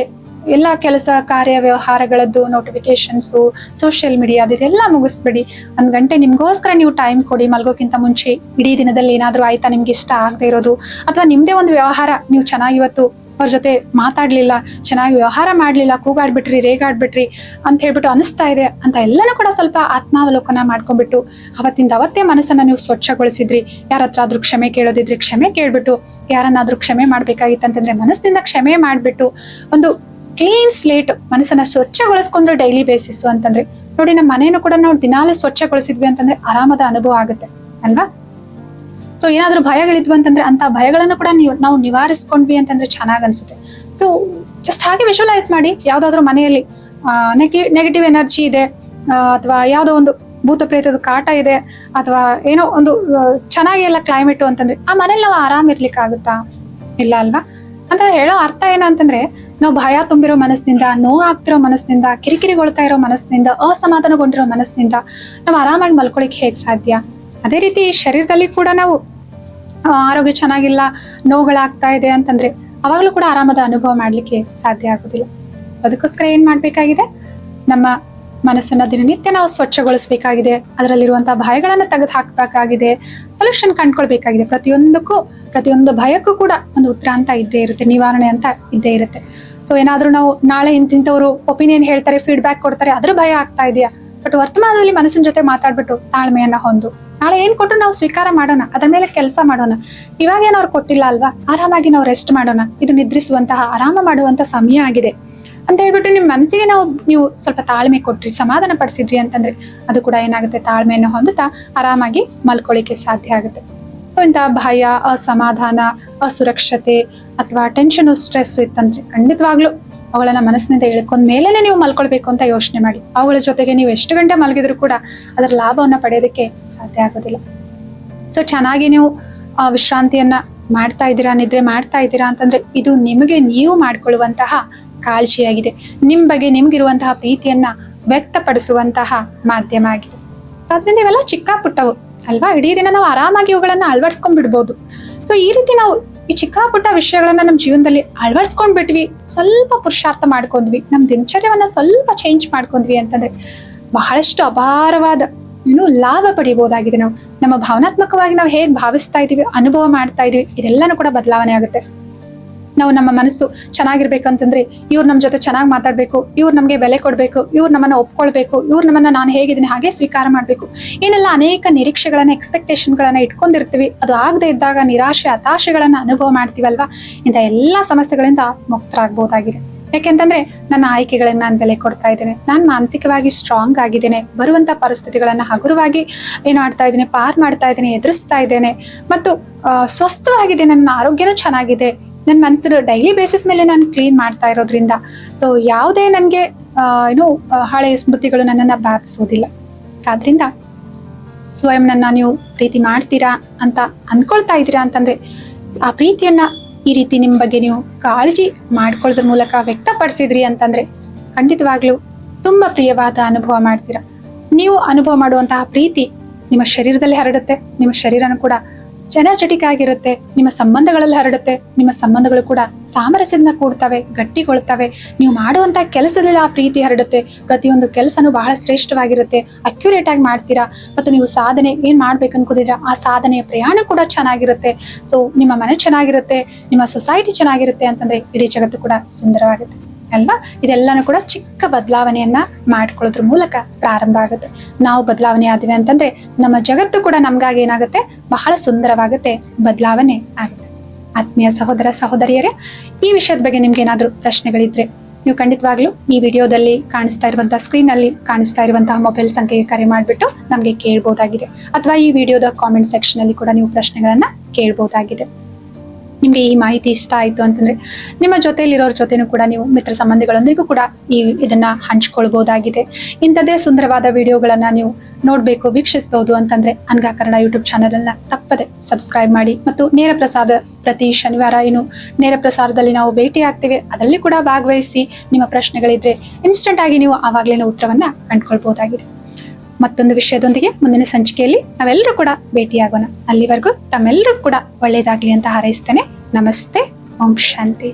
ಎಲ್ಲ ಕೆಲಸ ಕಾರ್ಯ ವ್ಯವಹಾರಗಳದ್ದು ನೋಟಿಫಿಕೇಶನ್ಸು, ಸೋಷಿಯಲ್ ಮೀಡಿಯಾ ಅದೆಲ್ಲ ಮುಗಿಸ್ಬಿಡಿ. 1 ಗಂಟೆ ನಿಮ್ಗೋಸ್ಕರ ನೀವು ಟೈಮ್ ಕೊಡಿ. ಮಲ್ಗೋಕ್ಕಿಂತ ಮುಂಚೆ ಇಡೀ ದಿನದಲ್ಲಿ ಏನಾದ್ರೂ ಆಯ್ತಾ ನಿಮ್ಗೆ ಇಷ್ಟ ಆಗದೆ ಇರೋದು, ಅಥವಾ ನಿಮ್ದೇ ಒಂದು ವ್ಯವಹಾರ, ನೀವು ಚೆನ್ನಾಗಿ ಇವತ್ತು ಅವ್ರ ಜೊತೆ ಮಾತಾಡ್ಲಿಲ್ಲ, ಚೆನ್ನಾಗಿ ವ್ಯವಹಾರ ಮಾಡ್ಲಿಲ್ಲ, ಕೂಗಾಡ್ಬಿಟ್ರಿ, ರೇಗಾಡ್ಬಿಟ್ರಿ ಅಂತ ಹೇಳ್ಬಿಟ್ಟು ಅನಿಸ್ತಾ ಇದೆ ಅಂತ ಎಲ್ಲನೂ ಕೂಡ ಸ್ವಲ್ಪ ಆತ್ಮಾವಲೋಕನ ಮಾಡ್ಕೊಂಡ್ಬಿಟ್ಟು ಅವತ್ತಿಂದ ಅವತ್ತೇ ಮನಸ್ಸನ್ನ ನೀವು ಸ್ವಚ್ಛಗೊಳಿಸಿದ್ರಿ. ಯಾರ ಹತ್ರ ಆದ್ರೂ ಕ್ಷಮೆ ಕೇಳೋದಿದ್ರೆ ಕ್ಷಮೆ ಕೇಳ್ಬಿಟ್ಟು, ಯಾರನ್ನಾದ್ರೂ ಕ್ಷಮೆ ಮಾಡ್ಬೇಕಾಗಿತ್ತಂತಂದ್ರೆ ಮನಸ್ಸಿನಿಂದ ಕ್ಷಮೆ ಮಾಡ್ಬಿಟ್ಟು ಒಂದು ಕ್ಲೀನ್ ಸ್ಲೇಟ್ ಮನಸ್ಸನ್ನ ಸ್ವಚ್ಛಗೊಳಿಸ್ಕೊಂಡ್ರೆ ಡೈಲಿ ಬೇಸಿಸ್ ಅಂತಂದ್ರೆ ನೋಡಿ, ನಮ್ಮ ಮನೇನು ಕೂಡ ನಾವು ದಿನಾಲೇ ಸ್ವಚ್ಛಗೊಳಿಸಿದ್ವಿ ಅಂತಂದ್ರೆ ಆರಾಮದ ಅನುಭವ ಆಗುತ್ತೆ ಅಲ್ವಾ. ಸೊ ಏನಾದ್ರೂ ಭಯಗಳಿದ್ವು ಅಂತಂದ್ರೆ ಅಂತ ಭಯಗಳನ್ನು ಕೂಡ ನಾವು ನಿವಾರಿಸ್ಕೊಂಡ್ವಿ ಅಂತಂದ್ರೆ ಚೆನ್ನಾಗ್ ಅನ್ಸುತ್ತೆ. ಸೊ ಜಸ್ಟ್ ಹಾಗೆ ವಿಜುವಲೈಸ್ ಮಾಡಿ, ಯಾವ್ದಾದ್ರು ಮನೆಯಲ್ಲಿ ನೆಗೆಟಿವ್ ಎನರ್ಜಿ ಇದೆ, ಅಥವಾ ಯಾವ್ದೋ ಒಂದು ಭೂತ ಪ್ರೇತದ ಕಾಟ ಇದೆ, ಅಥವಾ ಏನೋ ಒಂದು ಚೆನ್ನಾಗಿ ಎಲ್ಲ ಕ್ಲೈಮೇಟು ಅಂತಂದ್ರೆ ಆ ಮನೇಲಿ ನಾವು ಆರಾಮ್ ಇರ್ಲಿಕ್ಕೆ ಆಗುತ್ತಾ? ಇಲ್ಲ ಅಲ್ವಾ. ಅಂತ ಹೇಳೋ ಅರ್ಥ ಏನಂತಂದ್ರೆ, ನಾವು ಭಯ ತುಂಬಿರೋ ಮನಸ್ಸಿನಿಂದ, ನೋವು ಆಗ್ತಿರೋ ಮನಸ್ಸಿನಿಂದ, ಕಿರಿಕಿರಿಗೊಳ್ತಾ ಇರೋ ಮನಸ್ಸಿನಿಂದ, ಅಸಮಾಧಾನಗೊಂಡಿರೋ ಮನಸ್ಸಿನಿಂದ ನಾವು ಆರಾಮಾಗಿ ಮಲ್ಕೊಳಿಕ್ ಹೇಗ್ ಸಾಧ್ಯ? ಅದೇ ರೀತಿ ಶರೀರದಲ್ಲಿ ಕೂಡ ನಾವು ಆರೋಗ್ಯ ಚೆನ್ನಾಗಿಲ್ಲ, ನೋವುಗಳಾಗ್ತಾ ಇದೆ ಅಂತಂದ್ರೆ ಅವಾಗ್ಲೂ ಕೂಡ ಆರಾಮದ ಅನುಭವ ಮಾಡ್ಲಿಕ್ಕೆ ಸಾಧ್ಯ ಆಗುದಿಲ್ಲ. ಸೊ ಅದಕ್ಕೋಸ್ಕರ ಏನ್ ಮಾಡ್ಬೇಕಾಗಿದೆ, ನಮ್ಮ ಮನಸ್ಸನ್ನ ದಿನನಿತ್ಯ ನಾವು ಸ್ವಚ್ಛಗೊಳಿಸ್ಬೇಕಾಗಿದೆ. ಅದರಲ್ಲಿರುವಂತಹ ಭಯಗಳನ್ನ ತೆಗೆದು ಹಾಕ್ಬೇಕಾಗಿದೆ, ಸೊಲ್ಯೂಷನ್ ಕಂಡ್ಕೊಳ್ಬೇಕಾಗಿದೆ. ಪ್ರತಿಯೊಂದು ಭಯಕ್ಕೂ ಕೂಡ ಒಂದು ಉತ್ತರ ಅಂತ ಇದ್ದೇ ಇರುತ್ತೆ, ನಿವಾರಣೆ ಅಂತ ಇದ್ದೇ ಇರುತ್ತೆ. ಸೊ ಏನಾದ್ರೂ ನಾವು ನಾಳೆ ಇಂತಿಂತವ್ರು ಒಪಿನಿಯನ್ ಹೇಳ್ತಾರೆ, ಫೀಡ್ಬ್ಯಾಕ್ ಕೊಡ್ತಾರೆ, ಅದ್ರ ಭಯ ಆಗ್ತಾ ಇದೆಯಾ? ಬಟ್ ವರ್ತಮಾನದಲ್ಲಿ ಮನಸ್ಸಿನ ಜೊತೆ ಮಾತಾಡ್ಬಿಟ್ಟು ತಾಳ್ಮೆಯನ್ನ ಹೊಂದು ನಾಳೆ ಏನ್ ಕೊಟ್ಟರು ನಾವು ಸ್ವೀಕಾರ ಮಾಡೋಣ, ಅದ್ರ ಮೇಲೆ ಕೆಲಸ ಮಾಡೋಣ. ಇವಾಗೇನು ಅವ್ರು ಕೊಟ್ಟಿಲ್ಲ ಅಲ್ವಾ, ಆರಾಮಾಗಿ ನಾವು ರೆಸ್ಟ್ ಮಾಡೋಣ, ಇದು ನಿದ್ರಿಸುವಂತಹ ಆರಾಮ ಮಾಡುವಂತ ಸಮಯ ಆಗಿದೆ ಅಂತ ಹೇಳ್ಬಿಟ್ಟು ನಿಮ್ ಮನಸ್ಸಿಗೆ ನೀವು ಸ್ವಲ್ಪ ತಾಳ್ಮೆ ಕೊಟ್ರಿ, ಸಮಾಧಾನ ಪಡಿಸಿದ್ರಿ ಅಂತಂದ್ರೆ ಅದು ಕೂಡ ಏನಾಗುತ್ತೆ, ತಾಳ್ಮೆಯನ್ನು ಹೊಂದುತ್ತಾ ಆರಾಮಾಗಿ ಮಲ್ಕೊಳ್ಳಿಕ್ಕೆ ಸಾಧ್ಯ ಆಗುತ್ತೆ. ಸೊ ಇಂತಹ ಭಯ, ಅಸಮಾಧಾನ, ಅಸುರಕ್ಷತೆ ಅಥವಾ ಟೆನ್ಷನ್, ಸ್ಟ್ರೆಸ್ ಇತ್ತಂದ್ರೆ ಖಂಡಿತವಾಗ್ಲೂ ಅವುಗಳನ್ನ ಮನಸ್ಸಿನಿಂದ ಇಳ್ಕೊಂಡ್ ಮೇಲೆನೆ ನೀವು ಮಲ್ಕೊಳ್ಬೇಕು ಅಂತ ಯೋಚನೆ ಮಾಡಿ. ಅವುಗಳ ಜೊತೆಗೆ ನೀವು ಎಷ್ಟು ಗಂಟೆ ಮಲಗಿದ್ರು ಕೂಡ ಅದರ ಲಾಭವನ್ನ ಪಡೆಯೋದಕ್ಕೆ ಸಾಧ್ಯ ಆಗೋದಿಲ್ಲ. ಸೊ ಚೆನ್ನಾಗಿ ನೀವು ವಿಶ್ರಾಂತಿಯನ್ನ ಮಾಡ್ತಾ ಇದ್ದೀರಾ, ನಿದ್ರೆ ಮಾಡ್ತಾ ಇದ್ದೀರಾ ಅಂತಂದ್ರೆ ಇದು ನಿಮಗೆ ನೀವು ಮಾಡ್ಕೊಳ್ಳುವಂತಹ ಕಾಳಜಿಯಾಗಿದೆ, ನಿಮ್ ಬಗ್ಗೆ ನಿಮ್ಗಿರುವಂತಹ ಪ್ರೀತಿಯನ್ನ ವ್ಯಕ್ತಪಡಿಸುವಂತಹ ಮಾಧ್ಯಮ ಆಗಿದೆ. ಸೊ ಅದ್ರಿಂದ ಇವೆಲ್ಲ ಚಿಕ್ಕ ಪುಟ್ಟವು ಅಲ್ವಾ, ಇಡೀ ದಿನ ನಾವು ಆರಾಮಾಗಿ ಇವುಗಳನ್ನ ಅಳವಡಿಸ್ಕೊಂಡ್ ಬಿಡ್ಬೋದು. ಸೊ ಈ ರೀತಿ ನಾವು ಈ ಚಿಕ್ಕ ಪುಟ್ಟ ವಿಷಯಗಳನ್ನ ನಮ್ಮ ಜೀವನದಲ್ಲಿ ಅಳವಡಿಸ್ಕೊಂಡ್ ಬಿಟ್ವಿ, ಸ್ವಲ್ಪ ಪುರುಷಾರ್ಥ ಮಾಡ್ಕೊಂಡ್ವಿ, ನಮ್ ದಿನಚರ್ಯವನ್ನ ಸ್ವಲ್ಪ ಚೇಂಜ್ ಮಾಡ್ಕೊಂಡ್ವಿ ಅಂತಂದ್ರೆ ಬಹಳಷ್ಟು ಅಪಾರವಾದ ಲಾಭ ಪಡಿಬಹುದಾಗಿದೆ. ನಾವು ನಮ್ಮ ಭಾವನಾತ್ಮಕವಾಗಿ ನಾವು ಹೇಗ್ ಭಾವಿಸ್ತಾ ಇದೀವಿ, ಅನುಭವ ಮಾಡ್ತಾ ಇದೀವಿ, ಇದೆಲ್ಲಾನು ಕೂಡ ಬದಲಾವಣೆ ಆಗುತ್ತೆ. ನಾವು ನಮ್ಮ ಮನಸ್ಸು ಚೆನ್ನಾಗಿರ್ಬೇಕಂತಂದ್ರೆ ಇವ್ರು ನಮ್ ಜೊತೆ ಚೆನ್ನಾಗಿ ಮಾತಾಡ್ಬೇಕು, ಇವ್ರು ನಮ್ಗೆ ಬೆಲೆ ಕೊಡ್ಬೇಕು, ಇವ್ರು ನಮ್ಮನ್ನ ಒಪ್ಕೊಳ್ಬೇಕು, ಇವ್ರು ನಮ್ಮನ್ನ ನಾನು ಹೇಗಿದ್ದೀನಿ ಹಾಗೆ ಸ್ವೀಕಾರ ಮಾಡ್ಬೇಕು, ಏನೆಲ್ಲ ಅನೇಕ ನಿರೀಕ್ಷೆಗಳನ್ನ, ಎಕ್ಸ್ಪೆಕ್ಟೇಷನ್ಗಳನ್ನ ಇಟ್ಕೊಂಡಿರ್ತೀವಿ. ಅದು ಆಗದೆ ಇದ್ದಾಗ ನಿರಾಶೆ, ಹತಾಶೆಗಳನ್ನ ಅನುಭವ ಮಾಡ್ತೀವಲ್ವಾ, ಇಂಥ ಎಲ್ಲಾ ಸಮಸ್ಯೆಗಳಿಂದ ಮುಕ್ತರಾಗಬಹುದಾಗಿದೆ. ಯಾಕೆಂತಂದ್ರೆ ನನ್ನ ಆಯ್ಕೆಗಳಿಗೆ ನಾನು ಬೆಲೆ ಕೊಡ್ತಾ ಇದ್ದೇನೆ, ನಾನು ಮಾನಸಿಕವಾಗಿ ಸ್ಟ್ರಾಂಗ್ ಆಗಿದ್ದೇನೆ, ಬರುವಂತ ಪರಿಸ್ಥಿತಿಗಳನ್ನ ಹಗುರವಾಗಿ ಏನ್ ಮಾಡ್ತಾ ಇದ್ದೇನೆ, ಪಾರ್ ಮಾಡ್ತಾ ಇದ್ದೇನೆ, ಎದುರಿಸ್ತಾ ಇದ್ದೇನೆ, ಮತ್ತು ಸ್ವಸ್ಥವಾಗಿದೆ, ನನ್ನ ಆರೋಗ್ಯನೂ ಚೆನ್ನಾಗಿದೆ, ನನ್ನ ಮನಸ್ಸು ಡೈಲಿ ಬೇಸಿಸ್ ಮೇಲೆ ನಾನು ಕ್ಲೀನ್ ಮಾಡ್ತಾ ಇರೋದ್ರಿಂದ ಸೊ ಯಾವುದೇ ನನಗೆ ಹಳೆಯ ಸ್ಮೃತಿಗಳು ನನ್ನನ್ನ ಬಾಧಿಸೋದಿಲ್ಲ. ಸೊ ಆದ್ರಿಂದ ಸ್ವಯಂ ನನ್ನ ನೀವು ಪ್ರೀತಿ ಮಾಡ್ತೀರಾ ಅಂತ ಅನ್ಕೊಳ್ತಾ ಇದ್ದೀರಾ ಅಂತಂದ್ರೆ ಆ ಪ್ರೀತಿಯನ್ನ ಈ ರೀತಿ ನಿಮ್ ಬಗ್ಗೆ ನೀವು ಕಾಳಜಿ ಮಾಡ್ಕೊಳ್ಳೋದ್ರ ಮೂಲಕ ವ್ಯಕ್ತಪಡಿಸಿದ್ರಿ ಅಂತಂದ್ರೆ ಖಂಡಿತವಾಗ್ಲೂ ತುಂಬಾ ಪ್ರಿಯವಾದ ಅನುಭವ ಮಾಡ್ತೀರಾ. ನೀವು ಅನುಭವ ಮಾಡುವಂತಹ ಪ್ರೀತಿ ನಿಮ್ಮ ಶರೀರದಲ್ಲಿ ಹರಡುತ್ತೆ, ನಿಮ್ಮ ಶರೀರನೂ ಕೂಡ ಎನರ್ಜೆಟಿಕ್ ಆಗಿರುತ್ತೆ, ನಿಮ್ಮ ಸಂಬಂಧಗಳಲ್ಲಿ ಹರಡುತ್ತೆ, ನಿಮ್ಮ ಸಂಬಂಧಗಳು ಕೂಡ ಸಾಮರಸ್ಯದಿಂದ ಕೂಡ್ತವೆ, ಗಟ್ಟಿಗೊಳ್ತವೆ. ನೀವು ಮಾಡುವಂತ ಕೆಲಸದಲ್ಲಿ ಆ ಪ್ರೀತಿ ಹರಡುತ್ತೆ, ಪ್ರತಿಯೊಂದು ಕೆಲಸನೂ ಬಹಳ ಶ್ರೇಷ್ಠವಾಗಿರುತ್ತೆ, ಅಕ್ಯುರೇಟ್ ಆಗಿ ಮಾಡ್ತೀರಾ, ಮತ್ತು ನೀವು ಸಾಧನೆ ಏನ್ ಮಾಡ್ಬೇಕು ಅನ್ಕೋದಿದ್ರ ಆ ಸಾಧನೆಯ ಪ್ರಯಾಣ ಕೂಡ ಚೆನ್ನಾಗಿರುತ್ತೆ. ಸೊ ನಿಮ್ಮ ಮನೆ ಚೆನ್ನಾಗಿರುತ್ತೆ, ನಿಮ್ಮ ಸೊಸೈಟಿ ಚೆನ್ನಾಗಿರುತ್ತೆ ಅಂತಂದ್ರೆ ಇಡೀ ಜಗತ್ತು ಕೂಡ ಸುಂದರವಾಗುತ್ತೆ ಅಲ್ವಾ. ಇದೆಲ್ಲಾನು ಕೂಡ ಚಿಕ್ಕ ಬದಲಾವಣೆಯನ್ನ ಮಾಡ್ಕೊಳ್ಳೋದ್ರ ಮೂಲಕ ಪ್ರಾರಂಭ ಆಗುತ್ತೆ. ನಾವು ಬದಲಾವಣೆ ಆದ್ವಿ ಅಂತಂದ್ರೆ ನಮ್ಮ ಜಗತ್ತು ಕೂಡ ನಮ್ಗಾಗಿ ಏನಾಗುತ್ತೆ, ಬಹಳ ಸುಂದರವಾಗುತ್ತೆ, ಬದಲಾವಣೆ ಆಗುತ್ತೆ. ಆತ್ಮೀಯ ಸಹೋದರ ಸಹೋದರಿಯರೇ, ಈ ವಿಷಯದ ಬಗ್ಗೆ ನಿಮ್ಗೆ ಏನಾದ್ರೂ ಪ್ರಶ್ನೆಗಳಿದ್ರೆ ನೀವು ಖಂಡಿತವಾಗ್ಲೂ ಈ ವಿಡಿಯೋದಲ್ಲಿ ಕಾಣಿಸ್ತಾ ಇರುವಂತಹ ಸ್ಕ್ರೀನ್ ಅಲ್ಲಿ ಕಾಣಿಸ್ತಾ ಇರುವಂತಹ ಮೊಬೈಲ್ ಸಂಖ್ಯೆಗೆ ಕರೆ ಮಾಡ್ಬಿಟ್ಟು ನಮ್ಗೆ ಕೇಳ್ಬಹುದಾಗಿದೆ, ಅಥವಾ ಈ ವಿಡಿಯೋದ ಕಾಮೆಂಟ್ ಸೆಕ್ಷನ್ ಅಲ್ಲಿ ಕೂಡ ನೀವು ಪ್ರಶ್ನೆಗಳನ್ನ ಕೇಳ್ಬಹುದಾಗಿದೆ. ನಿಮ್ಗೆ ಈ ಮಾಹಿತಿ ಇಷ್ಟ ಆಯ್ತು ಅಂತಂದ್ರೆ ನಿಮ್ಮ ಜೊತೆಯಲ್ಲಿರೋರ ಜೊತೆನೂ ಕೂಡ ನೀವು ಮಿತ್ರ ಸಂಬಂಧಿಗಳೊಂದಿಗೂ ಕೂಡ ಇದನ್ನ ಹಂಚ್ಕೊಳ್ಬಹುದಾಗಿದೆ. ಇಂಥದ್ದೇ ಸುಂದರವಾದ ವಿಡಿಯೋಗಳನ್ನ ನೀವು ನೋಡ್ಬೇಕು, ವೀಕ್ಷಿಸಬಹುದು ಅಂತಂದ್ರೆ ಅನ್ಗಾ ಕನ್ನಡ ಯೂಟ್ಯೂಬ್ ಚಾನೆಲ್ ಅನ್ನ ತಪ್ಪದೆ ಸಬ್ಸ್ಕ್ರೈಬ್ ಮಾಡಿ, ಮತ್ತು ನೇರ ಪ್ರಸಾದ ಪ್ರತಿ ಶನಿವಾರ ನೇರ ಪ್ರಸಾರದಲ್ಲಿ ನಾವು ಭೇಟಿ ಆಗ್ತೇವೆ, ಅದರಲ್ಲಿ ಕೂಡ ಭಾಗವಹಿಸಿ ನಿಮ್ಮ ಪ್ರಶ್ನೆಗಳಿದ್ರೆ ಇನ್ಸ್ಟೆಂಟ್ ಆಗಿ ನೀವು ಆವಾಗ್ಲೇನೆ ಉತ್ತರವನ್ನ ಕಂಡುಕೊಳ್ಬಹುದಾಗಿದೆ. ಮತ್ತೊಂದು ವಿಷಯದೊಂದಿಗೆ ಮುಂದಿನ ಸಂಚಿಕೆಯಲ್ಲಿ ನಾವೆಲ್ಲರೂ ಕೂಡ ಭೇಟಿಯಾಗೋಣ. ಅಲ್ಲಿವರೆಗೂ ತಮ್ಮೆಲ್ಲರೂ ಕೂಡ ಒಳ್ಳೇದಾಗ್ಲಿ ಅಂತ ಹಾರೈಸ್ತೇನೆ. ನಮಸ್ತೆ. ಓಂ ಶಾಂತಿ.